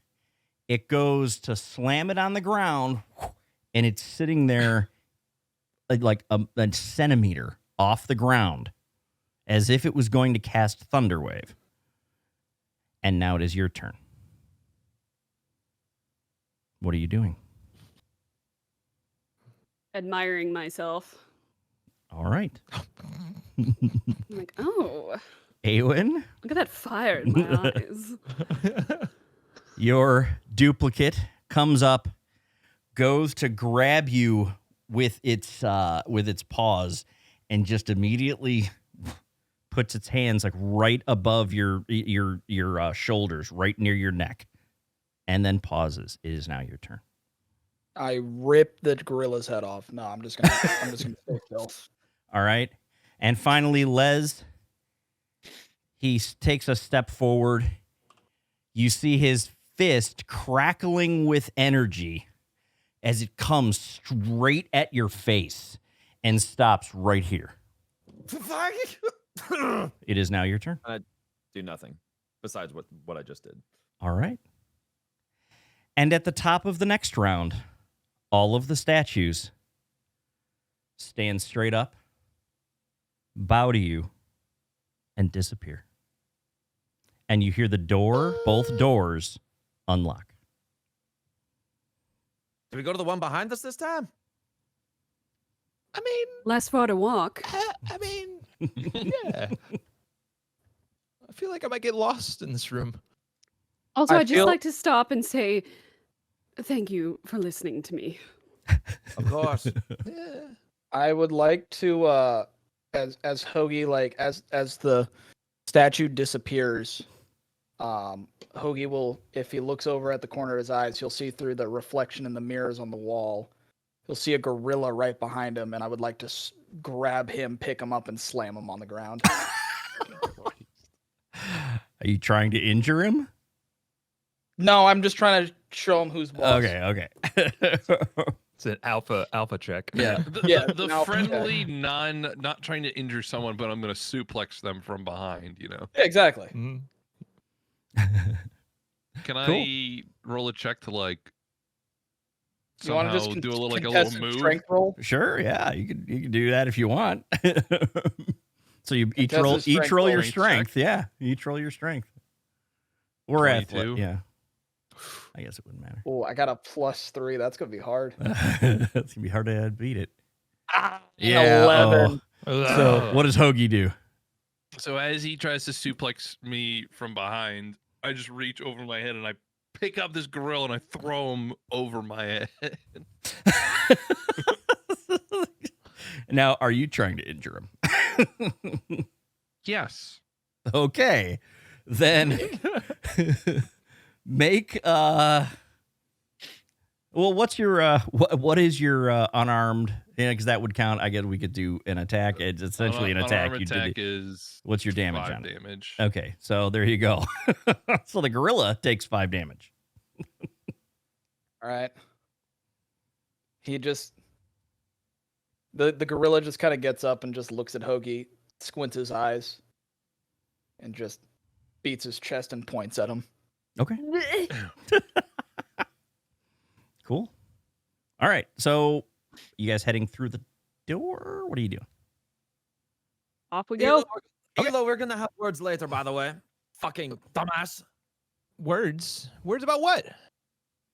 It goes to slam it on the ground, and it's sitting there like a centimeter off the ground, as if it was going to cast Thunderwave. And now it is your turn. What are you doing? Admiring myself. All right. I'm like, oh, Awen, look at that fire in my eyes. your duplicate comes up, goes to grab you with its paws, and just immediately puts its hands like right above your shoulders, right near your neck, and then pauses. It is now your turn. I rip the gorilla's head off. No, I'm just gonna stay still. All right. And finally, Les, he takes a step forward. You see his fist crackling with energy as it comes straight at your face and stops right here. It is now your turn. Do nothing besides what I just did. All right. And at the top of the next round, all of the statues stand straight up, bow to you, and disappear. And you hear the door, both doors, unlock. Did we go to the one behind us this time? I mean, Less far to walk. I mean, yeah. I feel like I might get lost in this room. Also, I I'd just feel- like to stop and say thank you for listening to me. Of course. Yeah. I would like to, as Hoagie, like as the statue disappears, Hoagie will, if he looks over at the corner of his eyes, he'll see through the reflection in the mirrors on the wall. He'll see a gorilla right behind him, and I would like to grab him, pick him up, and slam him on the ground. Are you trying to injure him? No, I'm just trying to show him who's boss. Okay. It's an alpha check. Yeah. Yeah, The no, friendly, not trying to injure someone, but I'm gonna suplex them from behind. You know. Yeah, exactly. Mhm. Can Cool. I roll a check to like You want somehow to just do a little contested move? strength roll? Sure, yeah, you can do that if you want. So you each Contested roll strength your roll. strength. Yeah, each roll your strength. Or 22. athletic. Yeah. I guess it wouldn't matter. Oh, I got a +3. That's gonna be hard. It's gonna be hard to beat it. Ah, Yeah. 11. So what does Hoagie do? So as he tries to suplex me from behind, I just reach over my head and I pick up this gorilla and I throw him over my head. Now, are you trying to injure him? Yes. Okay. Then make well, what's your what is your unarmed? Yeah, because that would count. I guess we could do an attack. It's essentially an attack. Unarmed You attack did. is What's your damage 5 on it? damage. Okay, so there you go. So the gorilla takes 5 damage. All right. He just the gorilla just kind of gets up and just looks at Hoagie, squints his eyes, and just beats his chest and points at him. Okay. Cool. All right. So you guys heading through the door? What are you doing? Off we go. Elo, we're gonna have words later, by the way. Fucking dumbass. Words? Words about what?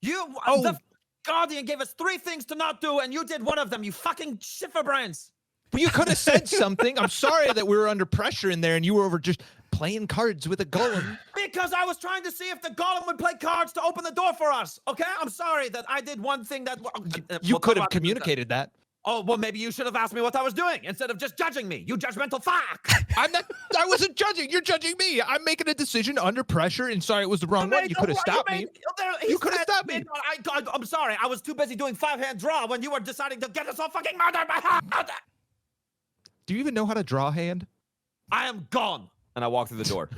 You, Oh. the Guardian gave us 3 things to not do, and you did one of them, you fucking shifferbrains. Well, you could have said something. I'm sorry that we were under pressure in there and you were over just playing cards with a golem. Because I was trying to see if the golem would play cards to open the door for us, okay? I'm sorry that I did one thing that... You we'll could talk have about- communicated that. Oh, well, maybe you should have asked me what I was doing instead of just judging me, you judgmental fuck. I wasn't judging. You're judging me. I'm making a decision under pressure and sorry it was the wrong one. You could have stopped me. You could have stopped me. I'm sorry. I was too busy doing 5-hand draw when you were deciding to get us all fucking murdered by hand. Do you even know how to draw a hand? I am gone. And I walk through the door.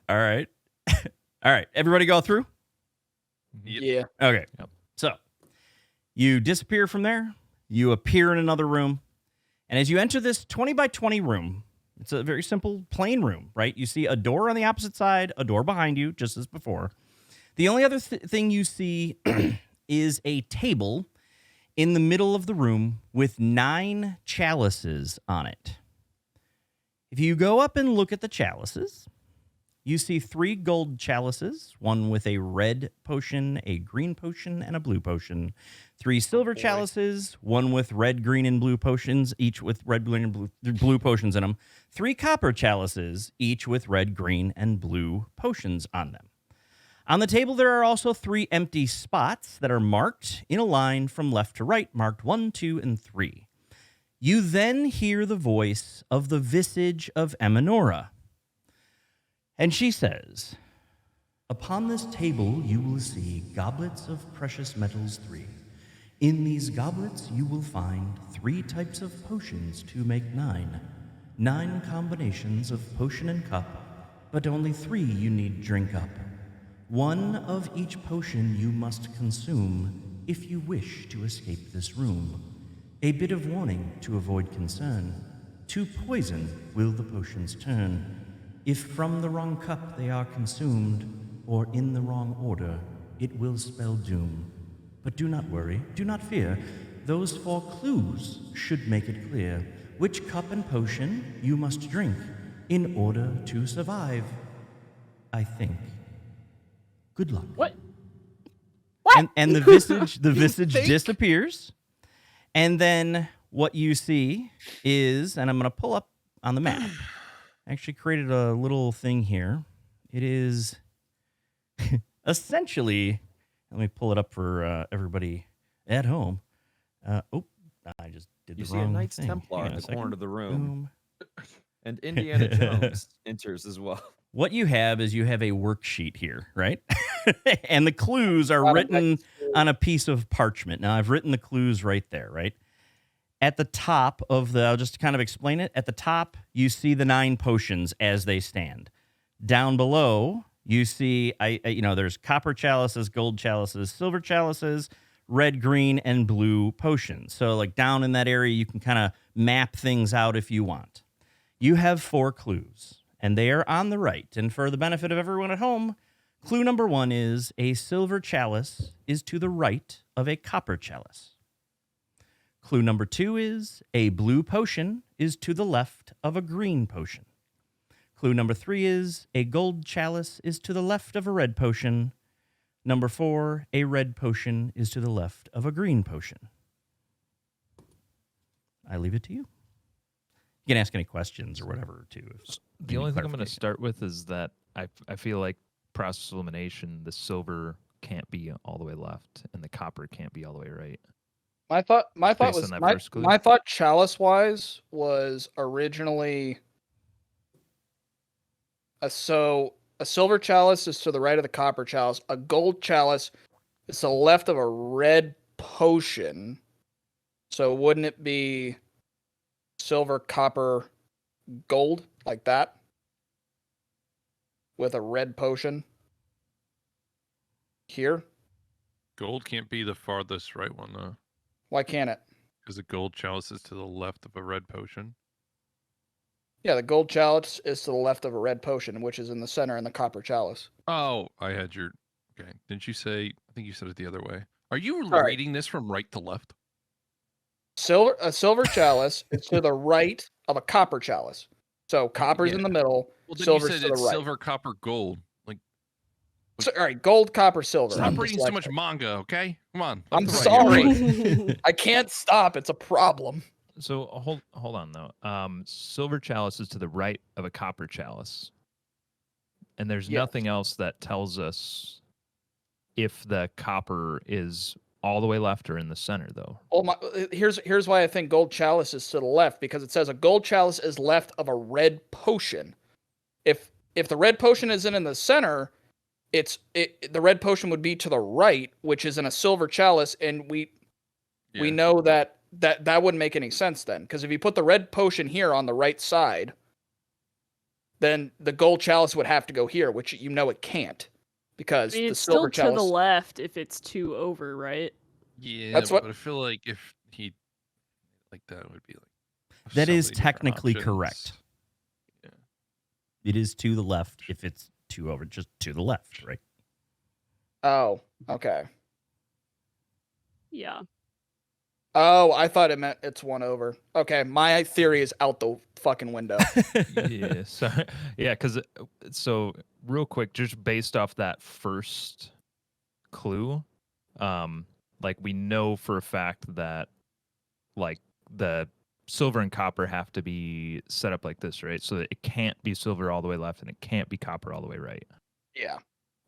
All right. All right. Everybody go through? Yep. Yeah. Okay. So you disappear from there. You appear in another room. And as you enter this 20 by 20 room, it's a very simple, plain room, right? You see a door on the opposite side, a door behind you, just as before. The only other thing you see is a table in the middle of the room with 9 chalices on it. If you go up and look at the chalices, you see 3 gold chalices, one with a red potion, a green potion, and a blue potion. 3 silver chalices, one with red, green, and blue potions, each with red, green, and blue potions in them. 3 copper chalices, each with red, green, and blue potions on them. On the table, there are also 3 empty spots that are marked in a line from left to right, marked 1, 2, and 3. You then hear the voice of the visage of Eminora. And she says, "Upon this table you will see goblets of precious metals 3. In these goblets you will find 3 types of potions to make 9. 9 combinations of potion and cup, but only 3 you need drink up. 1 of each potion you must consume if you wish to escape this room. A bit of warning to avoid concern. To poison will the potions turn. If from the wrong cup they are consumed, or in the wrong order, it will spell doom. But do not worry, do not fear. Those 4 clues should make it clear which cup and potion you must drink in order to survive. I think. Good luck." What? And the visage disappears. And then what you see is, and I'm going to pull up on the map. I actually created a little thing here. It is essentially, let me pull it up for everybody at home. I just did You the see a wrong Knights thing. Templar Hang in on the a corner second. of the room. Boom. And Indiana Jones enters as well. What you have is you have a worksheet here, right? And the clues are Bottom written right. on a piece of parchment. Now, I've written the clues right there, right? At the top of I'll just kind of explain it. At the top, you see the 9 potions as they stand. Down below, you see, there's copper chalices, gold chalices, silver chalices, red, green, and blue potions. So, like, down in that area, you can kind of map things out if you want. You have 4 clues, and they are on the right. And for the benefit of everyone at home, clue number 1 is a silver chalice is to the right of a copper chalice. Clue number 2 is a blue potion is to the left of a green potion. Clue number 3 is a gold chalice is to the left of a red potion. Number 4, a red potion is to the left of a green potion. I leave it to you. You can ask any questions or whatever too. The only thing I'm going to start with is that I feel like process elimination, the silver can't be all the way left and the copper can't be all the way right. My thought Based was on that my, first clue? my thought chalice wise was originally a silver chalice is to the right of the copper chalice. A gold chalice is to the left of a red potion. So wouldn't it be silver, copper, gold like that? With a red potion here? Gold can't be the farthest right one though, Why can't it? because the gold chalice is to the left of a red potion. Yeah, the gold chalice is to the left of a red potion, which is in the center in the copper chalice. Oh, I had your. Okay, didn't you say? I think you said it the other way. Are you right. reading this from right to left? A silver chalice is to the right of a copper chalice. So copper's in the middle, Well, then silver's you said to the it's right. silver, copper, gold. Like, So, all right, gold, copper, silver. stop I'm reading so much dyslexic. manga, okay? Come on. I'm left to right here. sorry. I can't stop. It's a problem. So hold on though. Silver chalice is to the right of a copper chalice, and there's Yes. nothing else that tells us if the copper is all the way left or in the center, though. Well, here's why I think gold chalice is to the left, because it says a gold chalice is left of a red potion. If the red potion isn't in the center, the red potion would be to the right, which is in a silver chalice, and we know that wouldn't make any sense then, because if you put the red potion here on the right side, then the gold chalice would have to go here, which you know it can't, because I mean, the it's silver still to chalice. the left if it's 2 over, right? Yeah, That's but what- I feel like if he like that would be like. That so is many different technically options. correct. Yeah. It is to the left if it's 2 over, just to the left, right? Oh, okay. Yeah. Oh, I thought it meant it's 1 over. Okay, my theory is out the fucking window. Yeah. So yeah, because so real quick, just based off that first clue, like we know for a fact that like the silver and copper have to be set up like this, right? So that it can't be silver all the way left and it can't be copper all the way right. Yeah.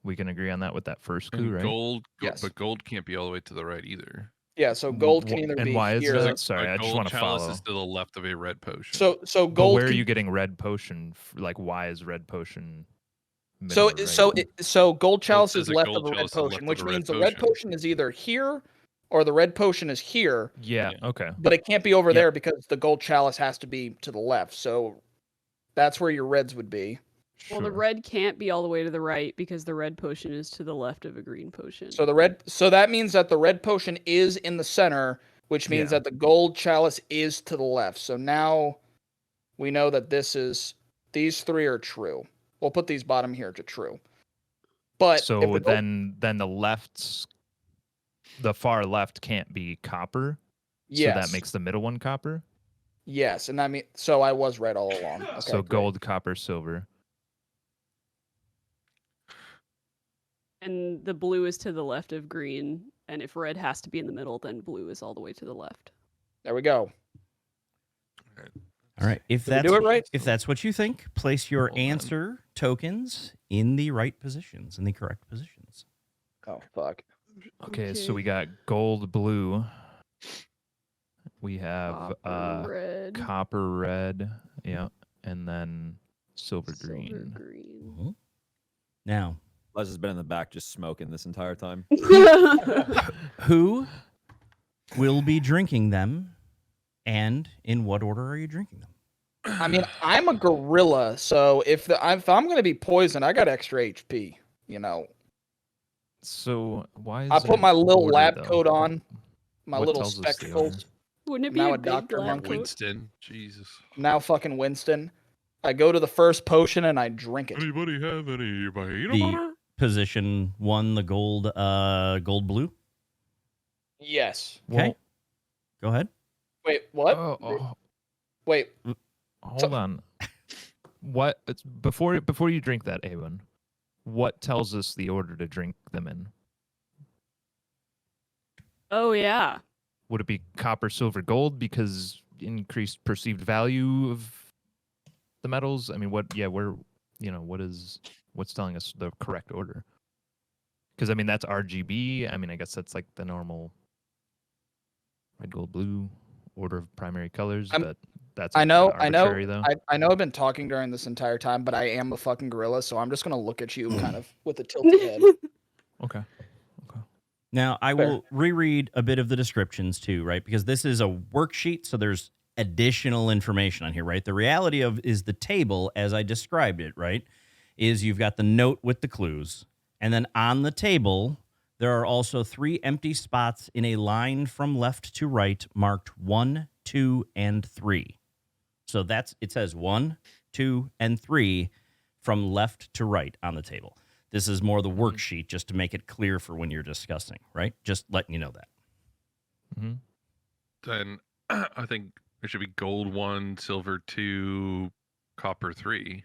We can agree on that with that first And clue, right? gold, Yes. but gold can't be all the way to the right either. Yeah, so gold can either and be why here. is that? Sorry, A I just gold want to chalice follow. is to the left of a red potion. So But gold. where are can- you getting red potion? Like, why is red potion? So middle or right? so gold chalice says is a left gold of a red chalice is left potion, of which the red means the red potion. potion is either here or the red potion is here, Yeah. Yeah. Okay. but it can't be over Yep. there because the gold chalice has to be to the left. So that's where your reds would be. Well, the Sure. red can't be all the way to the right because the red potion is to the left of a green potion. So that means that the red potion is in the center, which means Yeah. that the gold chalice is to the left. So now we know that these 3 are true. We'll put these bottom here to true. But So if the gold- then the far left can't be copper. yes, So that makes the middle one copper. yes, and I mean, so I was right all along. Okay, So great. gold, copper, silver. And the blue is to the left of green. And if red has to be in the middle, then blue is all the way to the left. There we go. All right. If Did we that's do it right? if that's what you think, place your Hold on. answer tokens in the right positions, in the correct positions. Oh fuck. Okay, so Okay. we got gold, blue. We have Copper, red, copper, red. Yeah, and then silver, silver, green. green. Mhm. Now, Les has been in the back just smoking this entire time. who will be drinking them, and in what order are you drinking them? I mean, I'm a gorilla, so if I'm gonna be poisoned, I got extra HP. You know, So why is I there put my an little order, lab though? coat on, my What little tells us the spectacles. order? Wouldn't it be Now a a big doctor lab monk coat? Winston, Jesus. Now fucking Winston. I go to the first potion and I drink it. Anybody have any peanut The butter? position 1, the gold, gold blue. Yes. Okay, go ahead. Wait, what? Oh, Wait. hold on. What before you drink that, Avon? What tells us the order to drink them in? Oh, yeah. Would it be copper, silver, gold? Because increased perceived value of the metals? I mean, what? Yeah, what's telling us the correct order? Because I mean, that's RGB. I mean, I guess that's like the normal red, gold, blue order of primary colors, but that's arbitrary though. I know I've been talking during this entire time, but I am a fucking gorilla, so I'm just gonna look at you kind of with a tilted head. Okay. Now, I Fair. will reread a bit of the descriptions too, right? Because this is a worksheet, so there's additional information on here, right? The reality of is the table, as I described it, right, is you've got the note with the clues, and then on the table, there are also 3 empty spots in a line from left to right marked 1, 2, and 3. So it says 1, 2, and 3 from left to right on the table. This is more the worksheet just to make it clear for when you're discussing, right? Just letting you know that. Mm-hmm. Then I think it should be gold 1, silver 2, copper 3.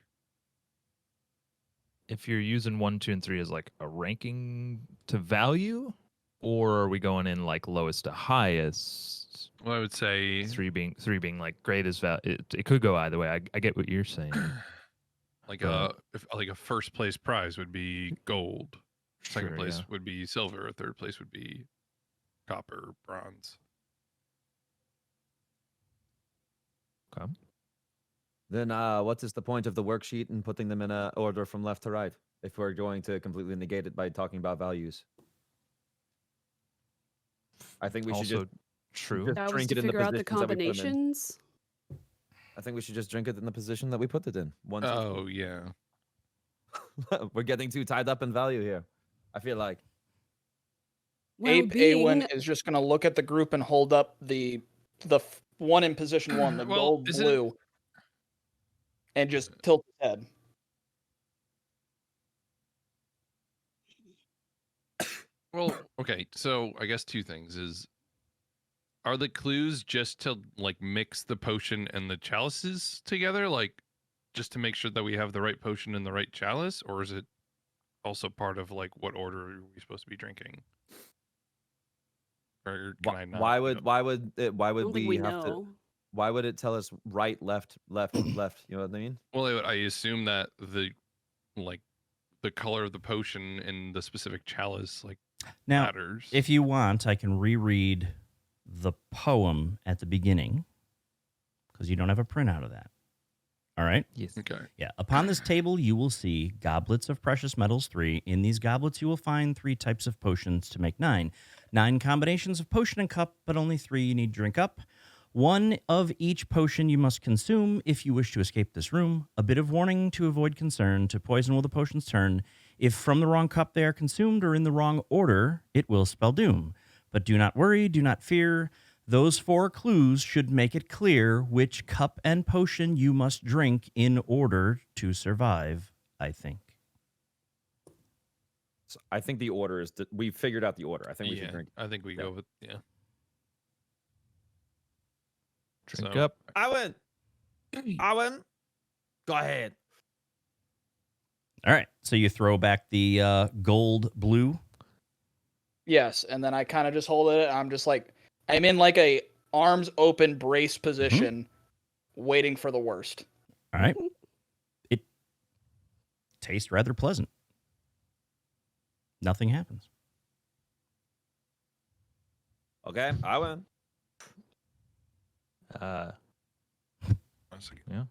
If you're using 1, 2, and 3 as like a ranking to value, or are we going in like lowest to highest? Well, I would say 3 being like greatest value. It could go either way. I get what you're saying. like But- a first place prize would be gold. Second Sure, place yeah. would be silver. Third place would be copper, bronze. Okay. Then what is the point of the worksheet and putting them in a order from left to right if we're going to completely negate it by talking about values? I think we should Also just true. just That was drink to it in the figure out the positions that we put 'em in. combinations. I think we should just drink it in the position that we put it in. 1, 2, Oh yeah. 3. We're getting too tied up in value here. I feel like. Ape Well-being- Awen is just gonna look at the group and hold up the one in position 1, the Well, gold isn't- blue, and just tilt his head. Well, okay. So I guess 2 things is, are the clues just to like mix the potion and the chalices together, like just to make sure that we have the right potion and the right chalice, or is it also part of like what order are we supposed to be drinking? Or can I not? Why know? would I don't think we we have to? know. Why would it tell us right, left, left, left? You know what I mean? Well, I assume that the color of the potion and the specific chalice Now, matters. if you want, I can reread the poem at the beginning because you don't have a printout of that. All right? Yes. Okay. Yeah. Upon this table, you will see goblets of precious metals 3. In these goblets, you will find 3 types of potions to make 9. 9 combinations of potion and cup, but only 3 you need drink up. 1 of each potion you must consume if you wish to escape this room. A bit of warning to avoid concern. To poison will the potions turn. If from the wrong cup they are consumed or in the wrong order, it will spell doom. But do not worry, do not fear. Those 4 clues should make it clear which cup and potion you must drink in order to survive, I think. So I think the order is. We figured out the order. I think we should drink. I think we Yeah. go with yeah. Drink So- up. Owen, go ahead. All right, so you throw back the gold blue. Yes, and then I kind of just hold it. I'm just like, I'm in like a arms open brace position, waiting for the worst. All right. It tastes rather pleasant. Nothing happens. Okay, Owen. One second. Yeah.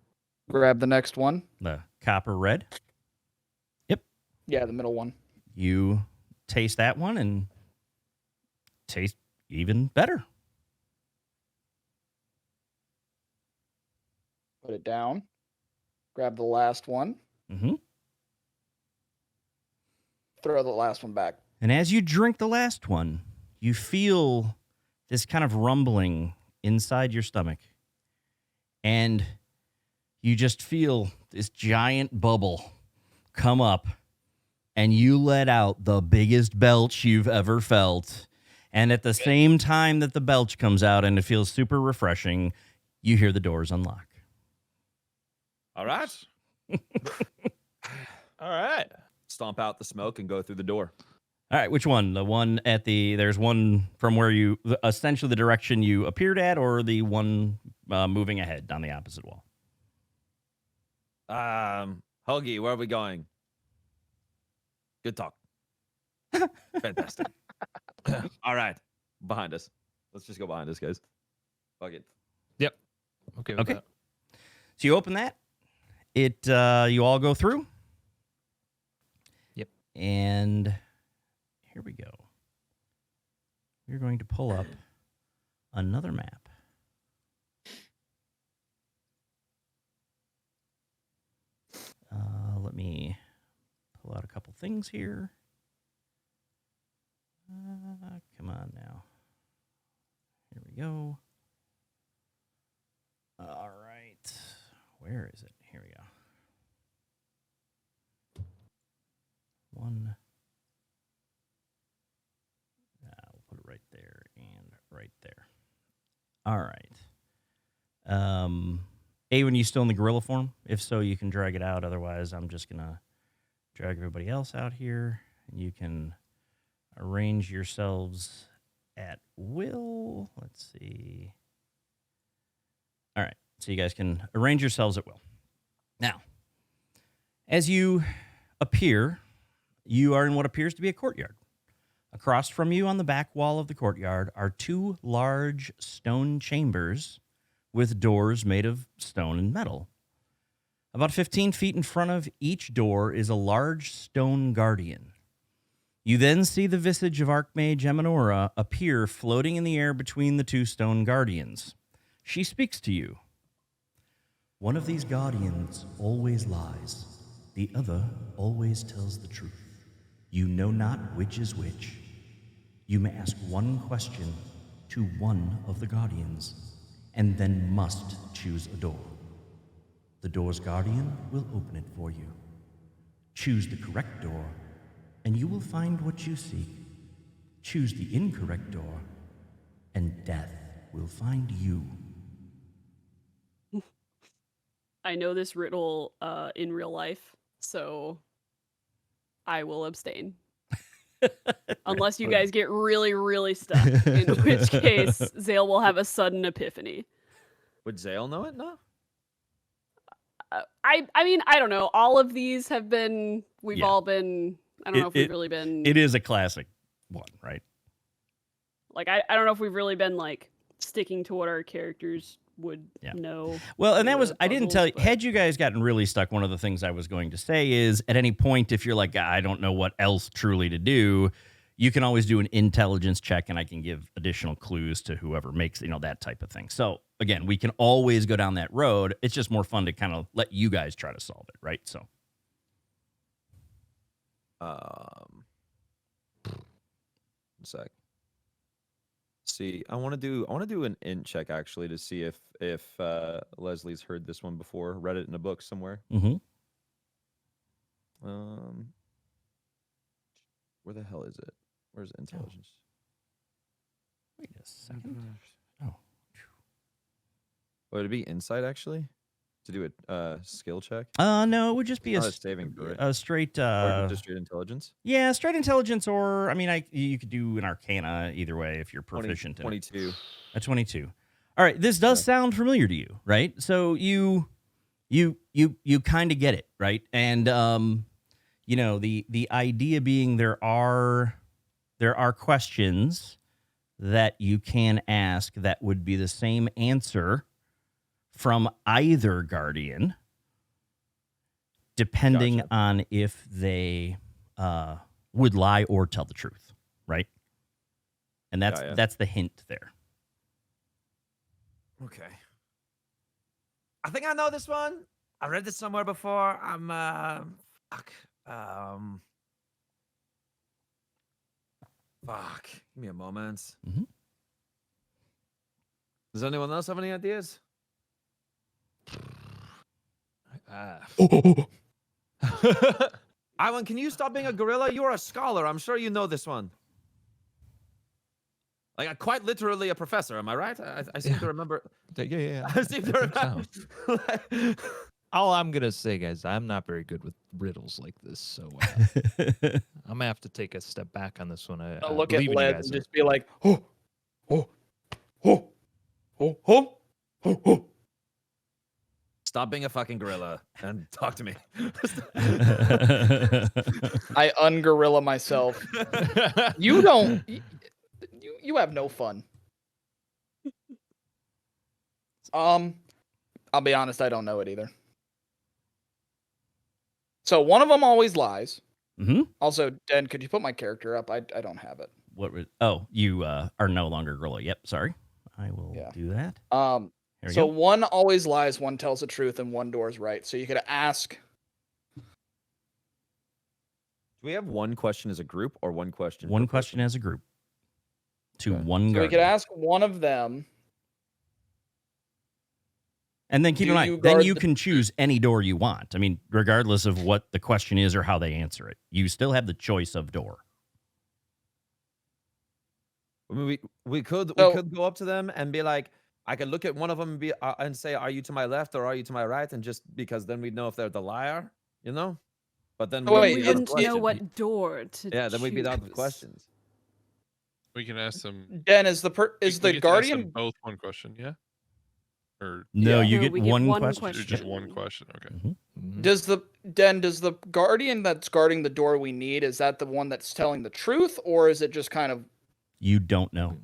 Grab the next one. The copper red. Yeah, the middle one. You taste that one and taste even better. Put it down. Grab the last one. Mm-hmm. Throw the last one back. And as you drink the last one, you feel this kind of rumbling inside your stomach. And you just feel this giant bubble come up, and you let out the biggest belch you've ever felt. And at the same time that the belch comes out and it feels super refreshing, you hear the doors unlock. All right. All right. Stomp out the smoke and go through the door. All right, which one? The one at there's one from where you, essentially the direction you appeared at, or the one moving ahead down the opposite wall. Hoagie, where are we going? Good talk. Fantastic. All right. Behind us. Let's just go behind us, guys. Fuck it. Yep. Okay. With Okay. That. So you open that. It you all go through. Yep. And here we go. We're going to pull up another map. Let me pull out a couple things here. Come on now. Here we go. All right. Where is it? Here we go. One. We'll put it right there and right there. All right. Awen, you still in the gorilla form? If so, you can drag it out. Otherwise, I'm just going to drag everybody else out here. And you can arrange yourselves at will. Let's see. All right. So you guys can arrange yourselves at will. Now, as you appear, you are in what appears to be a courtyard. Across from you on the back wall of the courtyard are two large stone chambers with doors made of stone and metal. About 15 feet in front of each door is a large stone guardian. You then see the visage of Archmage Eminora appear floating in the air between the two stone guardians. She speaks to you. One of these guardians always lies. The other always tells the truth. You know not which is which. You may ask one question to one of the guardians, and then must choose a door. The door's guardian will open it for you. Choose the correct door, and you will find what you seek. Choose the incorrect door, and death will find you. I know this riddle in real life, so I will abstain. Unless you guys get really, really stuck, in which case Zale will have a sudden epiphany. Would Zale know it? No. I mean, I don't know. All of these have been, we've Yeah. all been, I don't know if we've really been, It is a classic one, right? like, I don't know if we've really been, like, sticking to what our characters would know. Well, and for that was, the I didn't puzzles, tell you, but- had you guys gotten really stuck, one of the things I was going to say is at any point, if you're like, I don't know what else truly to do, you can always do an intelligence check and I can give additional clues to whoever makes, that type of thing. So again, we can always go down that road. It's just more fun to kind of let you guys try to solve it, right? So. One sec. See, I want to do an int check actually to see if Leslie's heard this one before, read it in a book somewhere. Mm-hmm. Where the hell is it? Where's intelligence? Wait a second. Oh. Would it be insight actually? To do a skill check? No, it would just be Not a saving throw, right? a straight, Or just straight intelligence? yeah, straight intelligence, or I mean, you could do an Arcana either way if you're proficient in it. 22. A 22. All right, this does sound familiar to you, right? So you kind of get it, right? And the idea being there are questions that you can ask that would be the same answer from either guardian, depending Gotcha. on if they would lie or tell the truth, right? And that's the hint there. Okay. I think I know this one. I read this somewhere before. Fuck. Give me a moment. Mhm. Does anyone else have any ideas? Iwan, can you stop being a gorilla? You're a scholar. I'm sure you know this one. Like, quite literally a professor. Am I right? I seem to remember. Yeah. I seem to remember. All I'm gonna say, guys, I'm not very good with riddles like this, so I'm gonna have to take a step back on this one. I'll look at believe in you Led guys, and though. just be like, oh, Stop being a fucking gorilla and talk to me. I ungorilla myself. You don't. You have no fun. I'll be honest. I don't know it either. So one of them always lies. Mm-hmm. Also, Den, could you put my character up? I don't have it. What was? Oh, you are no longer gorilla. Yep. Sorry. I will Yeah. do that. Here we So go. one always lies, one tells the truth, and one door is right. So you could ask. Do we have one question as a group or one question? One per question person? as a group to Okay. one So we guardian. could ask one of them. And then keep in Do mind, you then guard you the- can choose any door you want. I mean, regardless of what the question is or how they answer it, you still have the choice of door. I mean, we could So- go up to them and be like, I could look at one of them and be and say, "Are you to my left or are you to my right?" And just because then we'd know if they're the liar, you know. But then Oh, we'd wait, be we out of wouldn't know question. what door to Yeah, then we'd be out of choose. questions. We can ask them. Den is the we the get to ask them guardian. both one question, yeah? Or No, Yeah. you No, get we get one one question. question. just one question? Okay. Mhm. Does the guardian that's guarding the door we need, is that the one that's telling the truth, or is it just kind of You don't know.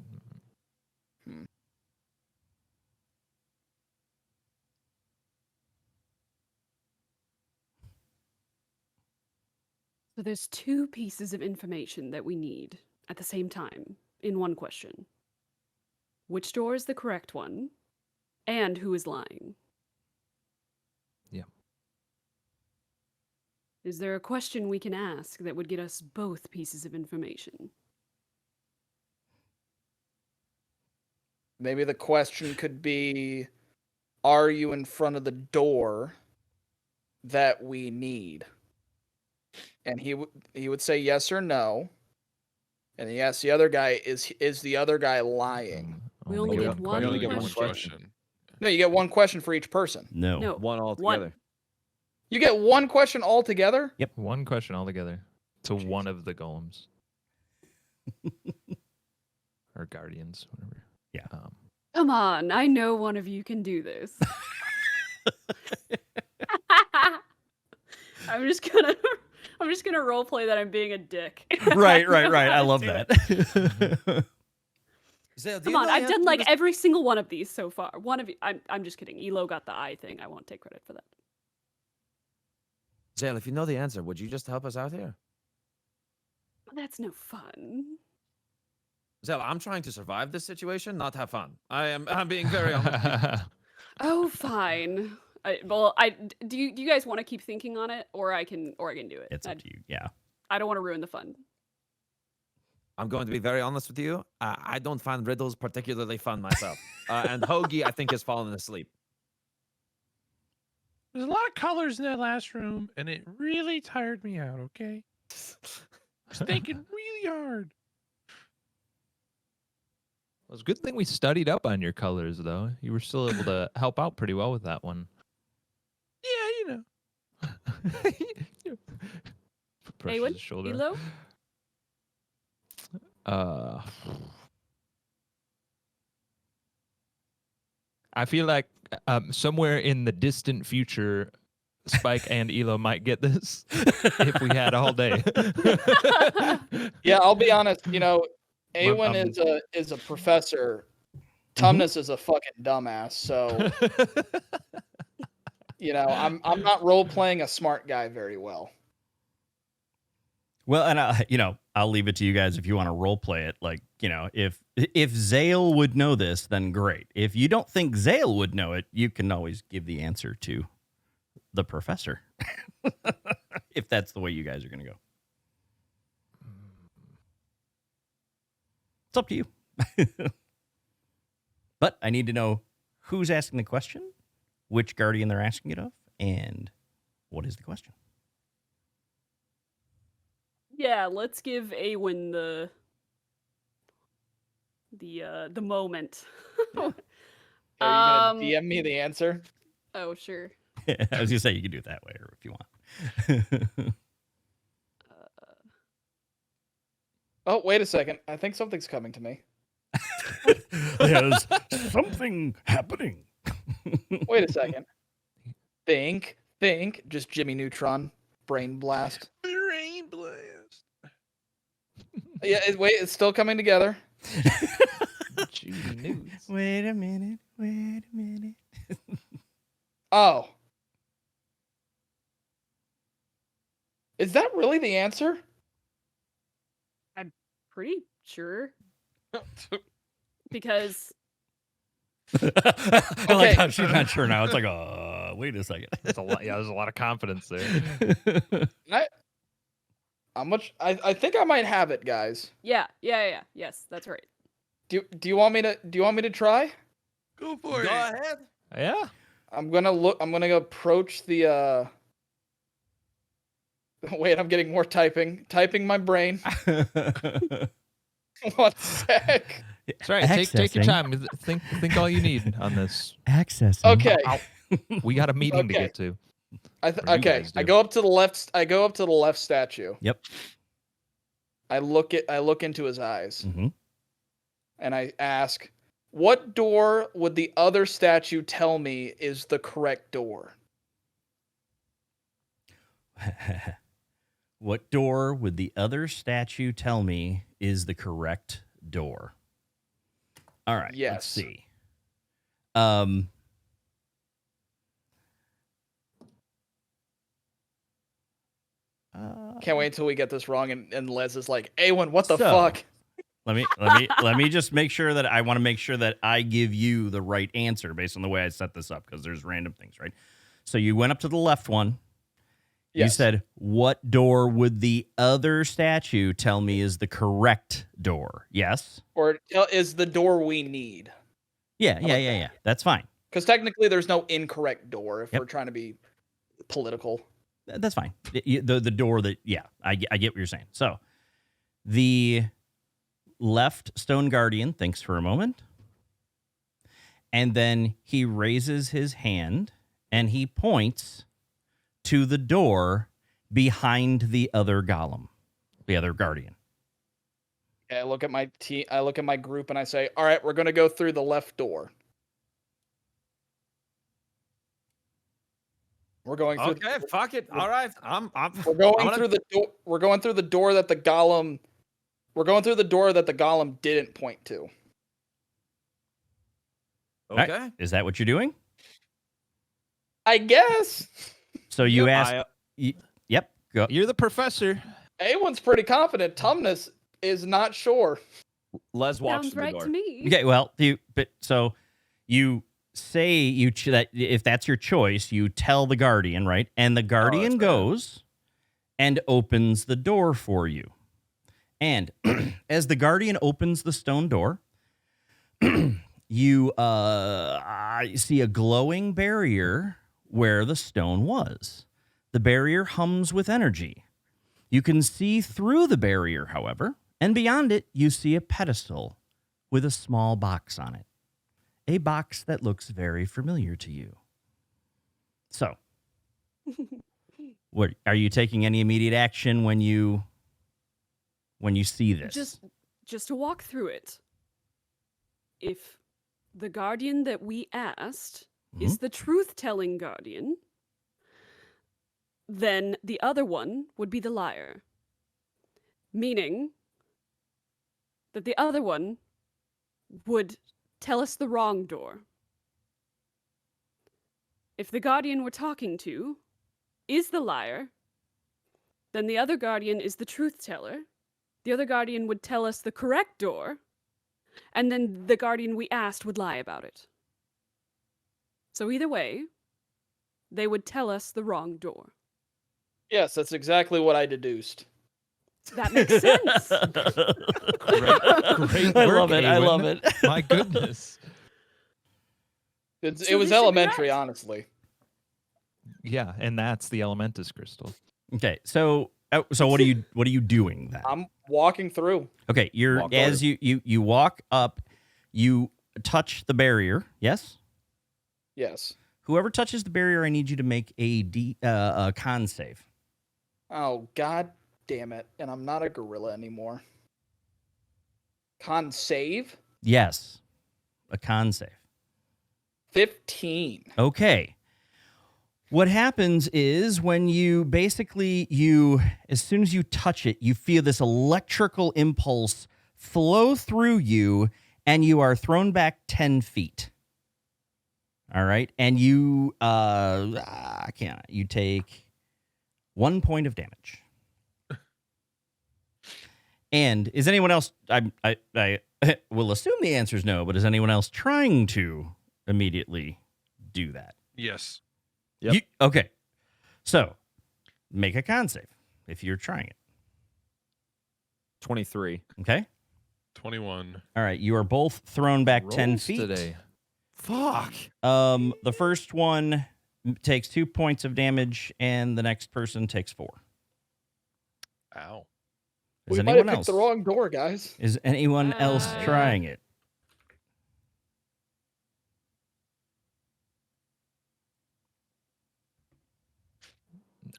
So there's two pieces of information that we need at the same time in one question. Which door is the correct one? And who is lying? Yeah. Is there a question we can ask that would get us both pieces of information? maybe the question could be, are you in front of the door that we need? And he would say yes or no. And he asks the other guy, is the other guy lying? We only we get don't- one we only get get one question. question. No, you get one question for each person. No. No. One altogether. You get one question altogether? One question altogether to one of the golems or guardians, whatever. Yeah. Come on, I know one of you can do this. I'm just gonna role play that I'm being a dick. Right. I love Do that. it. Zale, do Come you on, know I've the done answer like to this- every single one of these so far. One of you, I'm just kidding. Elo got the eye thing. I won't take credit for that. Zale, if you know the answer, would you just help us out here? That's no fun. Zale, I'm trying to survive this situation, not have fun. I'm being very honest. Oh, fine. Do you guys want to keep thinking on it, or I can do it? It's up to you. Yeah. I don't want to ruin the fun. I'm going to be very honest with you. I don't find riddles particularly fun myself. And Hoagie, I think, has fallen asleep. There's a lot of colors in that last room, and it really tired me out, okay? I was thinking really hard. Well, it's a good thing we studied up on your colors, though. You were still able to help out pretty well with that one. Yeah, you know. Pressure Awen, his shoulder. Elo, I feel like somewhere in the distant future, Spike and Elo might get this if we had all day. Yeah, I'll be honest. You know, Well, Awen is a professor. Tumnus is a fucking dumbass. So you know, I'm not role playing a smart guy very well. Well, and I'll leave it to you guys if you want to role play it. Like, if Zale would know this, then great. If you don't think Zale would know it, you can always give the answer to the professor. If that's the way you guys are going to go. It's up to you. But I need to know who's asking the question, which guardian they're asking it of, and what is the question. yeah, let's give Awen the moment. Are you gonna DM me the answer? Oh, sure. I was going to say you can do it that way, or if you want. Oh, wait a second. I think something's coming to me. There's something happening. Wait a second. Think. Just Jimmy Neutron. Brain blast. Brain blast. Yeah, wait, it's still coming together. Judy news. Wait a minute. Oh. Is that really the answer? Pretty sure. Because I like how she's not sure now. It's like, wait a second. There's a lot. Yeah, there's a lot of confidence there. How much? I think I might have it, guys. yeah. Yes, that's right. Do you want me to try? Go for Go it. ahead. Yeah. I'm gonna approach the Wait, I'm getting more typing. Typing my brain. 1 sec. That's right. Take your Accessing. time. Think all you need on this. Accessing. Okay. We got a meeting to Okay. get to. Or you okay. I go up to the left. I go up to the left statue. Yep. I look into his eyes, Mm-hmm. and I ask, "What door would the other statue tell me is the correct door?" What door would the other statue tell me is the correct door? All right. Let's Yes. see. Can't wait until we get this wrong, and Les is like, "Awen, what the So- fuck?" Let me just make sure that I want to make sure that I give you the right answer based on the way I set this up, because there's random things, right? So you went up to the left one. You Yes. said, what door would the other statue tell me is the correct door? Yes? Or is the door we need? Yeah. like that. That's fine. Because technically, there's no incorrect door if Yep. we're trying to be political. That's fine. The door that, yeah, I get what you're saying. So the left stone guardian thinks for a moment, and then he raises his hand and he points to the door behind the other golem, the other guardian. Okay, I look at my I look at my group and I say, "All right, we're gonna go through the left door." We're going through. Okay, fuck it. All right. We're going I'm gonna- through the door. We're going through the door that the golem. We're going through the door that the golem didn't point to. Right. Okay. Is that what you're doing? I guess. So you Yep, asked. Yep. Go. You're the professor. Awen's pretty confident. Tumnus is not sure. Les walks Sounds through the right door. to me. Okay. Well, so you say that if that's your choice, you tell the guardian, right? And the guardian that's fair. goes and opens the door for you. And as the guardian opens the stone door, you see a glowing barrier where the stone was. The barrier hums with energy. You can see through the barrier, however, and beyond it, you see a pedestal with a small box on it. A box that looks very familiar to you. So, what are you taking any immediate action when you see this? Just to walk through it. If the guardian that we asked is the truth-telling guardian, then the other one would be the liar. Meaning that the other one would tell us the wrong door. If the guardian we're talking to is the liar, then the other guardian is the truth teller. The other guardian would tell us the correct door, and then the guardian we asked would lie about it. So either way, they would tell us the wrong door. Yes, that's exactly what I deduced. That makes sense. Great I work, love it. I Awen. love it. My goodness. It So was this should be elementary, right. honestly. Yeah, and that's the Elementus crystal. Okay, so what are you doing then? I'm walking through. Okay, Walk as you walk up, you touch the barrier. Yes. Yes. Whoever touches the barrier, I need you to make a con save. Oh, god damn it. And I'm not a gorilla anymore. Con save? Yes, a con save. 15. Okay. What happens is when you basically, as soon as you touch it, you feel this electrical impulse flow through you, and you are thrown back 10 feet. All right. And you, you take 1 point of damage. And is anyone else, I will assume the answer is no, but is anyone else trying to immediately do that? Yes. Yep. Okay. So make a con save if you're trying it. 23. Okay. 21. All right. You are both thrown back 10 Rolls feet. today. Fuck. The first one takes 2 points of damage, and the next person takes 4. Ow. Is We might have anyone picked else? the wrong door, guys. Is anyone else Yeah. trying it?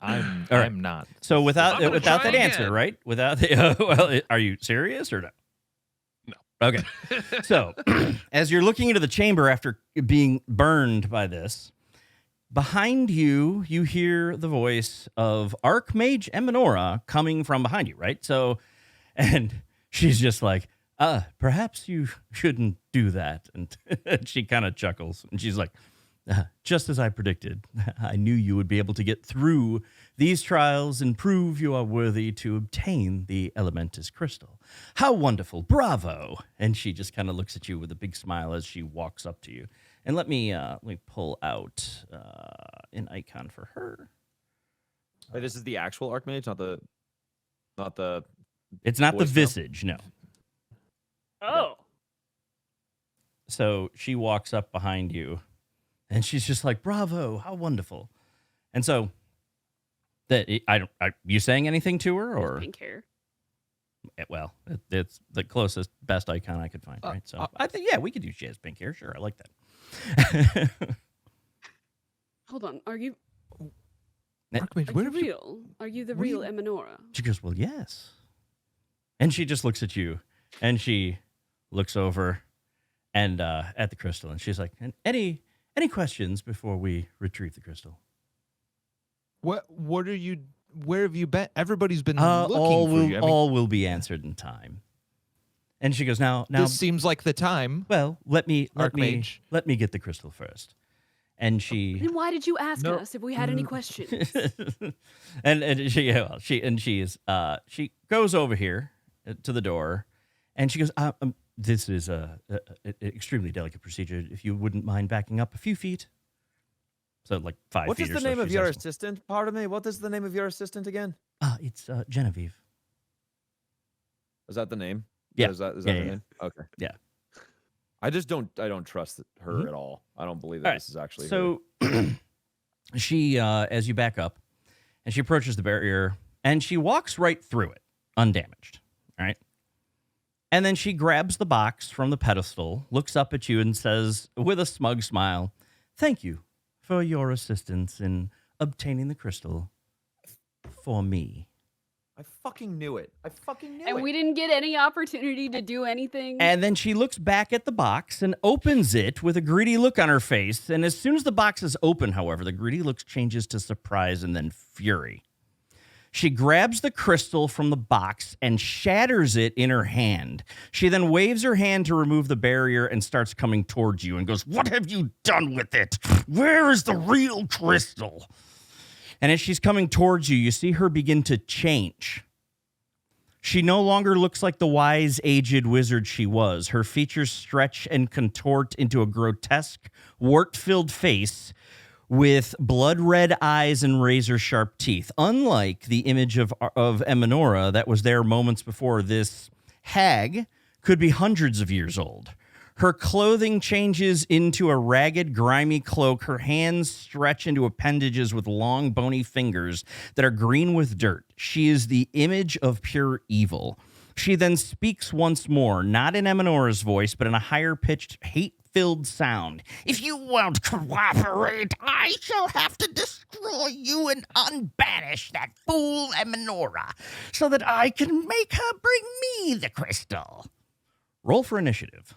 I'm All right. I'm not. So without I'm gonna without try that answer, again. right? Without the well, are you serious or no? No. Okay. So, as you're looking into the chamber after being burned by this, behind you, you hear the voice of Archmage Eminora coming from behind you, right? So, and she's just like, perhaps you shouldn't do that. And she kind of chuckles, and she's like, just as I predicted, I knew you would be able to get through these trials and prove you are worthy to obtain the Elementus Crystal. How wonderful. Bravo. And she just kind of looks at you with a big smile as she walks up to you. And let me pull out an icon for her. Wait, this is the actual Archmage, not the. It's not the Voice now? visage, no. Oh. So she walks up behind you, and she's just like, "Bravo, how wonderful!" And so, you saying anything to her, or Pink hair. well, it's the closest, best icon I could find, right? So I think we could use she has pink hair. Sure, I like that. Hold on. Are you Archmage, are where you have you? real? Are you the what do real you- Eminora? She goes, "Well, yes." And she just looks at you, and she looks over and at the crystal, and she's like, "And any questions before we retrieve the crystal?" What are you? Where have you been? Everybody's been looking all for will you. I mean, all will be answered in time. And she goes, now this seems like the time. well, let me Archmage. get the crystal first. And she Then why did you ask No. us if we had any questions? and she goes over here to the door, and she goes, this is an extremely delicate procedure. If you wouldn't mind backing up a few feet. So like 5 What feet is or the so name of she's your asking. assistant? Pardon me. What is the name of your assistant again? It's Genevieve. Is that the name? Yeah. Is that Yeah, the yeah, name? Okay. Yeah. I don't trust her Mhm. at all. I don't believe All that right, this is actually her. So she, as you back up, and she approaches the barrier, and she walks right through it, undamaged. All right. And then she grabs the box from the pedestal, looks up at you, and says, with a smug smile, "Thank you for your assistance in obtaining the crystal for me." I fucking knew it. I fucking knew And it. we didn't get any opportunity to do anything. And then she looks back at the box and opens it with a greedy look on her face. And as soon as the box is open, however, the greedy look changes to surprise and then fury. She grabs the crystal from the box and shatters it in her hand. She then waves her hand to remove the barrier and starts coming towards you and goes, "What have you done with it? Where is the real crystal?" And as she's coming towards you, you see her begin to change. She no longer looks like the wise, aged wizard she was. Her features stretch and contort into a grotesque, wart-filled face with blood-red eyes and razor-sharp teeth. Unlike the image of Eminora that was there moments before, this hag could be hundreds of years old. Her clothing changes into a ragged, grimy cloak. Her hands stretch into appendages with long, bony fingers that are green with dirt. She is the image of pure evil. She then speaks once more, not in Eminora's voice, but in a higher-pitched, hate-filled sound. "If you won't cooperate, I shall have to destroy you and unbanish that fool Eminora so that I can make her bring me the crystal." Roll for initiative.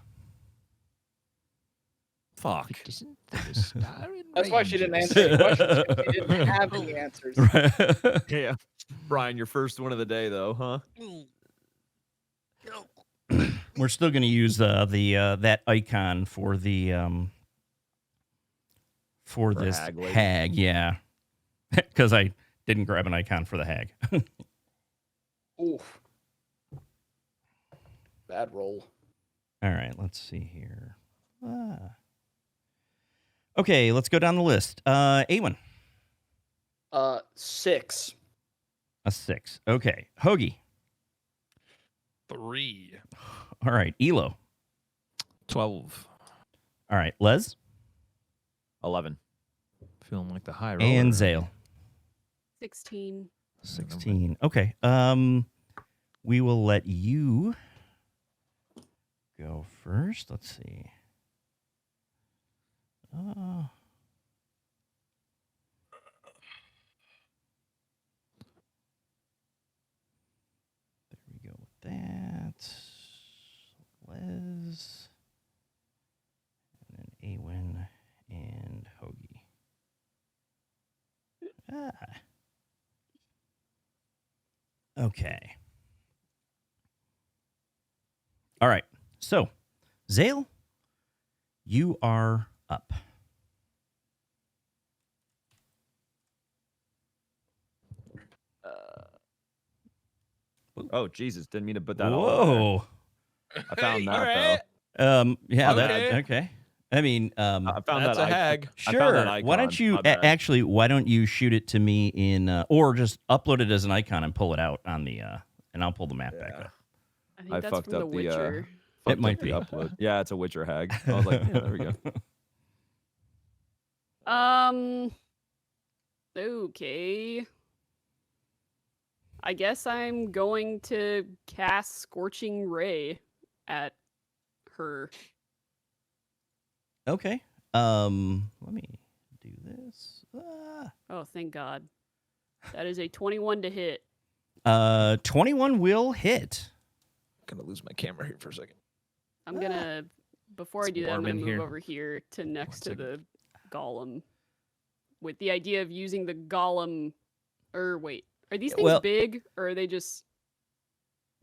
Fuck. It isn't the Mystaran That's why she didn't answer any Rangers. questions. 'Cause she didn't have any answers. Yeah. Brian, your first one of the day, though, huh? We're still going to use the that icon for the for this hag lady. hag, yeah, because I didn't grab an icon for the hag. Oof. Bad roll. All right, let's see here. Okay, let's go down the list. Awen, 6. a 6. Okay, Hoagie. 3. All right, Elo. 12. All right, Les 11. Feeling like the high roller. and Zale. 16. 16. Okay. We will let you go first. Let's see. There we go with that. Les. And then Awen and Hoagie. Okay. All right. So, Zale, you are up. Oh, Jesus. Didn't mean to put that all Whoa. there. I found that, Alright. Yeah, Okay. okay. I mean, though. I found That's that a hag. I found sure. that Why icon. don't you My bad. actually? Why don't you shoot it to me in, or just upload it as an icon and pull it out on the, and I'll pull the map back Yeah. up. I think I that's fucked from The up the, Witcher. Fucked might up the be. upload. Yeah, it's a Witcher hag. I was like, yeah, there we go. Okay. I guess I'm going to cast Scorching Ray at her. Okay. Let me do this. Oh, thank God. That is a 21 to hit. 21 will hit. I'm gonna lose my camera here for a second. I'm gonna, before I It's do that, I'm warm gonna in move here. over here to next to second. the golem, with the idea of using the golem. Or wait, are these things Well- big, or are they just?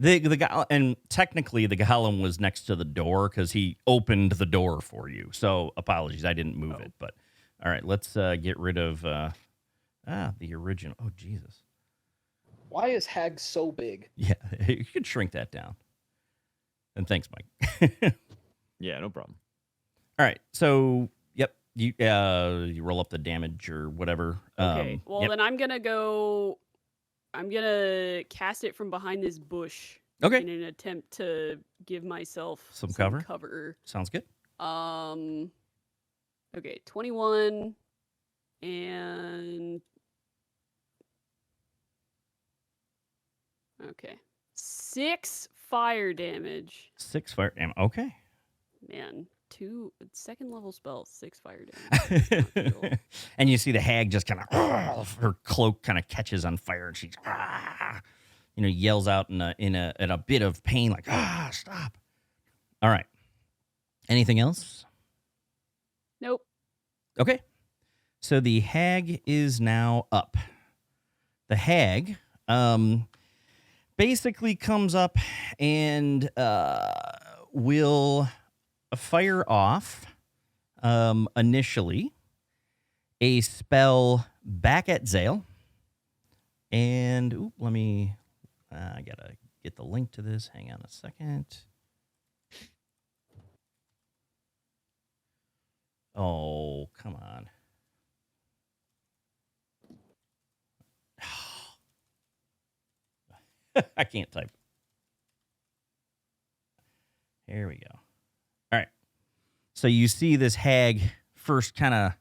And technically the golem was next to the door because he opened the door for you. So apologies, I didn't move it. But all right, let's get rid of the original. Oh Jesus. Why is hag so big? Yeah, you could shrink that down. And thanks, Mike. Yeah, no problem. All right, so yep, you roll up the damage or whatever. Okay, well yep. then I'm gonna go. I'm gonna cast it from behind this bush Okay, in an attempt to give myself Some cover? Cover. sounds good. Okay, 21 and okay, 6 fire damage. 6 fire damage. Okay. Man, 2 second level spell, 6 fire damage. Not cool. And you see the hag just kind of her cloak kind of catches on fire, and she yells out in a bit of pain, like stop. All right. Anything else? Nope. Okay. So the hag is now up. The hag basically comes up and will fire off initially a spell back at Zale. And I gotta get the link to this. Hang on a second. Oh, come on. I can't type. Here we go. All right. So you see this hag first kind of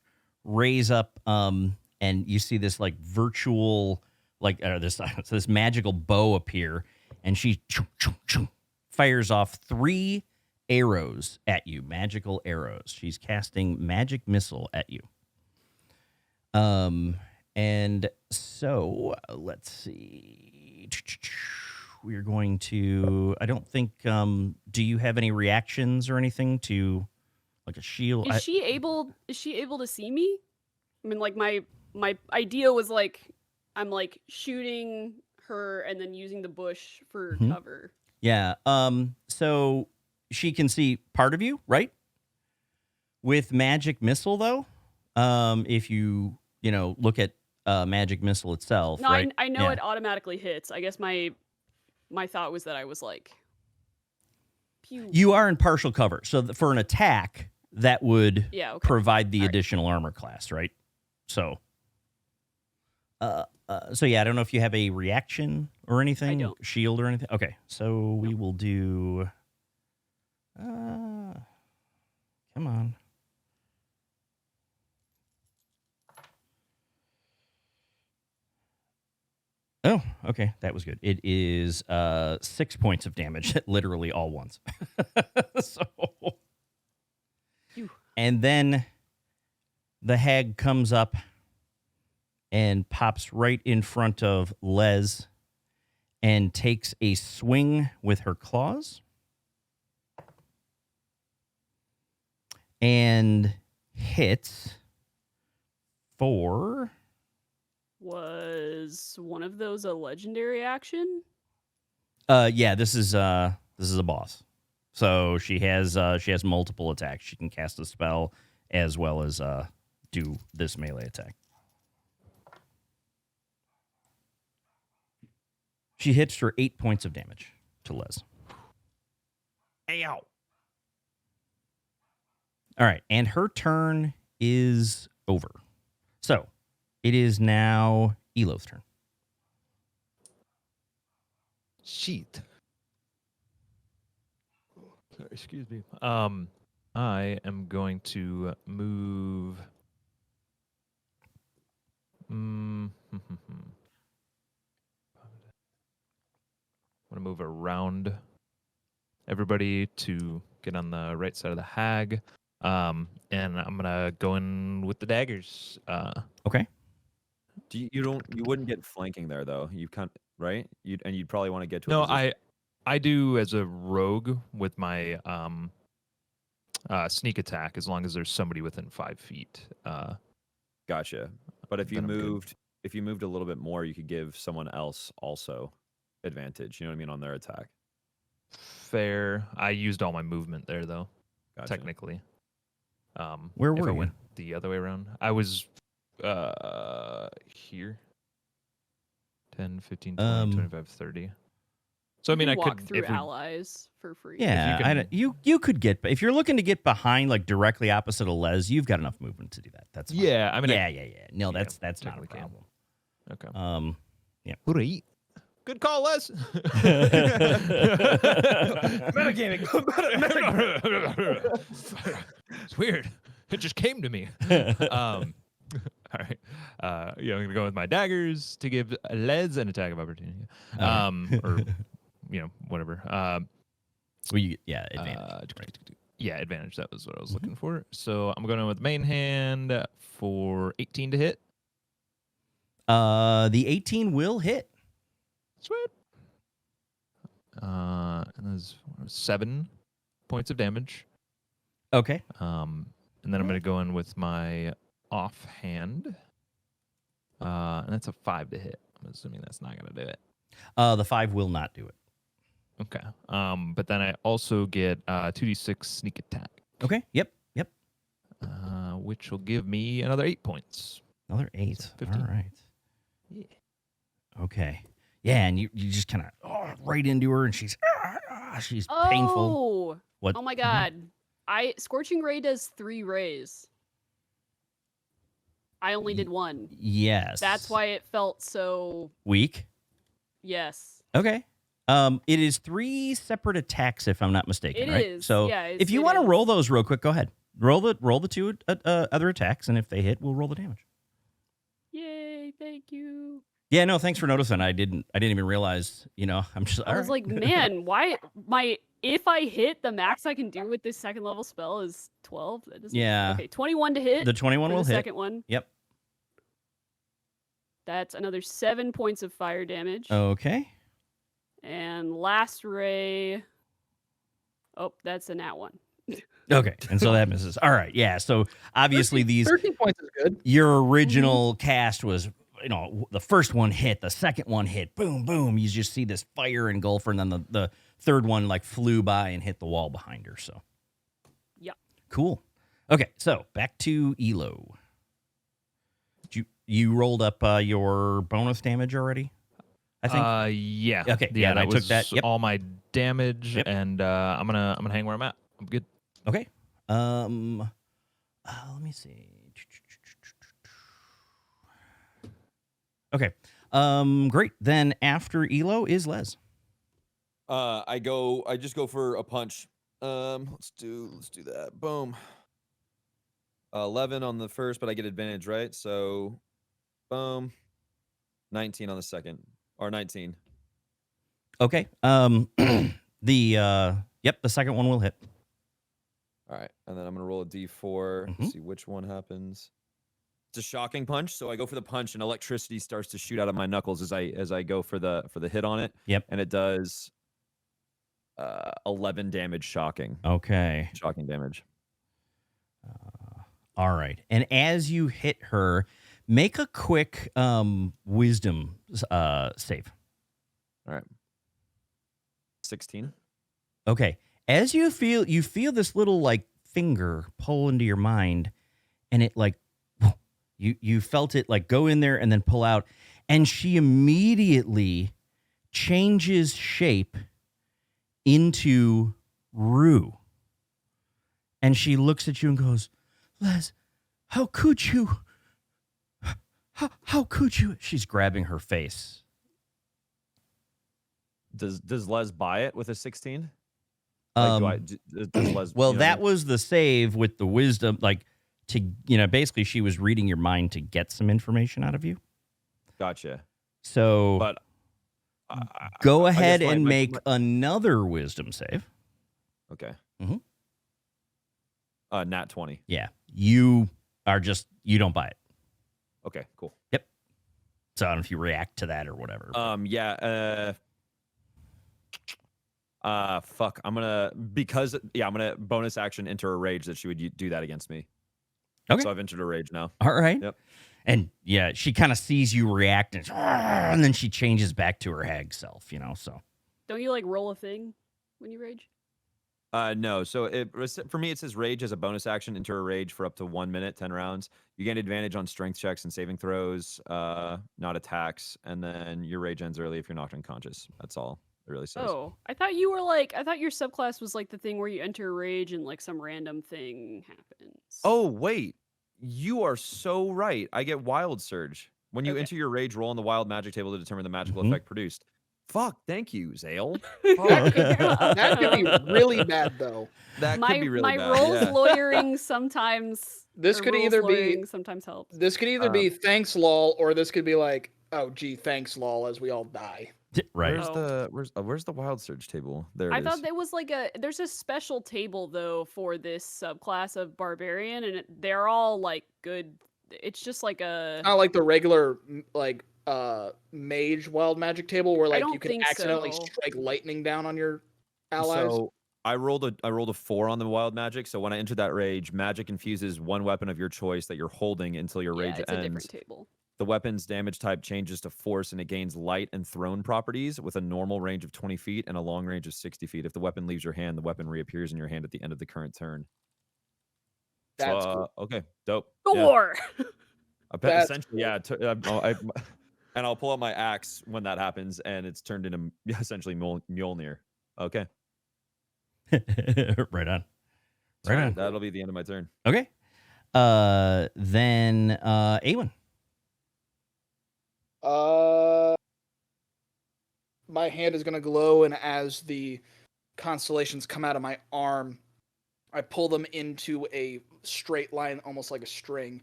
raise up, and you see this like virtual, this magical bow appear, and she fires off 3 arrows at you, magical arrows. She's casting magic missile at you. And so let's see. We're going to, I don't think, do you have any reactions or anything to, like a shield. Is she able to see me? I mean, like my idea was like I'm like shooting her and then using the bush for Mhm. cover. Yeah. So she can see part of you, right? With magic missile, though, if you look at magic missile itself, No, right? I know Yeah. it automatically hits. I guess my thought was that I was like, pew. You are in partial cover, so for an attack that would Yeah, okay. provide the All right. additional armor class, right? So, so yeah, I don't know if you have a reaction or anything, don't. shield or anything. Okay, so we will do. Come on. Oh, okay, that was good. It is 6 points of damage, literally all once. So, Phew. and then the hag comes up and pops right in front of Les and takes a swing with her claws and hits for. Was one of those a legendary action? Yeah, this is a boss. So she has multiple attacks. She can cast a spell as well as do this melee attack. She hits for 8 points of damage to Les. Ow. All right, and her turn is over. So it is now Elo's turn. Sheet. Sorry, excuse me. I am going to move. I'm gonna move around everybody to get on the right side of the hag. And I'm gonna go in with the daggers. Okay. You wouldn't get flanking there though. You can't, right? You'd probably want to get to. No, a position. I do as a rogue with my sneak attack as long as there's somebody within 5 feet. Gotcha. But if you then I'm good. moved a little bit more, you could give someone else also advantage. You know what I mean on their attack. Fair. I used all my movement there though. Gotcha. Technically. Where if were I you? went the other way around, I was here. 10, 15, 20, 25, 30. So I mean, You I can walk could through if we, allies for free. Yeah, you could get, if you're looking to get behind, like directly opposite of Les, you've got enough movement to do that. That's fine. Yeah, I mean, yeah. No, yeah, that's not a technically can. problem. Okay. Yeah. Great. Good call, Les. Metagaming. It's weird. It just came to me. All right. Yeah, I'm gonna go with my daggers to give Les an attack of opportunity. Or whatever. Well, advantage. Yeah, advantage. That was what I was looking for. So I'm going in with main hand for 18 to hit. The 18 will hit. Sweet. And there's 7 points of damage. Okay. And then I'm going to go in with my offhand. And that's a 5 to hit. I'm assuming that's not going to do it. The 5 will not do it. Okay. But then I also get 2d6 sneak attack. Okay. Yep. Which will give me another 8 points. Another 8. So 15. All right. Yeah. Okay. Yeah, and you just kind of right into her, and she's painful. What? Oh my god. Scorching Ray does 3 rays. I only did 1. Yes. That's why it felt so weak. Yes. Okay. It is 3 separate attacks, if I'm not mistaken. It right? is. So Yeah, if you it want to is. roll those real quick, go ahead. Roll the 2 other attacks, and if they hit, we'll roll the damage. Yay, thank you. Yeah, no, thanks for noticing. I didn't even realize. I'm just. I was like, man, why if I hit, the max I can do with this second level spell is 12. That doesn't. Yeah. Okay, 21 to hit. The 21 for will the hit. second one. Yep. That's another 7 points of fire damage. Okay. And last ray. Oh, that's a nat 1. Okay, and so that misses. All right, yeah. So obviously 13 points is good. your original cast was, the first one hit, the second one hit, boom, boom. You just see this fire engulf her, and then the third one like flew by and hit the wall behind her. So, Yeah. cool. Okay, so back to Elo. You rolled up your bonus damage already? I think. Yeah. Okay, Yeah, and that I was took that. Yep. all my damage, Yep. and I'm gonna hang where I'm at. I'm good. Okay. Let me see. Okay. Great. Then after Elo is Les. I just go for a punch. Let's do that. Boom. 11 on the first, but I get advantage, right? So, boom. 19 on the second, or 19. Okay. The second one will hit. All right, and then I'm gonna roll a d4. Mhm. See which one happens. It's a shocking punch, so I go for the punch, and electricity starts to shoot out of my knuckles as I go for the hit on it. Yep. And it does 11 damage, shocking Okay. damage. All right. And as you hit her, make a quick wisdom save. All right. 16. Okay. As you feel this little like finger pull into your mind, and it like you felt it like go in there and then pull out, and she immediately changes shape into Rue. And she looks at you and goes, Les, how could you? How could you? She's grabbing her face. Does Les buy it with a 16? Like, does Les? Well, you know what I that mean? was the save with the wisdom, like to, basically she was reading your mind to get some information out of you. Gotcha. So But go I guess ahead my- and my- make my- another wisdom save. Okay. Mhm. Nat 20. Yeah. You don't buy it. Okay, cool. So I don't know if you react to that or whatever. Yeah. Fuck. I'm gonna bonus action enter a rage that she would do that against me. Okay. So I've entered a rage now. All right. Yep. And yeah, she kind of sees you react and then she changes back to her hag self, so. Don't you like roll a thing when you rage? No. So for me, it says rage as a bonus action. Enter a rage for up to 1 minute, 10 rounds. You gain advantage on strength checks and saving throws, not attacks, and then your rage ends early if you're knocked unconscious. That's all it really says. Oh, I thought your subclass was like the thing where you enter rage and like some random thing happens. Oh wait, you are so right. I get wild surge when you Okay. enter your rage. Roll on the wild magic table to determine the magical Mhm. effect produced. Fuck. Thank you, Zale. That could be really bad, though. That my could be really my bad. roles yeah. lawyering sometimes. This or could rules either be- lawyering sometimes helps. This could either be thanks lol, or this could be like, oh gee, thanks lol, as we all die. Right. Where's the wild surge table? There it I is. thought there was like there's a special table though for this subclass of barbarian, and they're all like good. It's just like a Not like the regular like mage wild magic table where like don't you can think accidentally so. strike lightning down on your allies. So I rolled a 4 on the wild magic. So when I entered that rage, magic infuses one weapon of your choice that you're holding until your rage it's a ends. different table. The weapon's damage type changes to force, and it gains light and thrown properties with a normal range of 20 feet and a long range of 60 feet. If the weapon leaves your hand, the weapon reappears in your hand at the end of the current turn. That's So, cool. okay, dope. Yeah. Thor. That's Essentially, yeah. And I'll pull out my axe when that happens, and it's turned into essentially Mjolnir. Okay. Right on. Right on. That'll be the end of my turn. Okay. Then Awen. My hand is gonna glow, and as the constellations come out of my arm, I pull them into a straight line, almost like a string,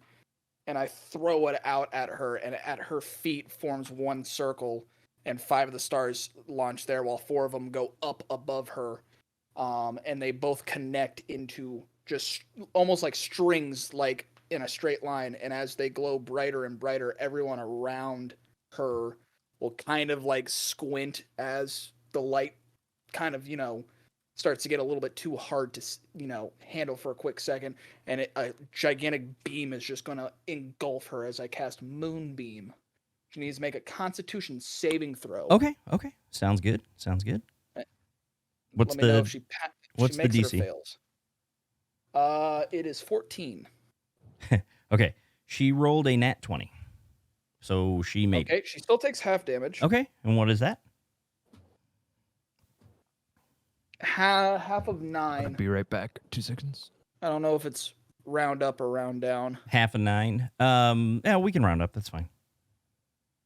and I throw it out at her, and at her feet forms one circle, and 5 of the stars launch there, while 4 of them go up above her, and they both connect into just almost like strings, like in a straight line, and as they glow brighter and brighter, everyone around her will kind of like squint as the light kind of, starts to get a little bit too hard to, handle for a quick second, and a gigantic beam is just going to engulf her as I cast Moonbeam. She needs to make a Constitution saving throw. Okay. Sounds good. What's Let me know if the she what's the makes it or DC? fails. It is 14. Okay. She rolled a nat 20. So she made Okay, she still takes half damage. Okay. And what is that? Half of I'll 9. be right back. 2 seconds. I don't know if it's round up or round down. Half a 9. Yeah, we can round up. That's fine.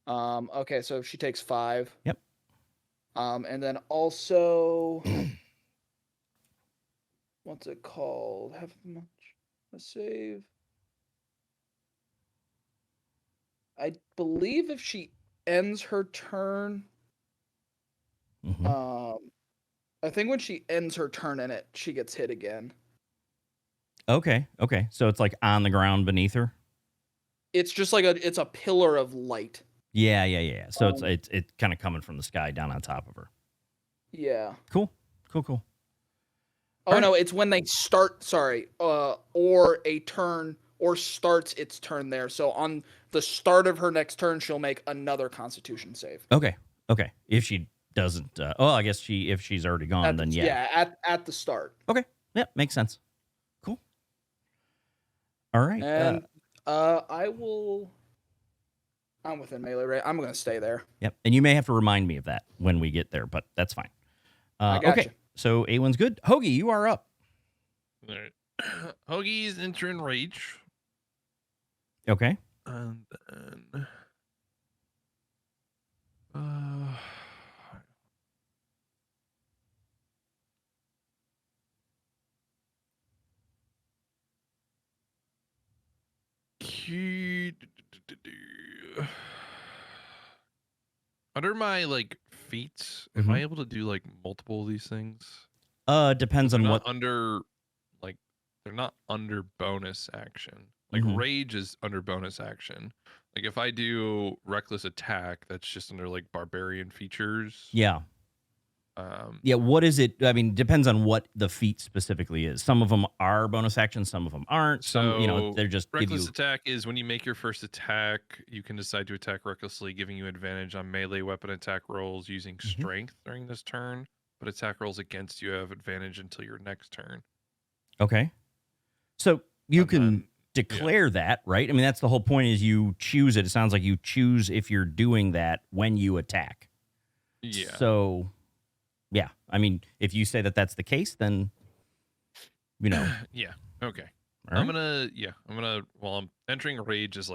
Okay, so she takes 5. Yep. And then also, what's it called? Have much a save. I believe if she ends her turn, Mhm. I think when she ends her turn in it, she gets hit again. Okay. So it's like on the ground beneath her. It's just like it's a pillar of light. Yeah. So it's kind of coming from the sky down on top of her. Yeah. Cool. Oh Alright. no, it's when they start. Sorry, or a turn or starts its turn there. So on the start of her next turn, she'll make another Constitution save. Okay. If she doesn't, I guess if she's already gone, then yeah. Yeah, at the start. Okay. Yep, makes sense. Cool. All right. And I'm within melee range. I'm gonna stay there. Yep. And you may have to remind me of that when we get there, but that's fine. I gotcha. Okay. So A1's good. Hoagie, you are up. All right. Hoagie's entering rage. Okay. And then under my feats, am I able to do multiple of these things? Depends on what. They're not under bonus action. Mhm. Rage is under bonus action. If I do reckless attack, that's just under barbarian features. Yeah. Yeah. What is it? I mean, depends on what the feat specifically is. Some of them are bonus actions. Some of them aren't. Some, they're just give reckless you. attack is when you make your first attack, you can decide to attack recklessly, giving you advantage on melee weapon attack rolls using strength during this turn. But attack rolls against you have advantage until your next turn. Okay. So you And can then- declare that, right? I mean, that's the whole point is you choose it. It sounds like you choose if you're doing that when you attack. Yeah. So, yeah. I mean, if you say that that's the case, then, Yeah. Okay. all I'm right. gonna while I'm entering rage is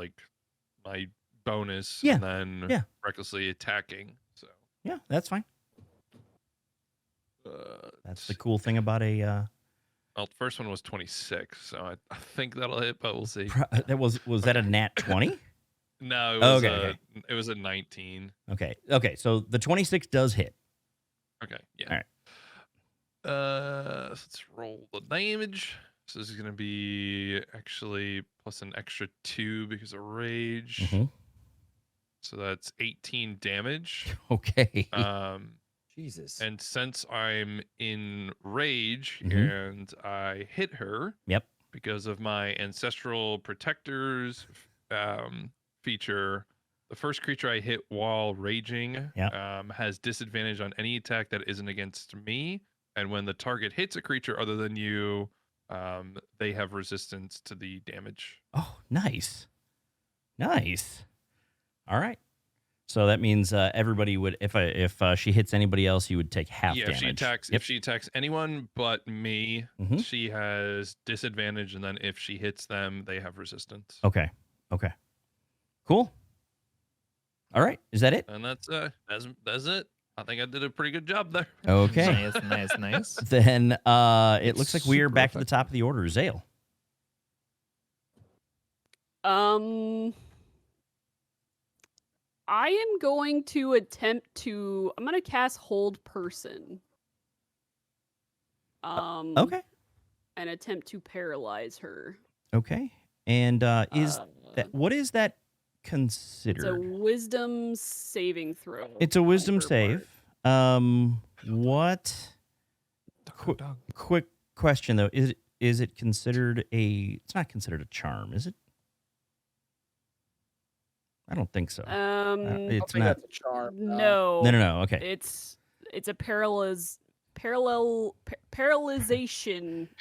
my bonus, Yeah, and then yeah. recklessly attacking. So Yeah, that's fine. uh, That's the cool thing about a. well, the first one was 26, so I think that'll hit, but we'll see. That was that a nat 20? No, it was Okay. it was a 19. Okay. So the 26 does hit. Okay, yeah. All right. So let's roll the damage. So this is gonna be actually plus an extra 2 because of rage. Mhm. So that's 18 damage. Okay. Jesus. And since I'm in rage Mhm. and I hit her, Yep. because of my ancestral protectors feature, the first creature I hit while raging has disadvantage on any attack that isn't against me. And when the target hits a creature other than you, they have resistance to the damage. Oh, nice. All right. So that means everybody would, if she hits anybody else, you would take half damage. If she attacks anyone but me, Mhm. she has disadvantage, and then if she hits them, they have resistance. Okay. Cool. All right. Is that it? And that's it. I think I did a pretty good job there. Okay. Nice. Then it It's looks like we're super back to the top of the order. Zale. I am going to attempt to. I'm going to cast Hold Person. Okay. And attempt to paralyze her. Okay. And is that what is that It's a considered? Wisdom saving throw. It's a wisdom on her part. save. What Quick question though: is it considered a? It's not considered a charm, is it? I don't think so. I don't It's think not. that's a charm. No. No. Okay. It's a paralyzation.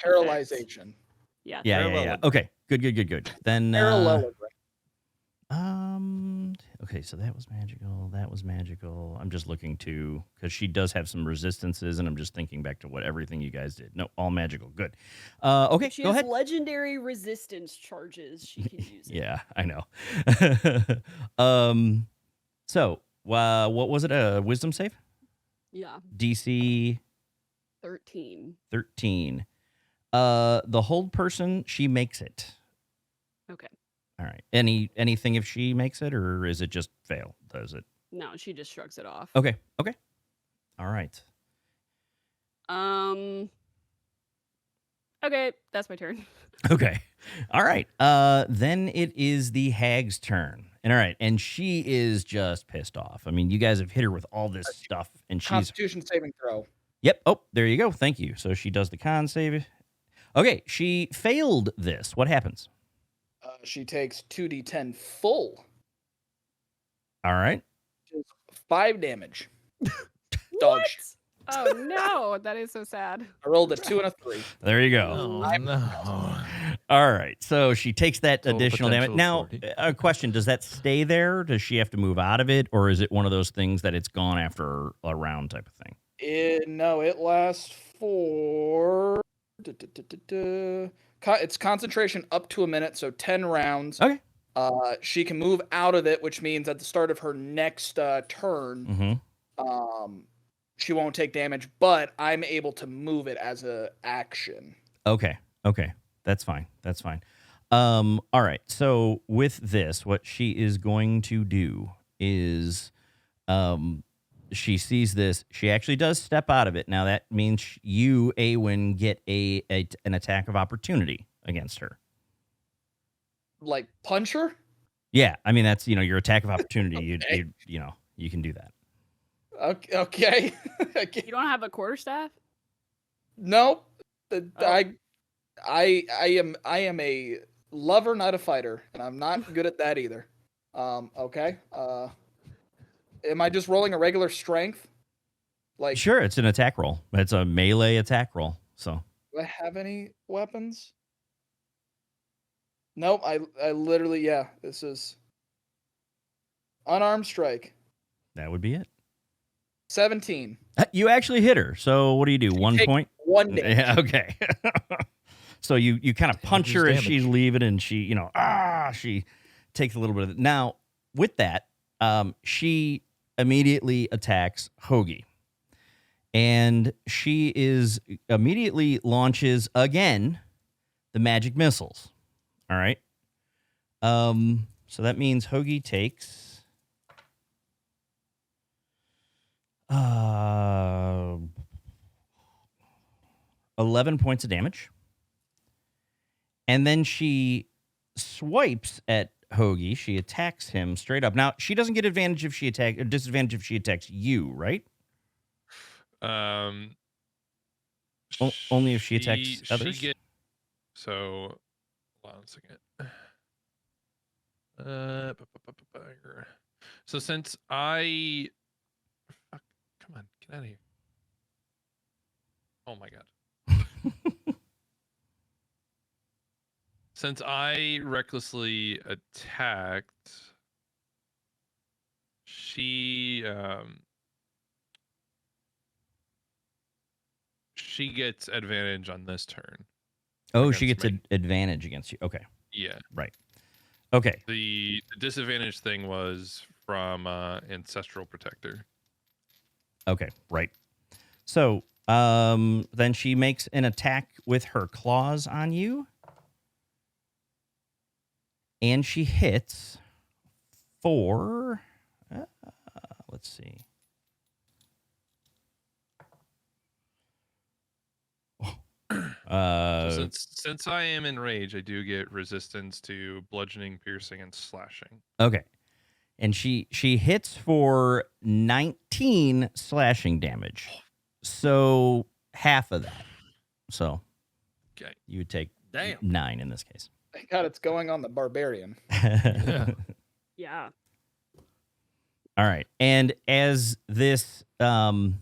Paralyzation. Yeah. Yeah. Okay. Good. Then Parallelogram. Okay, so that was magical. I'm just looking to, because she does have some resistances, and I'm just thinking back to what everything you guys did. No, all magical. Good. Okay, She go has ahead. legendary resistance charges. She can use it. Yeah, I know. So what was it? A wisdom save? Yeah. DC 13. 13. The hold person, she makes it. Okay. All right. Anything if she makes it, or is it just fail? Does it? No, she just shrugs it off. Okay. All right. Okay, that's my turn. Okay. All right. Then it is the hag's turn. And all right, and she is just pissed off. I mean, you guys have hit her with all this stuff, and she's Constitution saving throw. Yep. Oh, there you go. Thank you. So she does the con save. Okay, she failed this. What happens? She takes 2d10 full. All right. 5 damage. Dog What? shit. Oh no, that is so sad. I rolled a 2 and a 3. There you go. Oh, no. All right. So she takes that Total additional damage. potential Now, of 40. a question: does that stay there? Does she have to move out of it, or is it one of those things that it's gone after a round type of thing? No, it lasts for. It's concentration up to a minute, so 10 rounds. Okay. She can move out of it, which means at the start of her next turn, Mm-hmm. she won't take damage, but I'm able to move it as a action. Okay. That's fine. All right. So with this, what she is going to do is, she sees this. She actually does step out of it. Now that means you, Awen, get an attack of opportunity against her. Like punch her? Yeah, I mean that's your attack of opportunity. Okay. You can do that. Okay. You don't have a quarterstaff? Nope. Oh. I am a lover, not a fighter, and I'm not good at that either. Okay. Am I just rolling a regular strength? Like, Sure, it's an attack roll. It's a melee attack roll. So do I have any weapons? Nope. I literally, yeah. This is unarmed strike. that would be it. 17. You actually hit her. So what do you do? She 1 takes point? 1 damage. Yeah, okay. So you kind of punch her as she's leaving, and she, she takes a little bit of it. Now, with that, she immediately attacks Hoagie. And she immediately launches again the magic missiles. All right. So that means Hoagie takes 11 points of damage. And then she swipes at Hoagie. She attacks him straight up. Now, she doesn't get disadvantage if she attacks you, right? Only if she attacks others? So, hold on a second. So since I... Fuck, come on, get out of here. Oh my god. Since I recklessly attacked, she gets advantage on this turn. Oh, she Against gets me. an advantage against you. Okay. Yeah. Right. Okay. The disadvantage thing was from Ancestral Protector. Okay. Right. So then she makes an attack with her claws on you. And she hits for, let's see. So since I am in rage, I do get resistance to bludgeoning, piercing, and slashing. Okay. And she hits for 19 slashing damage. So half of that. So Okay. you would take Damn. 9 in this case. Thank God it's going on the barbarian. Yeah. All right. And as this Oh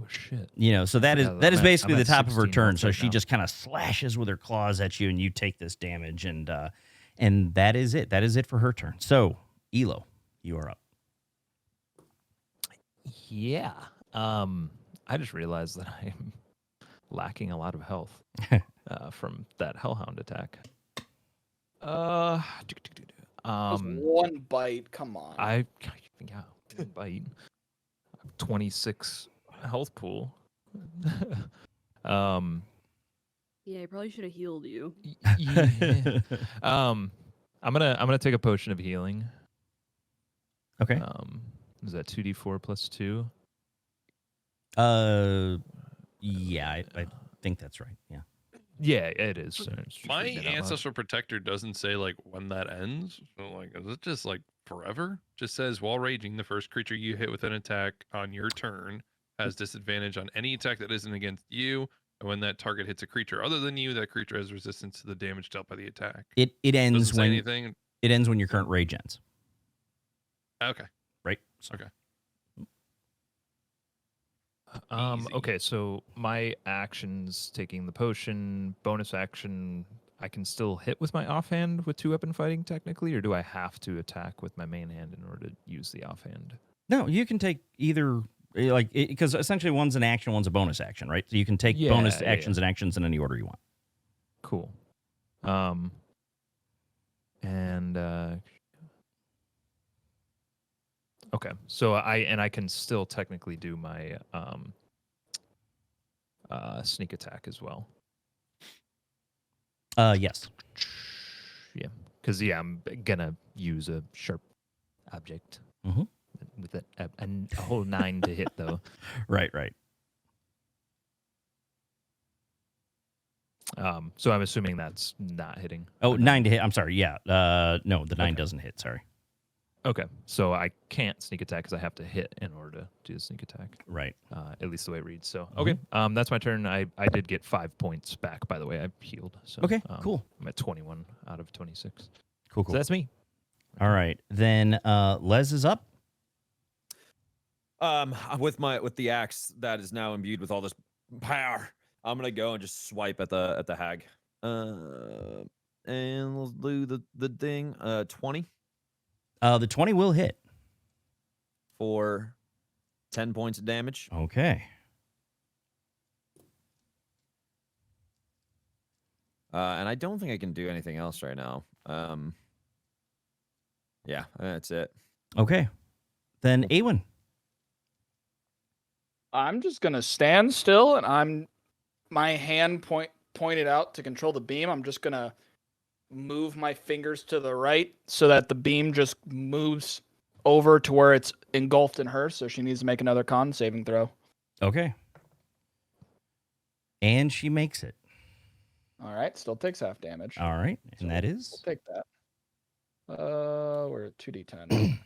shit. so that is Yeah, that is I'm at- basically I'm the at top of her 16 turn. health So right she now. just kind of slashes with her claws at you, and you take this damage, and that is it. That is it for her turn. So Elo, you are up. Yeah. I just realized that I'm lacking a lot of health from that Hellhound attack. Just one bite. Come on. Yeah, one bite. 26 health pool. Yeah, I probably should have healed you. Yeah. I'm gonna take a potion of healing. Okay. Is that 2d4 plus 2? Yeah, I think that's right. Yeah. Yeah, it is. So it's just My reading it out loud. ancestral protector doesn't say like when that ends. So like, is it just like forever? Just says while raging, the first creature you hit with an attack on your turn has disadvantage on any attack that isn't against you. And when that target hits a creature other than you, that creature has resistance to the damage dealt by the attack. It ends Doesn't say when anything. it ends when your current rage ends. Okay. Right. So, Okay. Easy. Okay, so my actions, taking the potion, bonus action, I can still hit with my offhand with 2-weapon fighting technically, or do I have to attack with my main hand in order to use the offhand? no, you can take either because essentially one's an action, one's a bonus action, right? So you can take bonus Yeah, actions and actions in any order you want. Cool. Okay, so I can still technically do my sneak attack as well. Yes. Yeah, because I'm gonna use a sharp object Mhm. with a whole 9 to hit though. Right. So I'm assuming that's not hitting. Oh, a 9 to hit. I'm sorry. Yeah. No, the 9 Okay. doesn't hit. Sorry. Okay, so I can't sneak attack because I have to hit in order to do the sneak attack. Right. At least the way it reads. So Mm-hmm. okay, that's my turn. I did get 5 points back, by the way. I healed. So Okay, cool. I'm at 21 out of 26. Cool. So that's me. All right. Then Les is up. With the axe that is now imbued with all this power, I'm gonna go and just swipe at the hag. And we'll do the thing. 20 The 20 will hit. for 10 points of damage. Okay. And I don't think I can do anything else right now. Yeah, that's it. Okay. Then Awen. I'm just gonna stand still, and my hand pointed out to control the beam. I'm just gonna move my fingers to the right so that the beam just moves over to where it's engulfed in her. So she needs to make another con saving throw. Okay. And she makes it. All right, still takes half damage. All right. And that We'll is take that. We're at 2d10.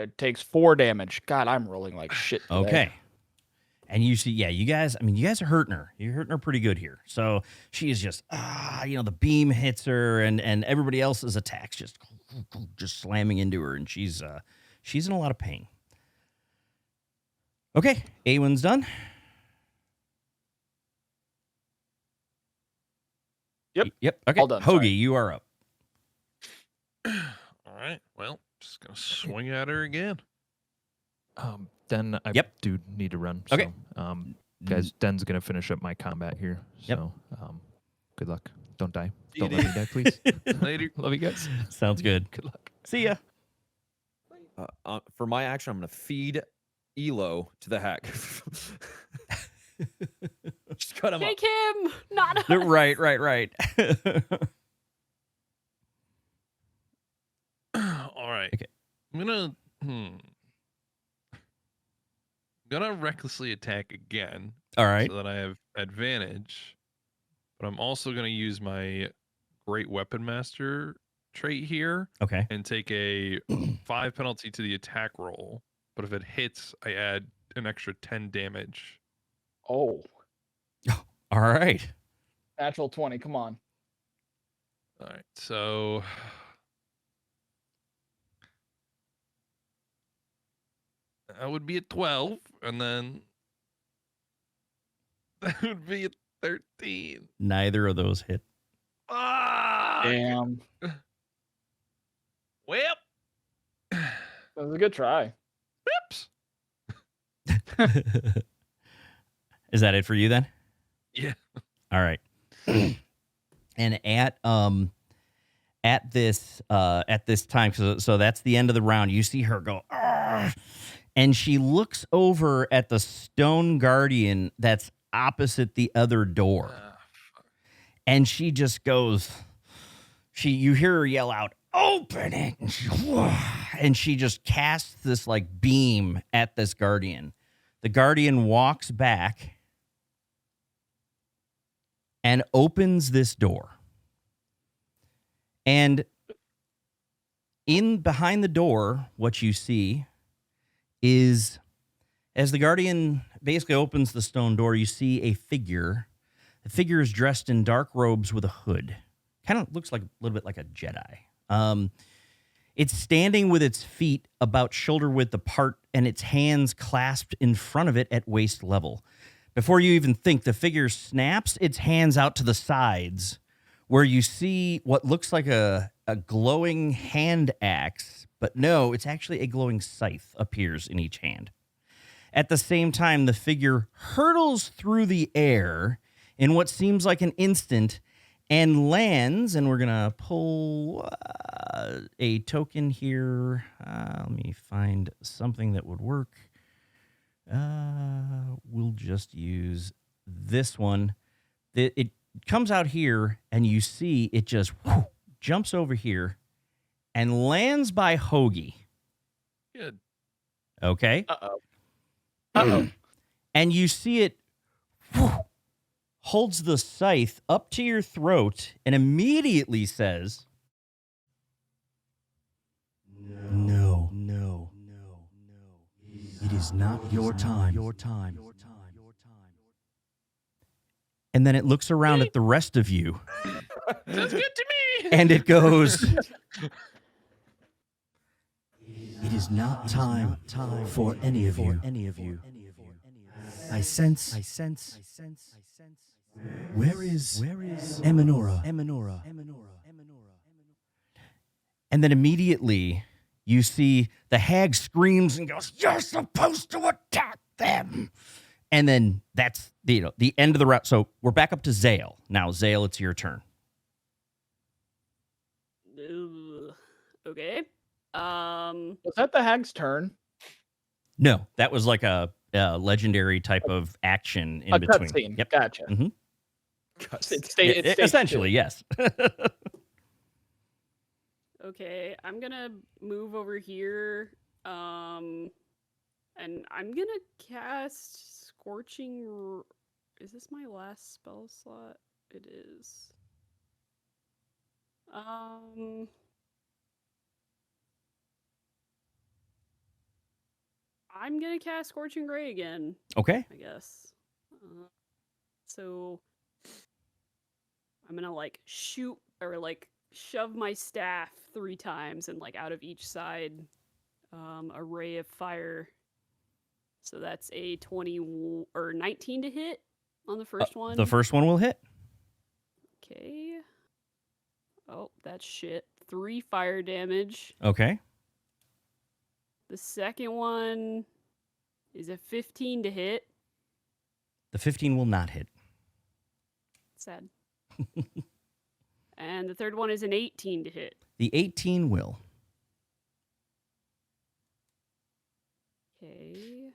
It takes 4 damage. God, I'm rolling like shit today. okay. And you see, yeah, you guys are hurting her. You're hurting her pretty good here. So she is just, the beam hits her, and everybody else's attacks just slamming into her, and she's in a lot of pain. Okay, Awen's done. Yep. Okay, All done, Hoagie, sorry. you are up. All right. Well, just gonna swing at her again. Den, I Yep. do need to run. Okay. So, guys, Den's gonna finish up my combat here. Yep. So, good luck. Don't die. You Don't let me die, please. Later. Love you guys. Sounds good. Good luck. See ya. For my action, I'm gonna feed Elo to the hag. Just cut him up. Take him, not us. Right. All right. Okay. I'm gonna recklessly attack again. All right. So that I have advantage. But I'm also gonna use my Great Weapon Master trait here Okay. and take a 5 penalty to the attack roll. But if it hits, I add an extra 10 damage Oh, All right. natural 20. Come on. All right, so that would be a 12, and then that would be a 13. Neither of those hit. Ah, Damn. well, That was a good try. whoops. Is that it for you then? Yeah. All right. And at this time, so that's the end of the round. You see her go, "Argh," and she looks over at the stone guardian that's opposite the other door, and she just goes. You hear her yell out, "Open it!" And she just casts this like beam at this guardian. The guardian walks back and opens this door. And behind the door, what you see is, as the guardian basically opens the stone door, you see a figure. The figure is dressed in dark robes with a hood. Kind of looks like a little bit like a Jedi. It's standing with its feet about shoulder width apart and its hands clasped in front of it at waist level. Before you even think, the figure snaps its hands out to the sides, where you see what looks like a glowing hand axe, but no, it's actually a glowing scythe appears in each hand. At the same time, the figure hurtles through the air in what seems like an instant and lands, and we're going to pull a token here. Let me find something that would work. We'll just use this one. It comes out here, and you see it just jumps over here and lands by Hoagie. Good. Okay? Uh-oh. Uh-oh. And you see it holds the scythe up to your throat and immediately says, No. It is not your time. And then it looks around at the rest of you. Sounds good to me. And it goes, It is not time for any of you. I sense. Where is Eminora? And then immediately you see the hag screams and goes, "You're supposed to attack them." And then that's the end of the round. So we're back up to Zale. Now, Zale, it's your turn. Ugh. Okay. Was that the hag's turn? No, that was like a legendary type of action in A between. cutscene. Yep. Gotcha. Mhm. It's stage Essentially, two. yes. Okay, I'm gonna move over here. And I'm gonna cast Scorching. Is this my last spell slot? It is. I'm gonna cast Scorching Ray again, Okay. I guess. So I'm gonna like shoot or like shove my staff 3 times and like out of each side a ray of fire. So that's a 20 or 19 to hit on the first one. The first one will hit. Okay. Oh, that's shit. 3 fire damage. Okay. The second one is a 15 to hit. The 15 will not hit. Sad. And the third one is an 18 to hit. The 18 will. Okay.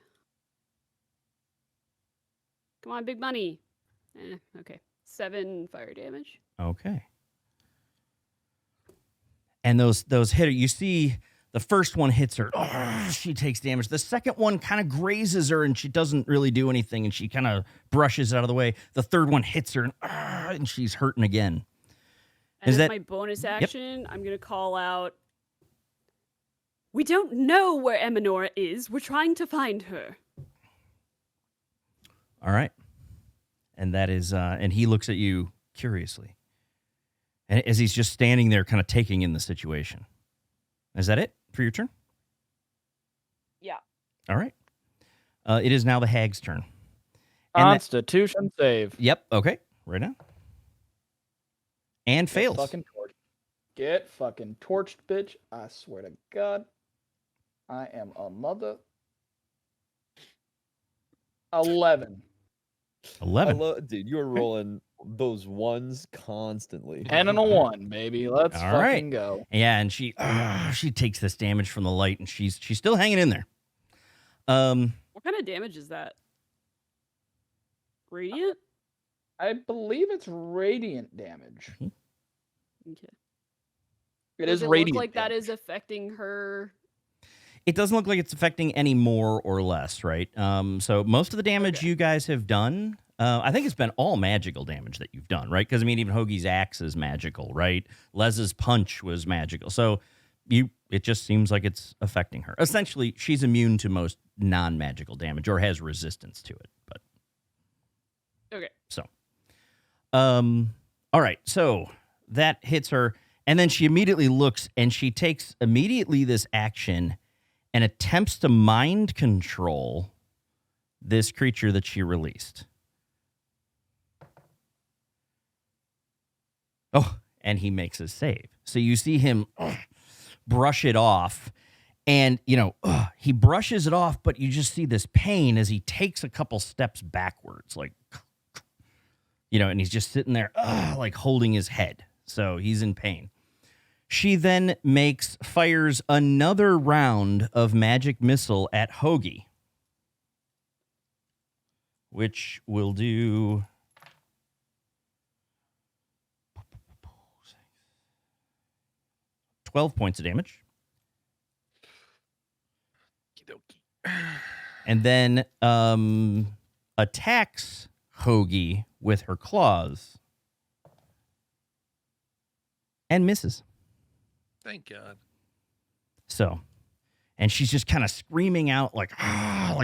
Come on, big money. Okay. 7 fire damage. Okay. And those hit her. You see the first one hits her. Oh, she takes damage. The second one kind of grazes her and she doesn't really do anything and she kind of brushes it out of the way. The third one hits her and she's hurting again. And Is as that my bonus action, I'm going to call out, "We don't know where Eminora is. We're trying to find her." all right? And that is, and he looks at you curiously. And as he's just standing there kind of taking in the situation. Is that it for your turn? Yeah. All right. It is now the hag's turn. And Constitution save. Yep. Okay. Right now. And fails. Get fucking torched, bitch. I swear to God. I am a mother. 11. 11. Dude, you're rolling those ones constantly. 10 and a 1, baby. Let's All fucking right. go. Yeah, and she takes this damage from the light, and she's still hanging in there. What kind of damage is that? Radiant? I believe it's radiant damage. Okay. It Does is it radiant. look like that damage. is affecting her? It doesn't look like it's affecting any more or less, right? So most of the damage you guys have done, I think it's been all magical damage that you've done, right? Because, I mean, even Hoagie's axe is magical, right? Les's punch was magical. So it just seems like it's affecting her. Essentially, she's immune to most non-magical damage or has resistance to it. But Okay. So, all right. So that hits her. And then she immediately looks and she takes immediately this action and attempts to mind control this creature that she released. Oh, and he makes a save. So you see him brush it off. And, he brushes it off, but you just see this pain as he takes a couple steps backwards, like, and he's just sitting there, like holding his head. So he's in pain. She then fires another round of magic missile at Hoagie, which will do 12 points of damage. And then attacks Hoagie with her claws and misses. Thank God. So, and she's just kind of screaming out like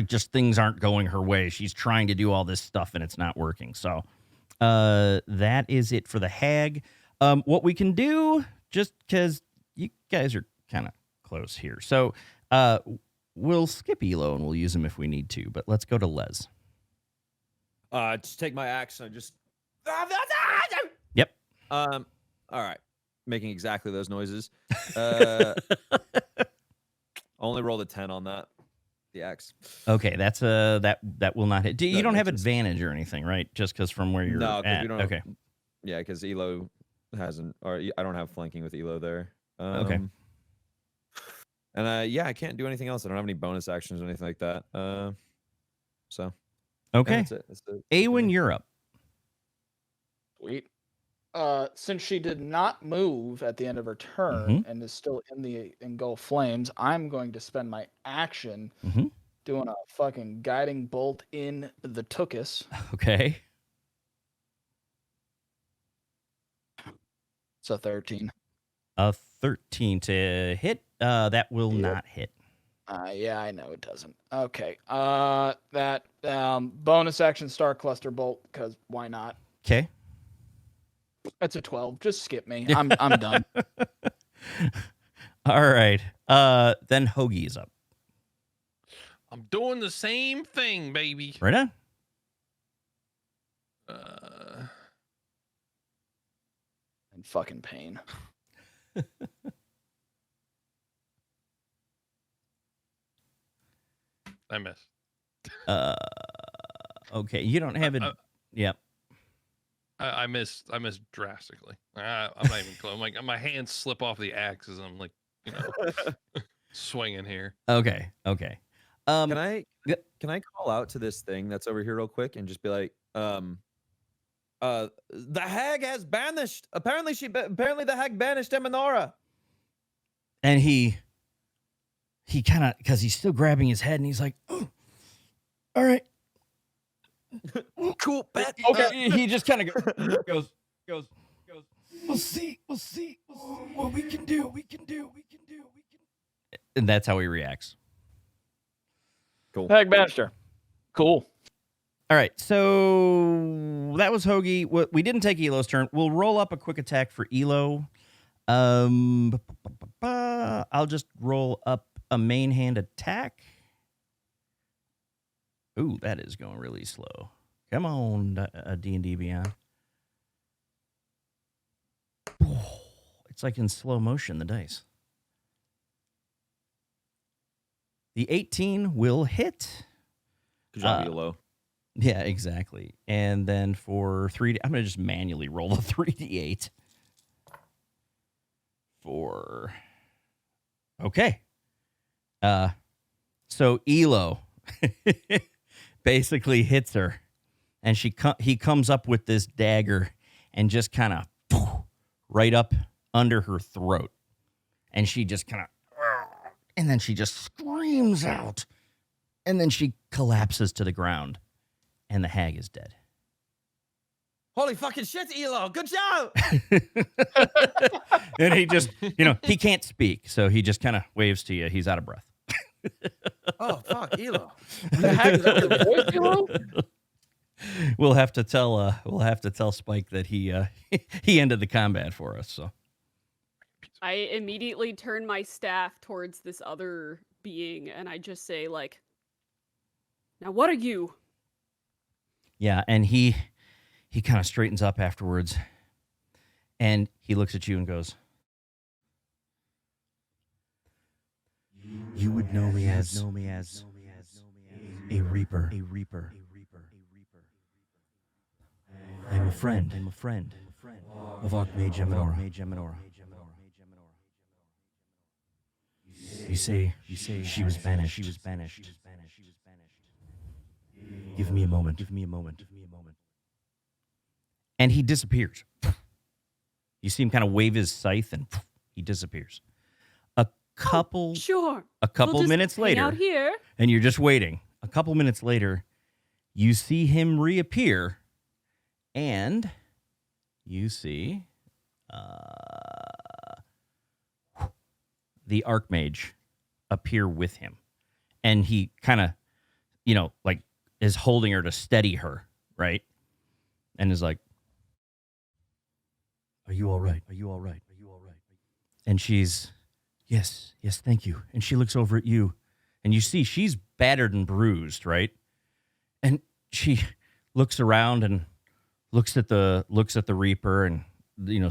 just things aren't going her way. She's trying to do all this stuff and it's not working. So, that is it for the hag. What we can do, just because you guys are kind of close here. So, we'll skip Elo and we'll use him if we need to, but let's go to Les. Just take my axe and just. Yep. All right. Making exactly those noises. Only rolled a 10 on that. The axe. Okay, that's that will not hit. You don't have misses. advantage or anything, right? Just because from where you're No, at. we don't. Okay. Yeah, because Elo hasn't, or I don't have flanking with Elo there. Okay. And I can't do anything else. I don't have any bonus actions or anything like that. So. Okay. Yeah, that's it. Awen, you're up. Sweet. Since she did not move at the end of her turn and is still in the engulfed flames, I'm going to spend my action doing a fucking guiding bolt in the Tookus. Okay. It's a 13. A 13 to hit. That will not hit. Yeah, I know it doesn't. Okay. That bonus action star cluster bolt, because why not? Okay. That's a 12. Just skip me. I'm done. All right. Then Hoagie is up. I'm doing the same thing, baby. Right on. In fucking pain. I missed. Okay. You don't have it. Yep. I missed drastically. I'm not even close. Like my hands slip off the axe as I'm like, swinging here. Okay. Can I call out to this thing that's over here real quick and just be like, the hag has banished. Apparently the hag banished Eminora. And he kind of, because he's still grabbing his head and he's like, oh, all right. Cool, bet. Okay. He just kind of goes. We'll see what we can do. And that's how he reacts. Cool. Hag Bannister. Cool. All right, so that was Hoagie. We didn't take Elo's turn. We'll roll up a quick attack for Elo. I'll just roll up a main hand attack. Ooh, that is going really slow. Come on, D&D Beyond. It's like in slow motion, the dice. The 18 will hit. Good job, Elo. Yeah, exactly. And then for 3D, I'm going to just manually roll a 3D8. Okay. So Elo basically hits her, and he comes up with this dagger and just kind of right up under her throat. And she just kind of, and then she just screams out, and then she collapses to the ground, and the hag is dead. Holy fucking shit, Elo! Good job. And he just, he can't speak, so he just kind of waves to you. He's out of breath. Oh fuck, Elo. The heck is that your voice, Elo? We'll have to tell Spike that he ended the combat for us. So I immediately turn my staff towards this other being, and I just say, like, "Now, what are you?" yeah, and he kind of straightens up afterwards, and he looks at you and goes, "You would know me as a reaper. I'm a friend of Archmage Eminora. You say she was banished. Give me a moment. And he disappears. You see him kind of wave his scythe, and he disappears. A couple Sure. We'll just minutes hang later, out here. and you're just waiting. A couple minutes later, you see him reappear, and you see the Archmage appear with him. And he kind of, like is holding her to steady her, right? And is like, Are you all right? And she's, yes, thank you. And she looks over at you, and you see she's battered and bruised, right? And she looks around and looks at the Reaper, and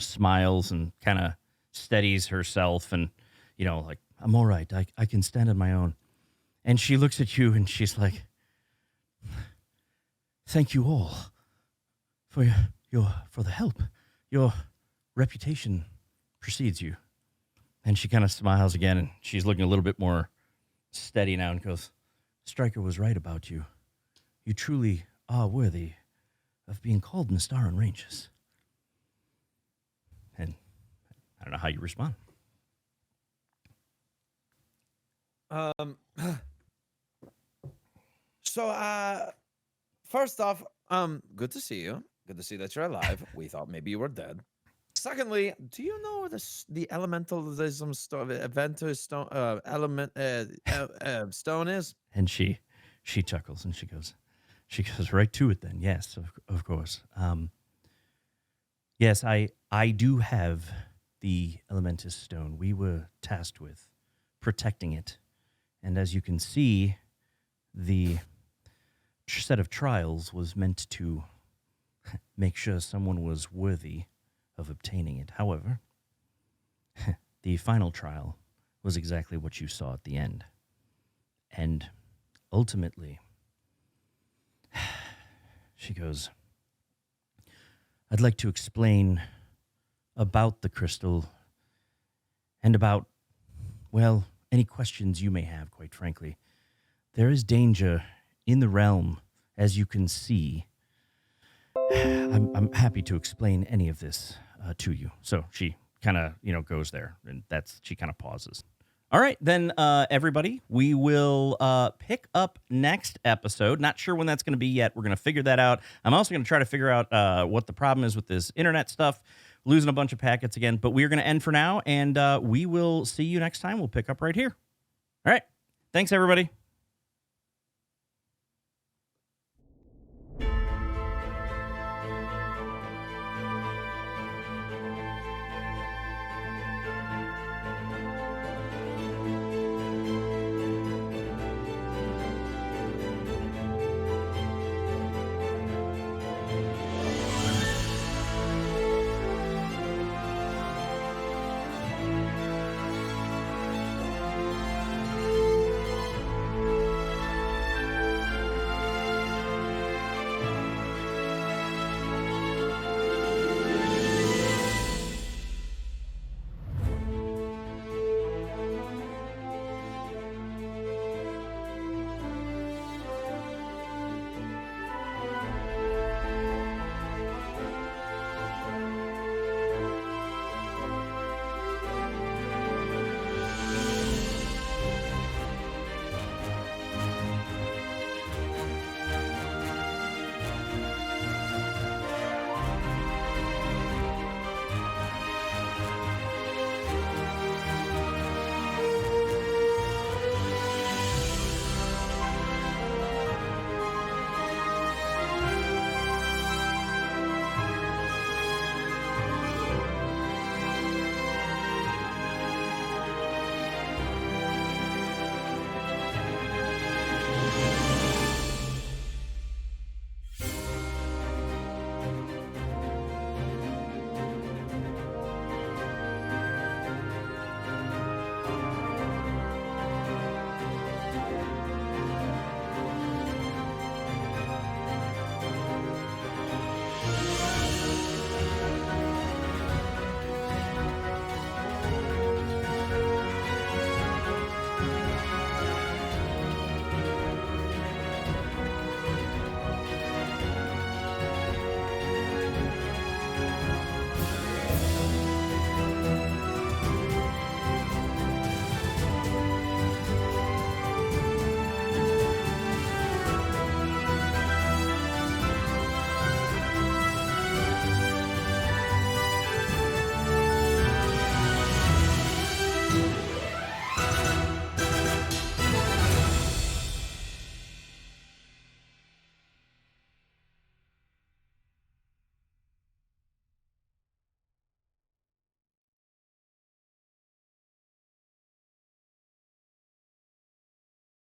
smiles and kind of steadies herself, and like, I'm all right. I can stand on my own. And she looks at you, and she's like, thank you all for the help. Your reputation precedes you. And she kind of smiles again, and she's looking a little bit more steady now, and goes, Stryker was right about you. You truly are worthy of being called Mystaran Rangers. And I don't know how you respond. So, first off, good to see you. Good to see that you're alive. We thought maybe you were dead. Secondly, do you know where the elementalism stone is? And she chuckles, and she goes right to it then. Yes, of course. Yes, I do have the Elementus stone. We were tasked with protecting it. And as you can see, the set of trials was meant to make sure someone was worthy of obtaining it. However, the final trial was exactly what you saw at the end. And ultimately, she goes, I'd like to explain about the crystal and about, well, any questions you may have, quite frankly. There is danger in the realm, as you can see. I'm happy to explain any of this to you. So she kind of, goes there, and she kind of pauses. All right, then, everybody, we will pick up next episode. Not sure when that's going to be yet. We're going to figure that out. I'm also going to try to figure out what the problem is with this internet stuff, losing a bunch of packets again. But we're going to end for now, and we will see you next time. We'll pick up right here. All right. Thanks, everybody.